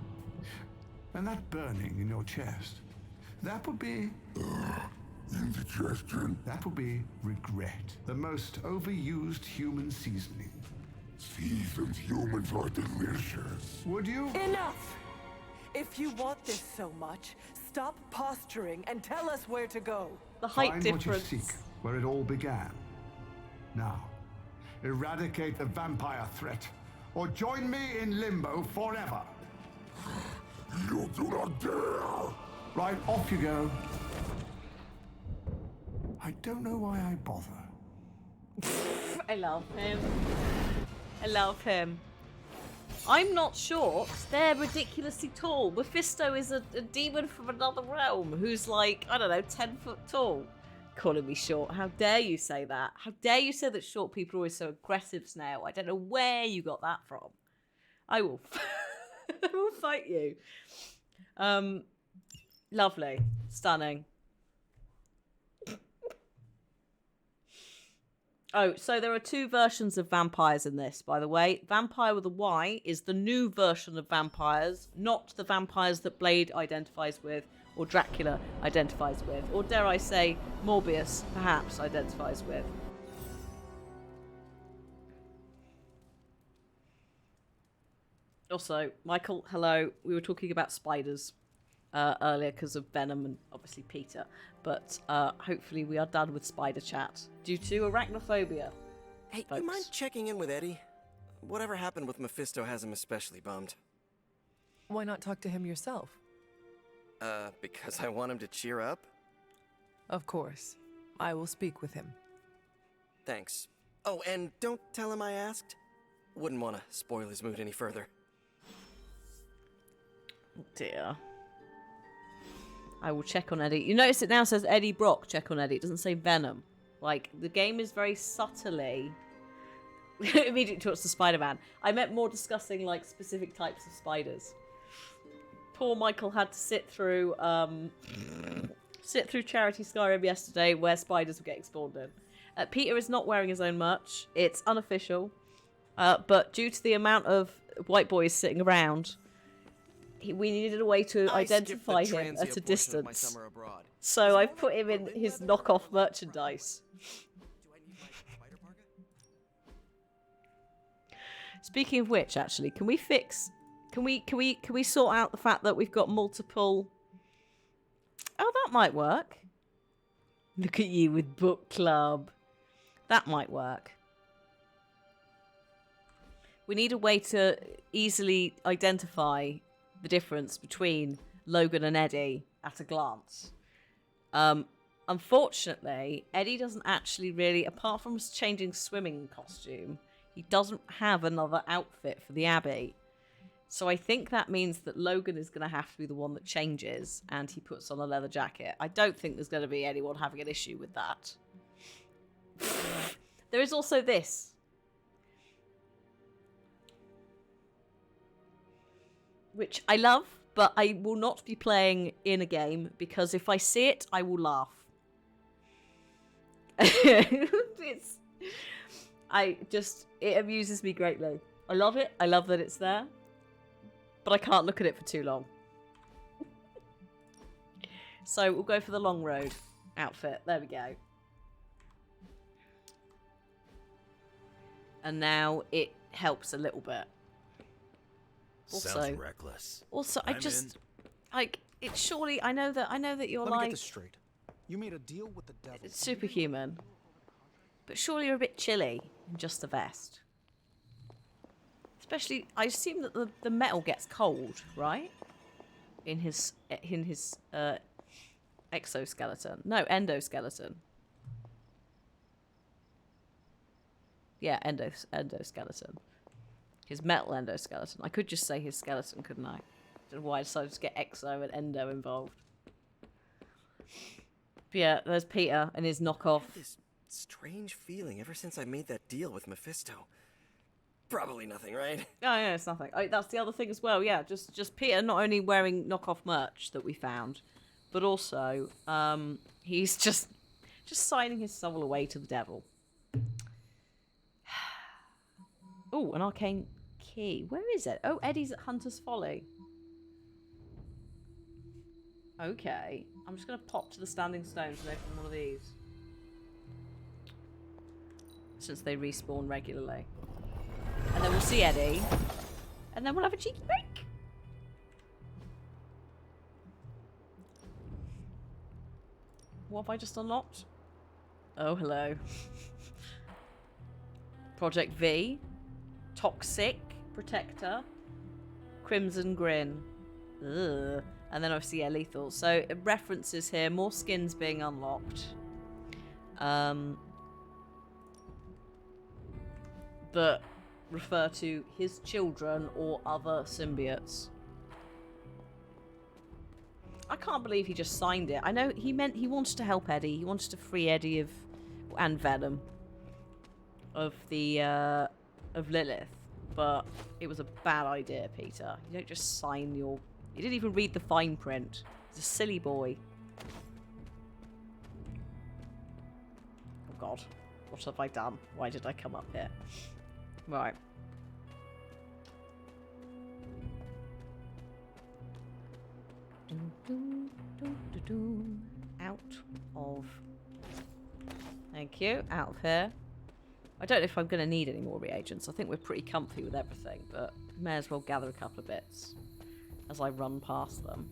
And that burning in your chest, that would be... indigestion. That would be regret. The most overused human seasoning. Seasoned humans are delicious. Would you? Enough! If you want this so much, stop posturing and tell us where to go. The height Find difference. what you seek, where it all began. Now, eradicate the vampire threat, or join me in limbo forever. You do not dare! Right, off you go. I don't know why I bother. I love him. I love him. I'm not short. They're ridiculously tall. Mephisto is a demon from another realm who's like, I don't know, 10 foot tall. Calling me short. How dare you say that? How dare you say that short people are always so aggressive, Snail? I don't know where you got that from. I will, I will fight you. Lovely. Stunning. Oh, so there are two versions of vampires in this, by the way. Vampire with a Y is the new version of vampires, not the vampires that Blade identifies with, or Dracula identifies with, or dare I say, Morbius, perhaps, identifies with. Also, Michael, hello. We were talking about spiders earlier because of Venom and obviously Peter. But hopefully we are done with spider chat due to arachnophobia. Hey, folks. you mind checking in with Eddie? Whatever happened with Mephisto has him especially bummed. Why not talk to him yourself? Because I want him to cheer up? Of course. I will speak with him. Thanks. Oh, and don't tell him I asked. Wouldn't want to spoil his mood any further. Oh dear. I will check on Eddie. You notice it now says Eddie Brock, check on Eddie. It doesn't say Venom. Like, the game is very subtly... immediately talks to Spider-Man. I meant more discussing, like, specific types of spiders. Poor Michael had to sit through Charity Skyrim yesterday where spiders were getting spawned in. Peter is not wearing his own merch. It's unofficial. But due to the amount of white boys sitting around... we needed a way to identify him at a distance. So I've put him in his knockoff merchandise. Speaking of which, actually, can we sort out the fact that we've got multiple... Oh, that might work. Look at you with book club. That might work. We need a way to easily identify the difference between Logan and Eddie at a glance. Unfortunately, Eddie doesn't actually really, apart from changing swimming costume, he doesn't have another outfit for the Abbey. So I think that means that Logan is going to have to be the one that changes and he puts on a leather jacket. I don't think there's going to be anyone having an issue with that. There is also this. Which I love. but I will not be playing in a game because if I see it, I will laugh. It amuses me greatly. I love it. I love that it's there, but I can't look at it for too long. So we'll go for the long road outfit. There we go. And now it helps a little bit. Also, Sounds reckless. Also, I'm in. It's surely I know that you're Let me like get this straight. You made a deal with the devil. it's superhuman, but surely you're a bit chilly in just the vest. Especially, I assume that the metal gets cold, right? In his exoskeleton. No, endoskeleton. Yeah, endoskeleton. His metal endoskeleton. I could just say his skeleton, couldn't I? Don't know why I decided to get exo and endo involved. But yeah, there's Peter and his knockoff. This strange feeling ever since I made that deal with Mephisto. Probably nothing, right? Oh yeah, it's nothing. Oh, that's the other thing as well. Yeah, just Peter not only wearing knockoff merch that we found, but also he's just signing his soul away to the devil. Oh, an arcane key. Where is it? Oh, Eddie's at Hunter's Folly. Okay, I'm just gonna pop to the Standing Stones and open one of these, since they respawn regularly. And then we'll see Eddie. And then we'll have a cheeky break. What have I just unlocked? Oh, hello. Project V. Toxic. Protector. Crimson Grin. Ugh. And then obviously, yeah, lethal. So, it references here. More skins being unlocked. That refer to his children or other symbiotes. I can't believe he just signed it. I know he wanted to help Eddie. He wanted to free Eddie and Venom of the of Lilith, but it was a bad idea, Peter. You don't just sign your. You didn't even read the fine print. He's a silly boy. Oh God, what have I done? Why did I come up here? Right. Out of. Thank you. Out of here. I don't know if I'm going to need any more reagents. I think we're pretty comfy with everything, but may as well gather a couple of bits as I run past them.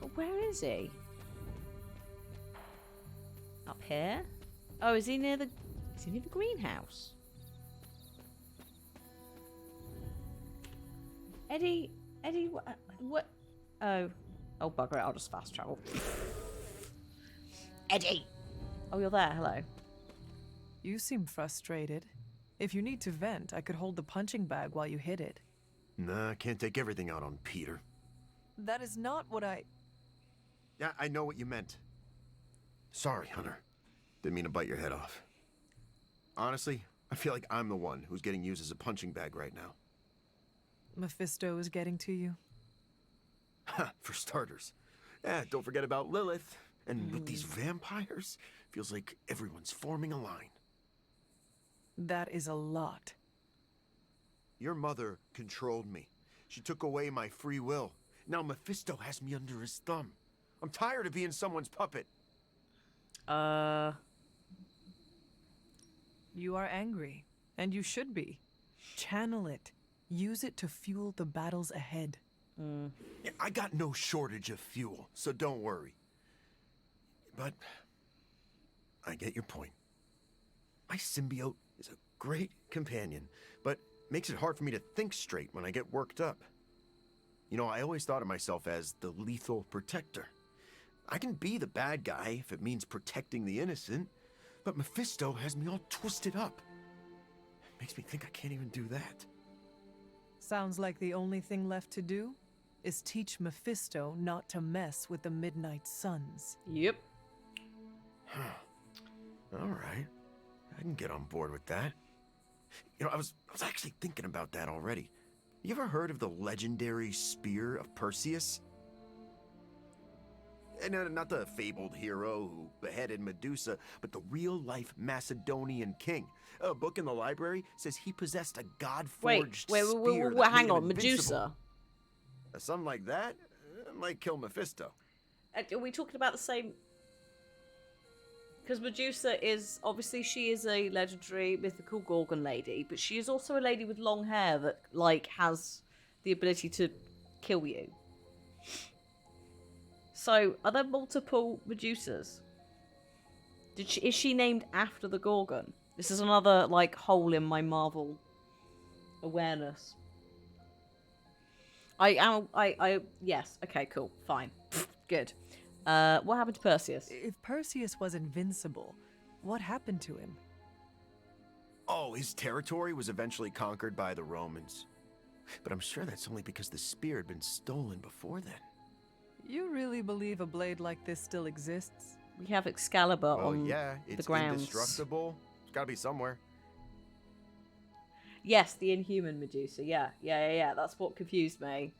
But where is he? Up here? Oh, is he near the greenhouse? Eddie, what? Oh, bugger it! I'll just fast travel. Eddie. Oh, you're there. Hello. You seem frustrated. If you need to vent, I could hold the punching bag while you hit it. Nah, can't take everything out on Peter. That is not what I... Yeah, I know what you meant. Sorry, Hunter. Didn't mean to bite your head off. Honestly, I feel like I'm the one who's getting used as a punching bag right now. Mephisto is getting to you? For starters. Yeah, don't forget about Lilith. And with these vampires, feels like everyone's forming a line. That is a lot. Your mother controlled me. She took away my free will. Now Mephisto has me under his thumb. I'm tired of being someone's puppet. You are angry, and you should be. Channel it. Use it to fuel the battles ahead. Yeah, I got no shortage of fuel, so don't worry. But I get your point. My symbiote is a great companion, but makes it hard for me to think straight when I get worked up. You know, I always thought of myself as the lethal protector. I can be the bad guy if it means protecting the innocent, but Mephisto has me all twisted up. It makes me think I can't even do that. Sounds like the only thing left to do is teach Mephisto not to mess with the Midnight Suns. Yep. All right. I can get on board with that. You know, I was actually thinking about that already. You ever heard of the legendary Spear of Perseus? And not the fabled hero who beheaded Medusa, but the real-life Macedonian king. A book in the library says he possessed a god-forged spear wait, that hang made him on, invincible. Medusa? Something like that might kill Mephisto. Are we talking about the same? Because Medusa is, obviously she is a legendary mythical Gorgon lady, but she is also a lady with long hair that, like, has the ability to kill you. So, are there multiple Medusas? Is she named after the Gorgon? This is another, like, hole in my Marvel awareness. Yes, okay, cool, fine. Good. What happened to Perseus? If Perseus was invincible, what happened to him? Oh, his territory was eventually conquered by the Romans. But I'm sure that's only because the spear had been stolen before then. You really believe a blade like this still exists? We have Excalibur Oh on yeah, the it's grounds. indestructible. It's gotta be somewhere. Yes, the Inhuman Medusa. Yeah. That's what confused me.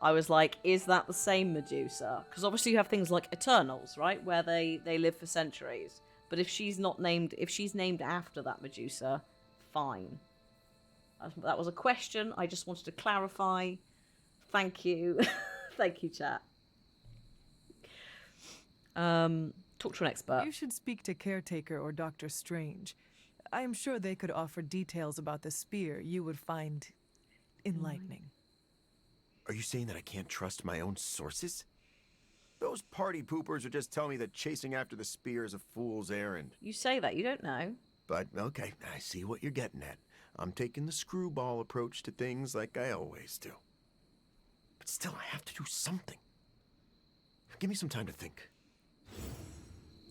I was like, is that the same Medusa? Because obviously you have things like Eternals, right? Where they live for centuries. But if she's named after that Medusa, fine. That was a question. I just wanted to clarify. Thank you. Thank you, chat. Talk to an expert. You should speak to Caretaker or Doctor Strange. I am sure they could offer details about the spear you would find enlightening. Are you saying that I can't trust my own sources? Those party poopers would just tell me that chasing after the spear is a fool's errand. You say that, you don't know. But, okay, I see what you're getting at. I'm taking the screwball approach to things like I always do. But still, I have to do something. Give me some time to think.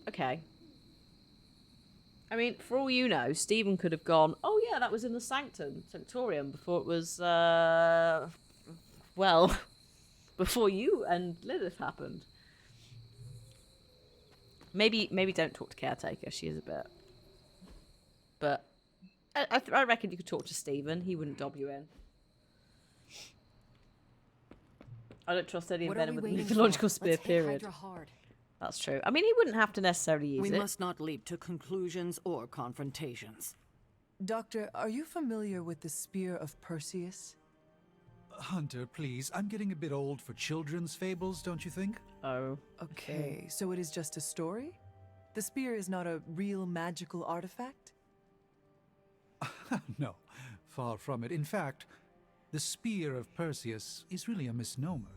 Okay. I mean, for all you know, Stephen could have gone, oh yeah, that was in the Sanctorium, before it was, well, before you and Lilith happened. Maybe don't talk to Caretaker, she is a bit. But I reckon you could talk to Stephen, he wouldn't dob you in. I don't trust any Venom with the mythological spear, period. That's true. I mean, he wouldn't have to necessarily use it. We must not leap to conclusions or confrontations. Doctor, are you familiar with the Spear of Perseus? Hunter, please. I'm getting a bit old for children's fables, don't you think? Oh. Okay, so it is just a story? The spear is not a real magical artifact? No, far from it. In fact, the Spear of Perseus is really a misnomer.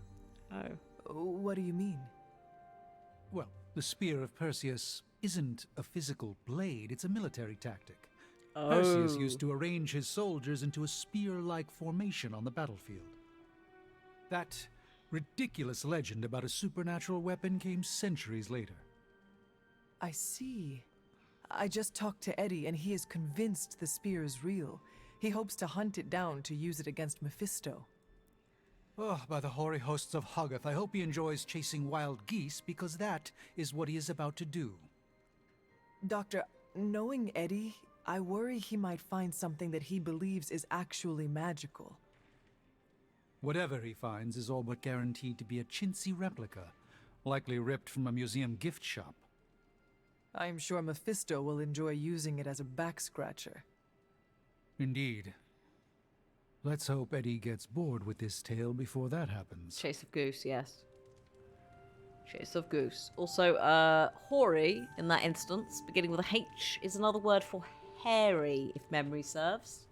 Oh. What do you mean? Well, the Spear of Perseus isn't a physical blade, it's a military tactic. Oh. Perseus used to arrange his soldiers into a spear-like formation on the battlefield. That ridiculous legend about a supernatural weapon came centuries later. I see. I just talked to Eddie and he is convinced the spear is real. He hopes to hunt it down to use it against Mephisto. Oh, by the hoary hosts of Hoggoth, I hope he enjoys chasing wild geese, because that is what he is about to do. Doctor, knowing Eddie, I worry he might find something that he believes is actually magical. Whatever he finds is all but guaranteed to be a chintzy replica, likely ripped from a museum gift shop. I am sure Mephisto will enjoy using it as a back-scratcher. Indeed. Let's hope Eddie gets bored with this tale before that happens. Chase of Goose, yes. Chase of Goose. Also, hoary, in that instance, beginning with a H, is another word for hairy, if memory serves.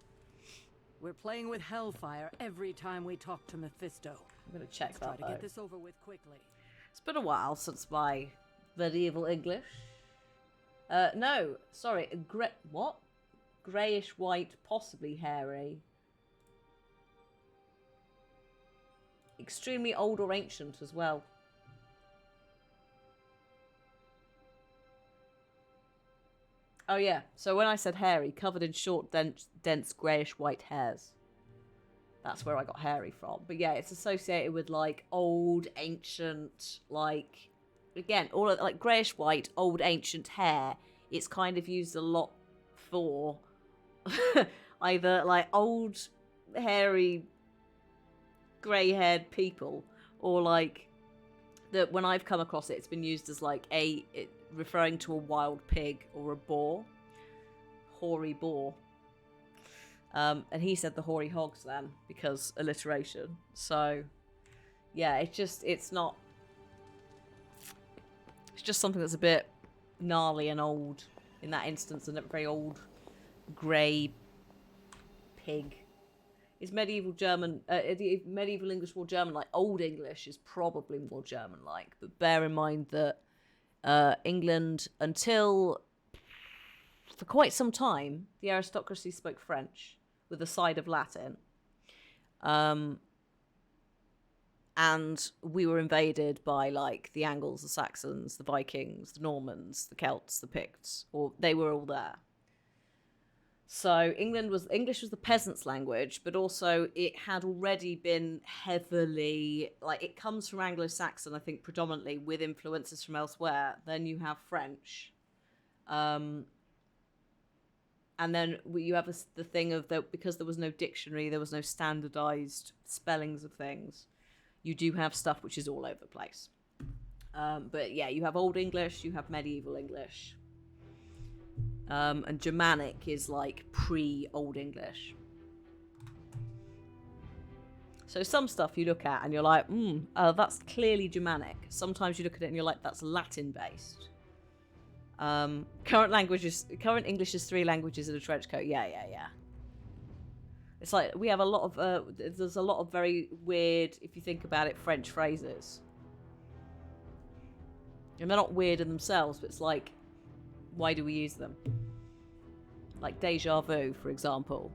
We're playing with hellfire every time we talk to Mephisto. I'm going to check that, Try to though. get this over with quickly. It's been a while since my medieval English. No, sorry, what? Greyish-white, possibly hairy. Extremely old or ancient as well. Oh yeah, so when I said hairy, covered in short, dense greyish-white hairs. That's where I got hairy from. But yeah, it's associated with, like, old, ancient, like... Again, all of, like, greyish-white, old, ancient hair. It's kind of used a lot for... either, like, old, hairy grey-haired people, or like that. When I've come across it, it's been used as like referring to a wild pig or a boar, hoary boar. And he said the hoary hogs then because alliteration. So yeah, it's just something that's a bit gnarly and old in that instance, and a very old grey pig. Is medieval German, medieval English more German? Like Old English is probably more German-like, but bear in mind that England, until for quite some time, the aristocracy spoke French with a side of Latin. And we were invaded by like the Angles, the Saxons, the Vikings, the Normans, the Celts, the Picts, or they were all there. So English was the peasants' language, but also it had already been heavily, like, it comes from Anglo-Saxon, I think, predominantly, with influences from elsewhere. Then you have French. And then you have the thing of that, because there was no dictionary, there was no standardized spellings of things, you do have stuff which is all over the place. But yeah, you have Old English, you have Medieval English. And Germanic is like pre-Old English. So some stuff you look at and you're like, that's clearly Germanic. Sometimes you look at it and you're like, that's Latin-based. Current English is 3 languages in a trench coat. Yeah. It's like we have a lot of, there's a lot of very weird, if you think about it, French phrases. And they're not weird in themselves, but it's like, why do we use them? Like déjà vu, for example.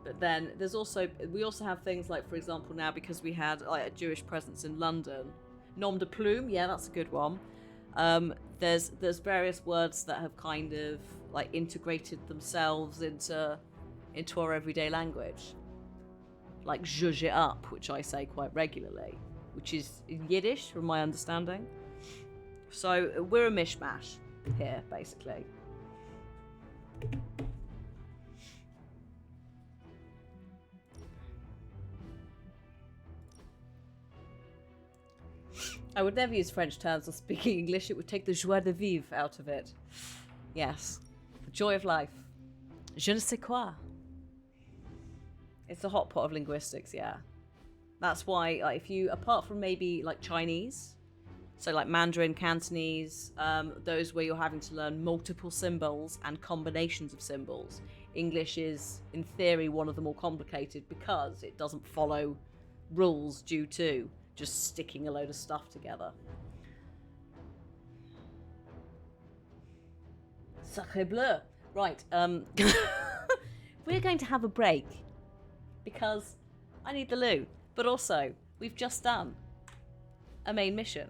But then we also have things like, for example, now because we had like a Jewish presence in London, nom de plume, yeah, that's a good one. There's various words that have kind of like integrated themselves into our everyday language. Like zhuzh it up, which I say quite regularly, which is Yiddish from my understanding. So we're a mishmash here, basically. I would never use French terms or speaking English. It would take the joie de vivre out of it. Yes. The joy of life. Je ne sais quoi. It's a hot pot of linguistics, yeah. That's why, like, if you, apart from maybe like Chinese, so like Mandarin, Cantonese, those where you're having to learn multiple symbols and combinations of symbols, English is, in theory, one of the more complicated because it doesn't follow rules due to just sticking a load of stuff together. Sacré bleu. Right, we're going to have a break because I need the loo. But also, we've just done a main mission.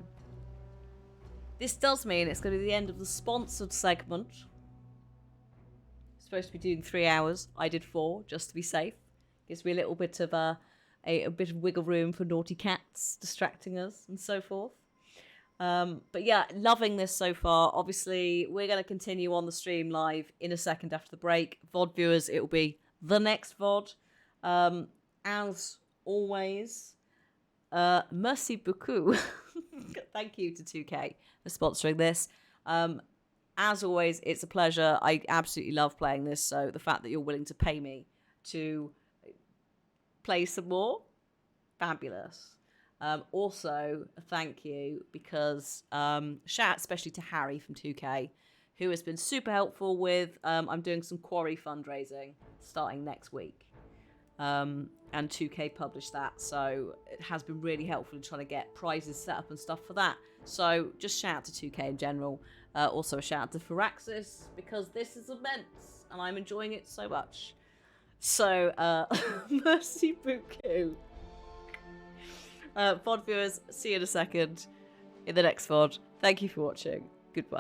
This does mean it's going to be the end of the sponsored segment. Supposed to be doing 3 hours. I did 4, just to be safe. Gives me a little bit of a bit of wiggle room for naughty cats distracting us and so forth. But yeah, loving this so far. Obviously, we're going to continue on the stream live in a second after the break. VOD viewers, it will be the next VOD. As always, merci beaucoup. Thank you to 2K for sponsoring this. As always, it's a pleasure. I absolutely love playing this, so the fact that you're willing to pay me to play some more, fabulous. Also, thank you because shout out especially to Harry from 2K, who has been super helpful with, I'm doing some quarry fundraising starting next week. And 2K published that, so it has been really helpful in trying to get prizes set up and stuff for that. So just shout out to 2K in general. Also a shout out to Firaxis, because this is immense and I'm enjoying it so much. So merci beaucoup. VOD viewers, see you in a second in the next VOD. Thank you for watching. Goodbye.